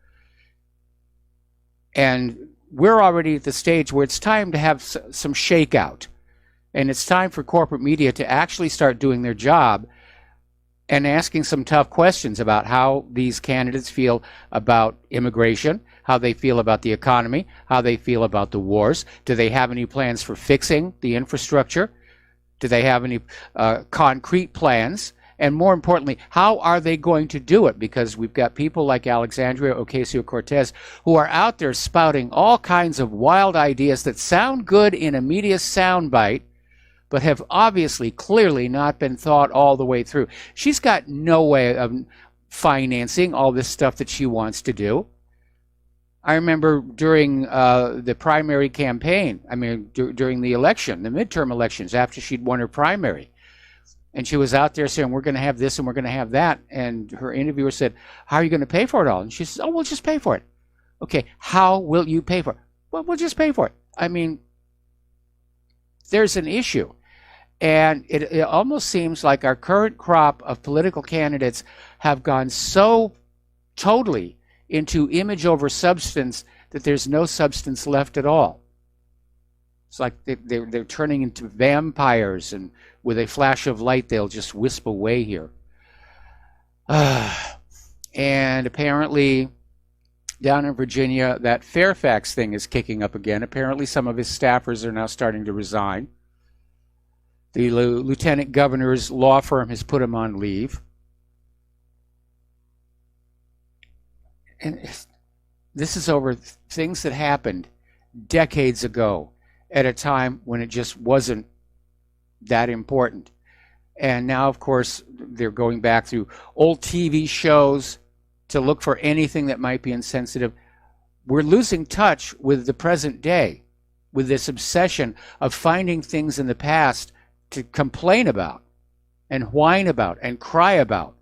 And we're already at the stage where it's time to have some shakeout. And it's time for corporate media to actually start doing their job and asking some tough questions about how these candidates feel about immigration, how they feel about the economy, how they feel about the wars. Do they have any plans for fixing the infrastructure? Do they have any concrete plans? And more importantly, how are they going to do it? Because we've got people like Alexandria Ocasio-Cortez who are out there spouting all kinds of wild ideas that sound good in a media soundbite, but have obviously, clearly not been thought all the way through. She's got no way of financing all this stuff that she wants to do. I remember during the primary campaign, during the election, the midterm elections, after she'd won her primary, and she was out there saying, we're going to have this and we're going to have that. And her interviewer said, how are you going to pay for it all? And she says, oh, we'll just pay for it. Okay, how will you pay for it? Well, we'll just pay for it. I mean, there's an issue. And it almost seems like our current crop of political candidates have gone so totally into image over substance that there's no substance left at all. It's like they're turning into vampires, and with a flash of light, they'll just wisp away here. And apparently, down in Virginia, that Fairfax thing is kicking up again. Apparently, some of his staffers are now starting to resign. The lieutenant governor's law firm has put him on leave. And this is over things that happened decades ago at a time when it just wasn't that important. And now, of course, they're going back through old TV shows to look for anything that might be insensitive. We're losing touch with the present day, with this obsession of finding things in the past to complain about and whine about and cry about.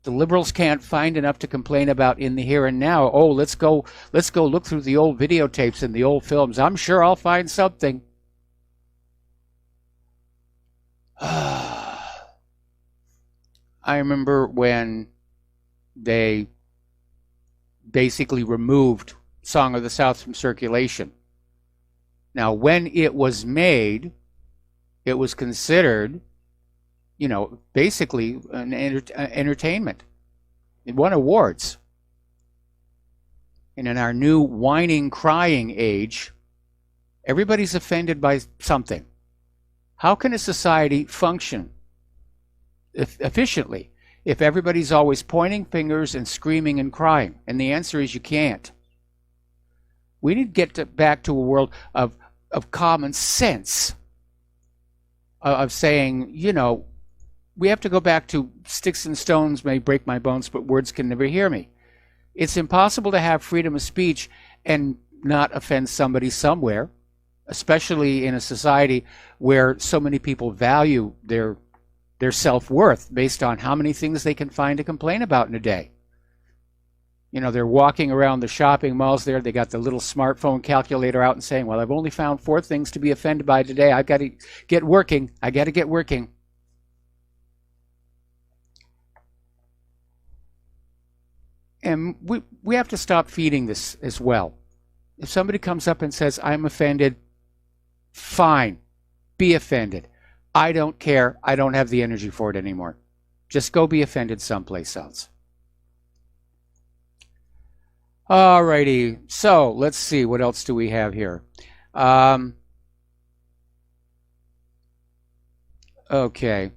The liberals can't find enough to complain about in the here and now. Oh, let's go look through the old videotapes and the old films. I'm sure I'll find something. I remember when they basically removed Song of the South from circulation. Now, when it was made, it was considered, basically an entertainment. It won awards. And in our new whining, crying age, everybody's offended by something. How can a society function efficiently if everybody's always pointing fingers and screaming and crying? And the answer is you can't. We need to get back to a world of common sense, of saying, you know, we have to go back to sticks and stones may break my bones, but words can never hear me. It's impossible to have freedom of speech and not offend somebody somewhere, especially in a society where so many people value their self-worth based on how many things they can find to complain about in a day. You know, they're walking around the shopping malls there. They got the little smartphone calculator out and saying, well, I've only found 4 things to be offended by today. I've got to get working. I got to get working. And we have to stop feeding this as well. If somebody comes up and says, I'm offended, fine, be offended. I don't care. I don't have the energy for it anymore. Just go be offended someplace else. Alrighty, so let's see, what else do we have here? Okay.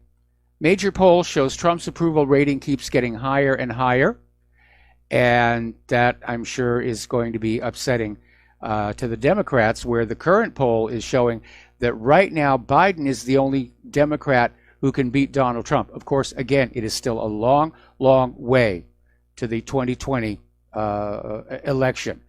Major poll shows Trump's approval rating keeps getting higher and higher, and that, I'm sure, is going to be upsetting to the Democrats, where the current poll is showing that right now Biden is the only Democrat who can beat Donald Trump. Of course, again, it is still a long, long way to the 2020 election.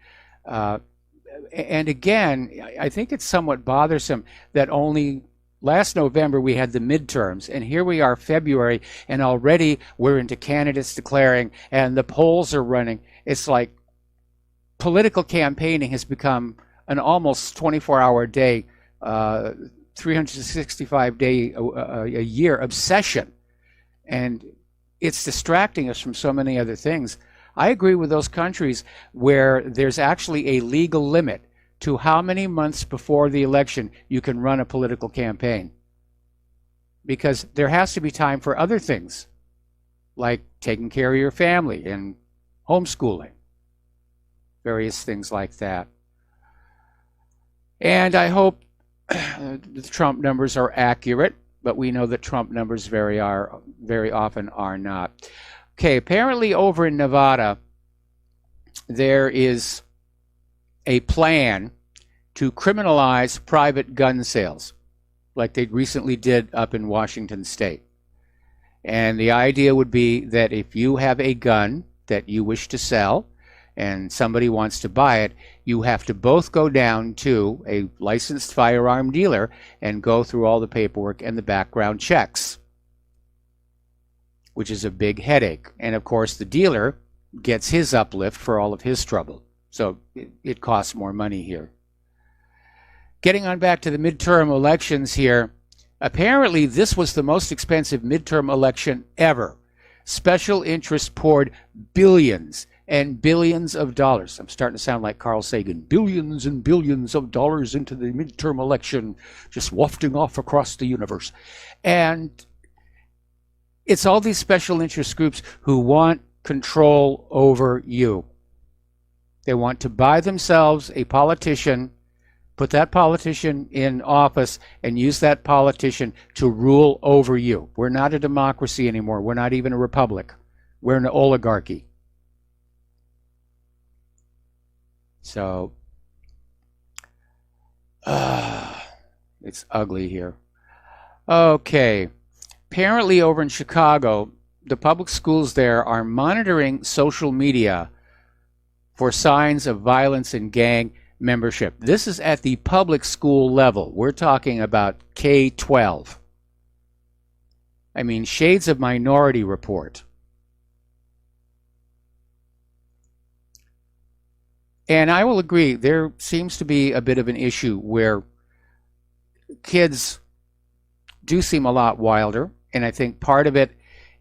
And again, I think it's somewhat bothersome that only last November we had the midterms, and here we are February, and already we're into candidates declaring, and the polls are running. It's like political campaigning has become an almost 24-hour day, 365-day a year obsession, and it's distracting us from so many other things. I agree with those countries where there's actually a legal limit to how many months before the election you can run a political campaign, because there has to be time for other things like taking care of your family and homeschooling, various things like that. And I hope the Trump numbers are accurate, but we know that Trump numbers very often are not. Okay, apparently over in Nevada, there is a plan to criminalize private gun sales, like they recently did up in Washington State. And the idea would be that if you have a gun that you wish to sell and somebody wants to buy it, you have to both go down to a licensed firearm dealer and go through all the paperwork and the background checks, which is a big headache. And of course, the dealer gets his uplift for all of his trouble. So it costs more money here. Getting on back to the midterm elections here, apparently this was the most expensive midterm election ever. Special interests poured billions and billions of dollars. I'm starting to sound like Carl Sagan. Billions and billions of dollars into the midterm election, just wafting off across the universe. And it's all these special interest groups who want control over you. They want to buy themselves a politician, put that politician in office, and use that politician to rule over you. We're not a democracy anymore. We're not even a republic. We're an oligarchy. So, it's ugly here. Okay. Apparently over in Chicago, the public schools there are monitoring social media for signs of violence and gang membership. This is at the public school level. We're talking about K-12. I mean, shades of Minority Report. And I will agree, there seems to be a bit of an issue where kids do seem a lot wilder, and I think part of it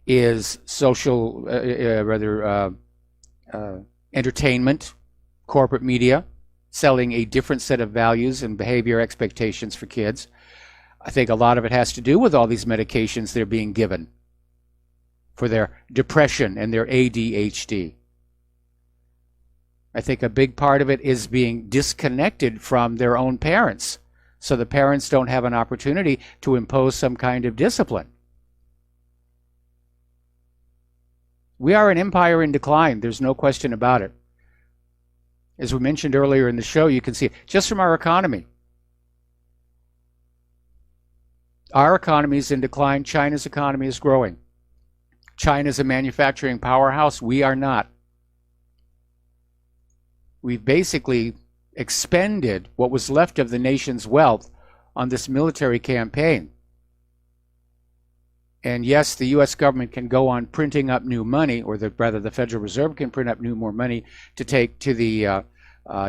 is social, entertainment, corporate media, selling a different set of values and behavior expectations for kids. I think a lot of it has to do with all these medications they're being given for their depression and their ADHD. I think a big part of it is being disconnected from their own parents, so the parents don't have an opportunity to impose some kind of discipline. We are an empire in decline. There's no question about it. As we mentioned earlier in the show, you can see it just from our economy. Our economy is in decline. China's economy is growing. China's a manufacturing powerhouse. We are not. We've basically expended what was left of the nation's wealth on this military campaign. And yes, the U.S. government can go on printing up new money, or rather the Federal Reserve can print up more money to take to the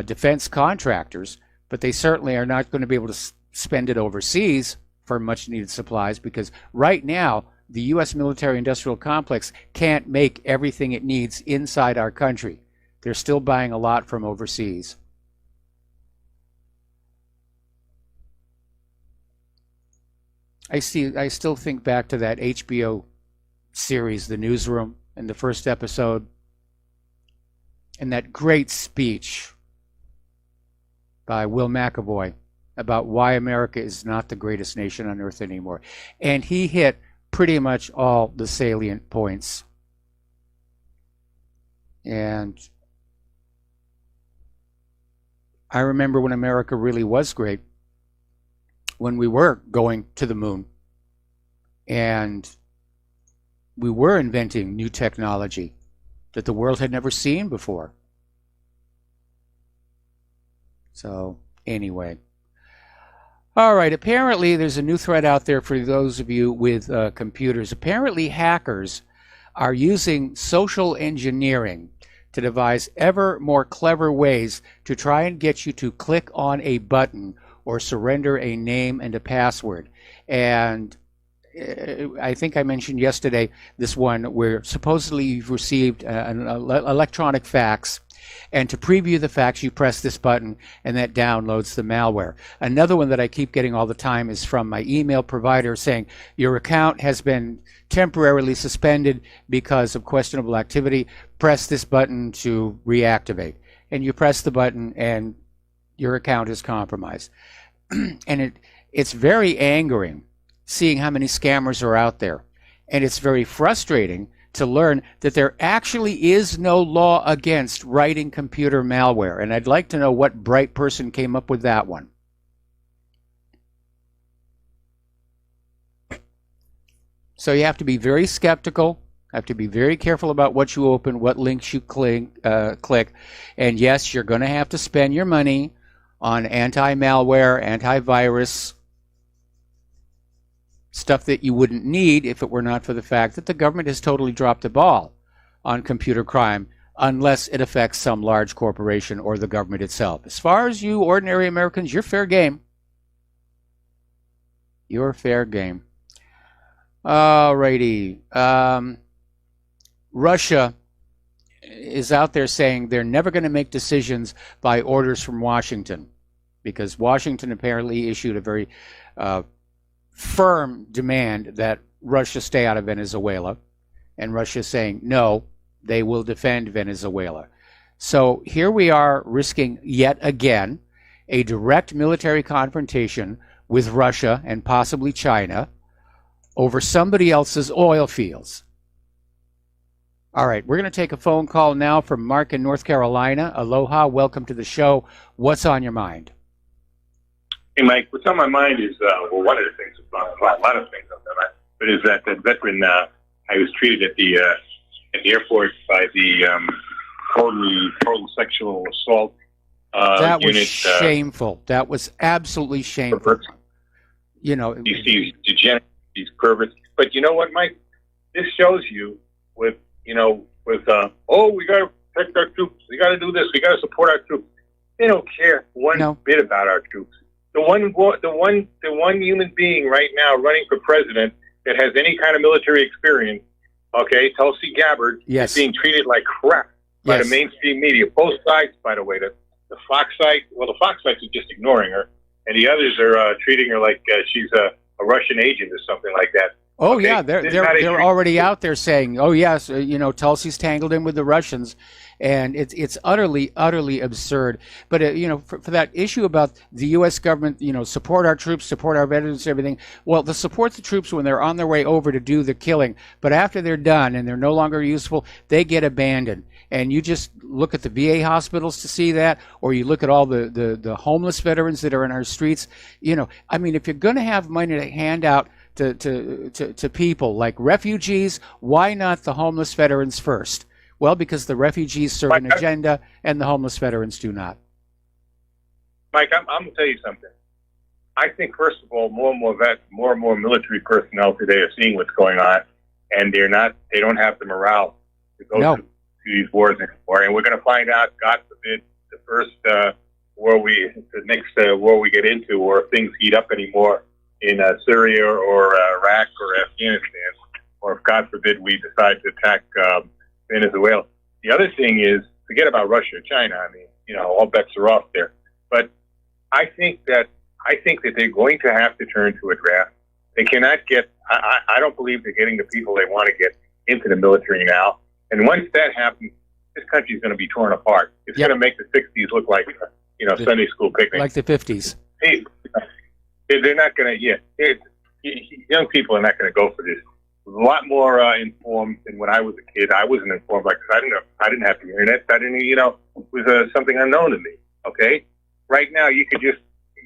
defense contractors, but they certainly are not going to be able to spend it overseas for much needed supplies, because right now the U.S. military-industrial complex can't make everything it needs inside our country. They're still buying a lot from overseas. I still think back to that HBO series, The Newsroom, and the first episode, and that great speech by Will McAvoy about why America is not the greatest nation on earth anymore. And he hit pretty much all the salient points. And I remember when America really was great, when we were going to the moon and we were inventing new technology that the world had never seen before. So anyway. All right, apparently there's a new threat out there for those of you with computers. Apparently hackers are using social engineering to devise ever more clever ways to try and get you to click on a button or surrender a name and a password. And I think I mentioned yesterday this one where supposedly you've received an electronic fax, and to preview the fax you press this button and that downloads the malware. Another one that I keep getting all the time is from my email provider saying your account has been temporarily suspended because of questionable activity. Press this button to reactivate. And you press the button and your account is compromised. And it's very angering seeing how many scammers are out there. And it's very frustrating to learn that there actually is no law against writing computer malware. And I'd like to know what bright person came up with that one. So you have to be very skeptical, have to be very careful about what you open, what links you click. And yes, you're going to have to spend your money on anti-malware, antivirus, stuff that you wouldn't need if it were not for the fact that the government has totally dropped the ball on computer crime, unless it affects some large corporation or the government itself. As far as you ordinary Americans, you're fair game. You're fair game. All righty. Russia is out there saying they're never going to make decisions by orders from Washington, because Washington apparently issued a very firm demand that Russia stay out of Venezuela, and Russia is saying no, they will defend Venezuela. So here we are risking yet again a direct military confrontation with Russia and possibly China over somebody else's oil fields. All right, we're going to take a phone call now from Mark in North Carolina. Aloha, welcome to the show. What's on your mind? Hey, Mike, what's on my mind is, well, one of the things, a lot of things on my mind, but is that veteran, I was treated at the airport by the total sexual assault that unit. Was shameful. That was absolutely shameful. Perverts. You know, these degenerates, these perverts. But you know what, Mike? This shows you with we got to protect our troops. We got to do this. We got to support our troops. They don't care one bit about our troops. The one human being right now running for president that has any kind of military experience, okay, Tulsi Gabbard, is being treated like crap by the mainstream media. Both sides, by the way. The Fox side, the Fox sides are just ignoring her, and the others are treating her like she's a Russian agent or something like that. Oh Okay? yeah, they're already out there saying, "Oh yes, Tulsi's tangled in with the Russians," and it's utterly absurd. But for that issue about the U.S. government, support our troops, support our veterans, everything. Well, to support the troops when they're on their way over to do the killing, but after they're done and they're no longer useful, they get abandoned. And you just look at the VA hospitals to see that, or you look at all the homeless veterans that are in our streets. I mean, if you're going to have money to hand out to people like refugees, why not the homeless veterans first? Well, because the refugees serve an agenda and the homeless veterans do not. Mike, I'm going to tell you something. I think, first of all, more and more military personnel today are seeing what's going on, and they don't have the morale to go to these wars anymore. And we're going to find out, God forbid, the next war we get into, or if things heat up anymore in Syria or Iraq or Afghanistan, or if, God forbid, we decide to attack Venezuela. The other thing is, forget about Russia or China. I mean, all bets are off there. But I think that they're going to have to turn to a draft. They cannot get. I don't believe they're getting the people they want to get into the military now. And once that happens, this country is going to be torn apart. It's going to make the '60s look like Sunday school picnic, like the '50s. They're not going to. Young people are not going to go for this. A lot more informed than when I was a kid. I wasn't informed like this. I didn't have the internet. I didn't. It was something unknown to me. Okay. Right now, you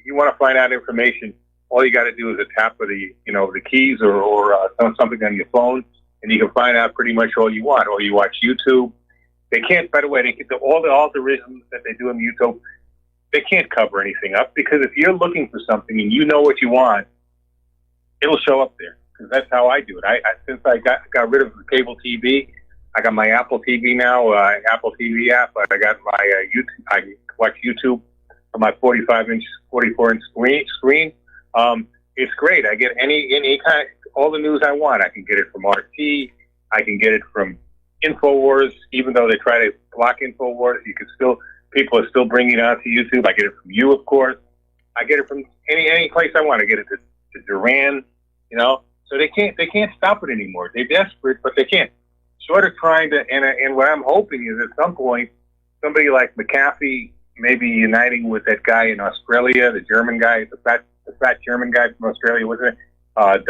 want to find out information. All you got to do is a tap of the keys or something on your phone, and you can find out pretty much all you want. Or you watch YouTube. They can't. By the way, all the algorithms that they do on YouTube, they can't cover anything up, because if you're looking for something and you know what you want, it'll show up there. Because that's how I do it. Since I got rid of the cable TV, I got my Apple TV now, Apple TV app. I got my YouTube. I watch YouTube on my 44-inch screen. It's great. I get any kind, all the news I want. I can get it from RT. I can get it from InfoWars. Even though they try to block InfoWars, people are still bringing it out to YouTube. I get it from you, of course. I get it from any place I want. I get it to Duran. So they can't stop it anymore. They're desperate, but they can't. Short of trying to, and what I'm hoping is at some point, somebody like McAfee maybe uniting with that guy in Australia, the German guy, the fat German guy from Australia, wasn't it?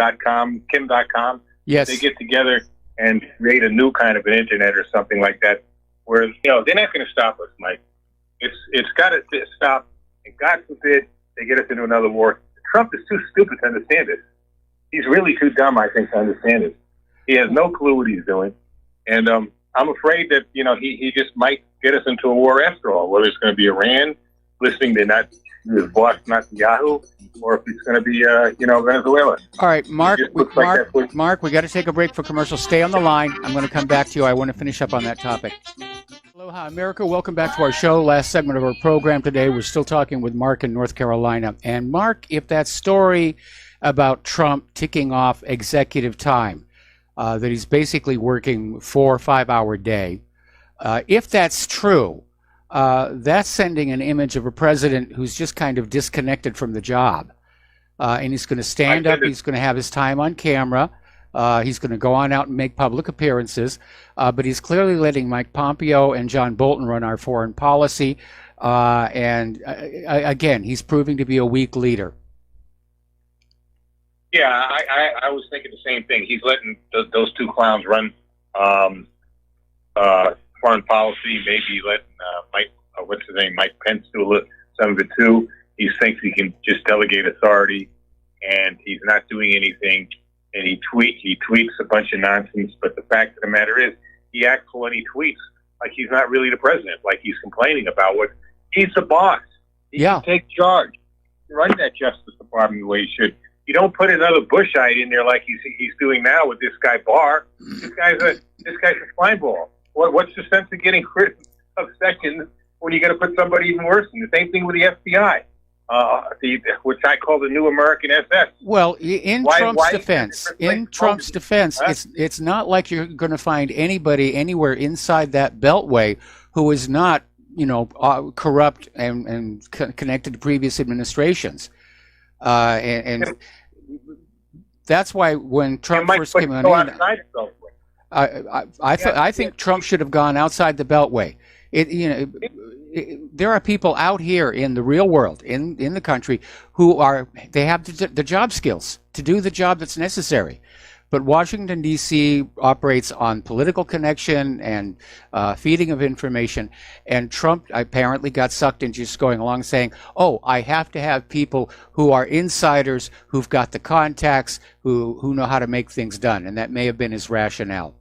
Kim.com. Yes. They get together and create a new kind of an internet or something like that, where they're not going to stop us, Mike. It's got to stop, and God forbid they get us into another war. Trump is too stupid to understand this. He's really too dumb, I think, to understand it. He has no clue what he's doing. And I'm afraid that, he just might get us into a war after all, whether it's going to be Iran listening to his boss, Netanyahu, or if it's going to be, Venezuela. All right, Mark, we got to take a break for commercial. Stay on the line. I'm going to come back to you. I want to finish up on that topic. Aloha, America. Welcome back to our show. Last segment of our program today. We're still talking with Mark in North Carolina. And Mark, if that story about Trump ticking off executive time, that he's basically working 4 or 5 hour day, if that's true, that's sending an image of a president who's just kind of disconnected from the job. And he's going to stand up. He's going to have his time on camera. He's going to go on out and make public appearances. But he's clearly letting Mike Pompeo and John Bolton run our foreign policy. And again, he's proving to be a weak leader. Yeah, I was thinking the same thing. He's letting those two clowns run foreign policy. Maybe letting Mike Pence do some of it too. He thinks he can just delegate authority, and he's not doing anything. And he tweets a bunch of nonsense. But the fact of the matter is, he acts when he tweets like he's not really the president, like he's complaining about what he's the boss. He can take charge, run that Justice Department the way he should. You don't put another Bushite in there like he's doing now with this guy Barr. This guy's a slime ball. What's the sense of getting rid of Sessions when you're going to put somebody even worse? And the same thing with the FBI, which I call the new American SS. Well, in Trump's defense, it's not like you're going to find anybody anywhere inside that beltway who is not, corrupt and connected to previous administrations. And That's why when Trump first came on, I think Trump should have gone outside the Beltway. There are people out here in the real world, in the country, they have the job skills to do the job that's necessary. But Washington, D.C. operates on political connection and feeding of information. And Trump apparently got sucked into just going along saying, oh, I have to have people who are insiders, who've got the contacts, who know how to make things done. And that may have been his rationale.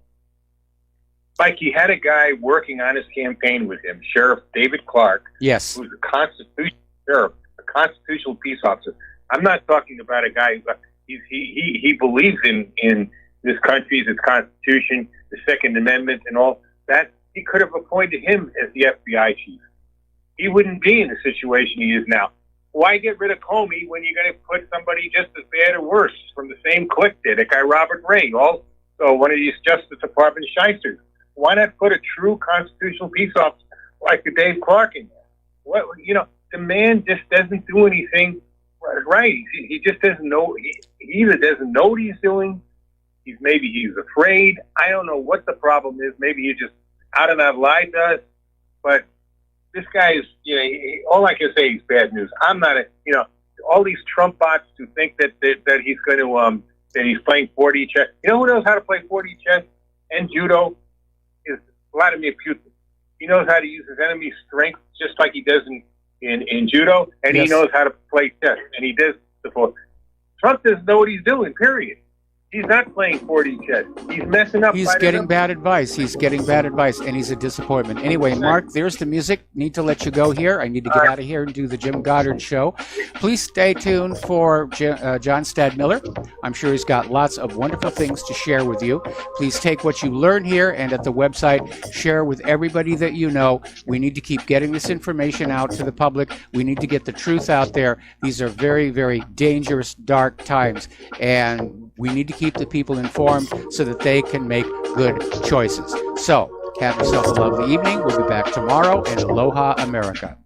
Mike, he had a guy working on his campaign with him, Sheriff David Clark. Yes. Who's a constitutional sheriff, a constitutional peace officer. I'm not talking about a guy who... He believes in this country's its constitution, the Second Amendment, and all that. He could have appointed him as the FBI chief. He wouldn't be in the situation he is now. Why get rid of Comey when you're going to put somebody just as bad or worse from the same clique there? That guy Robert Ray, also one of these Justice Department shysters. Why not put a true constitutional peace officer like the Dave Clark in there? The man just doesn't do anything right. He just doesn't know. He either doesn't know what he's doing. He's afraid. I don't know what the problem is. Maybe he just out and out lied to us. But this guy is, all I can say is bad news. I'm not all these Trump bots who think that he's going to that he's playing 4D chess. You know who knows how to play 4D chess and judo is Vladimir Putin. He knows how to use his enemy's strength just like he does in judo, and He knows how to play chess, and he does the four. Trump doesn't know what he's doing, period. He's not playing 4D chess. He's messing up. He's getting bad advice. And he's a disappointment. Anyway, Mark, there's the music. Need to let you go here. I need to get out of here and do the Jim Goddard show. Please stay tuned for John Stadmiller. I'm sure he's got lots of wonderful things to share with you. Please take what you learn here and at the website, share with everybody that you know. We need to keep getting this information out to the public. We need to get the truth out there. These are very, very dangerous, dark times. And we need to keep the people informed so that they can make good choices. So, have yourself a lovely evening. We'll be back tomorrow, and Aloha, America.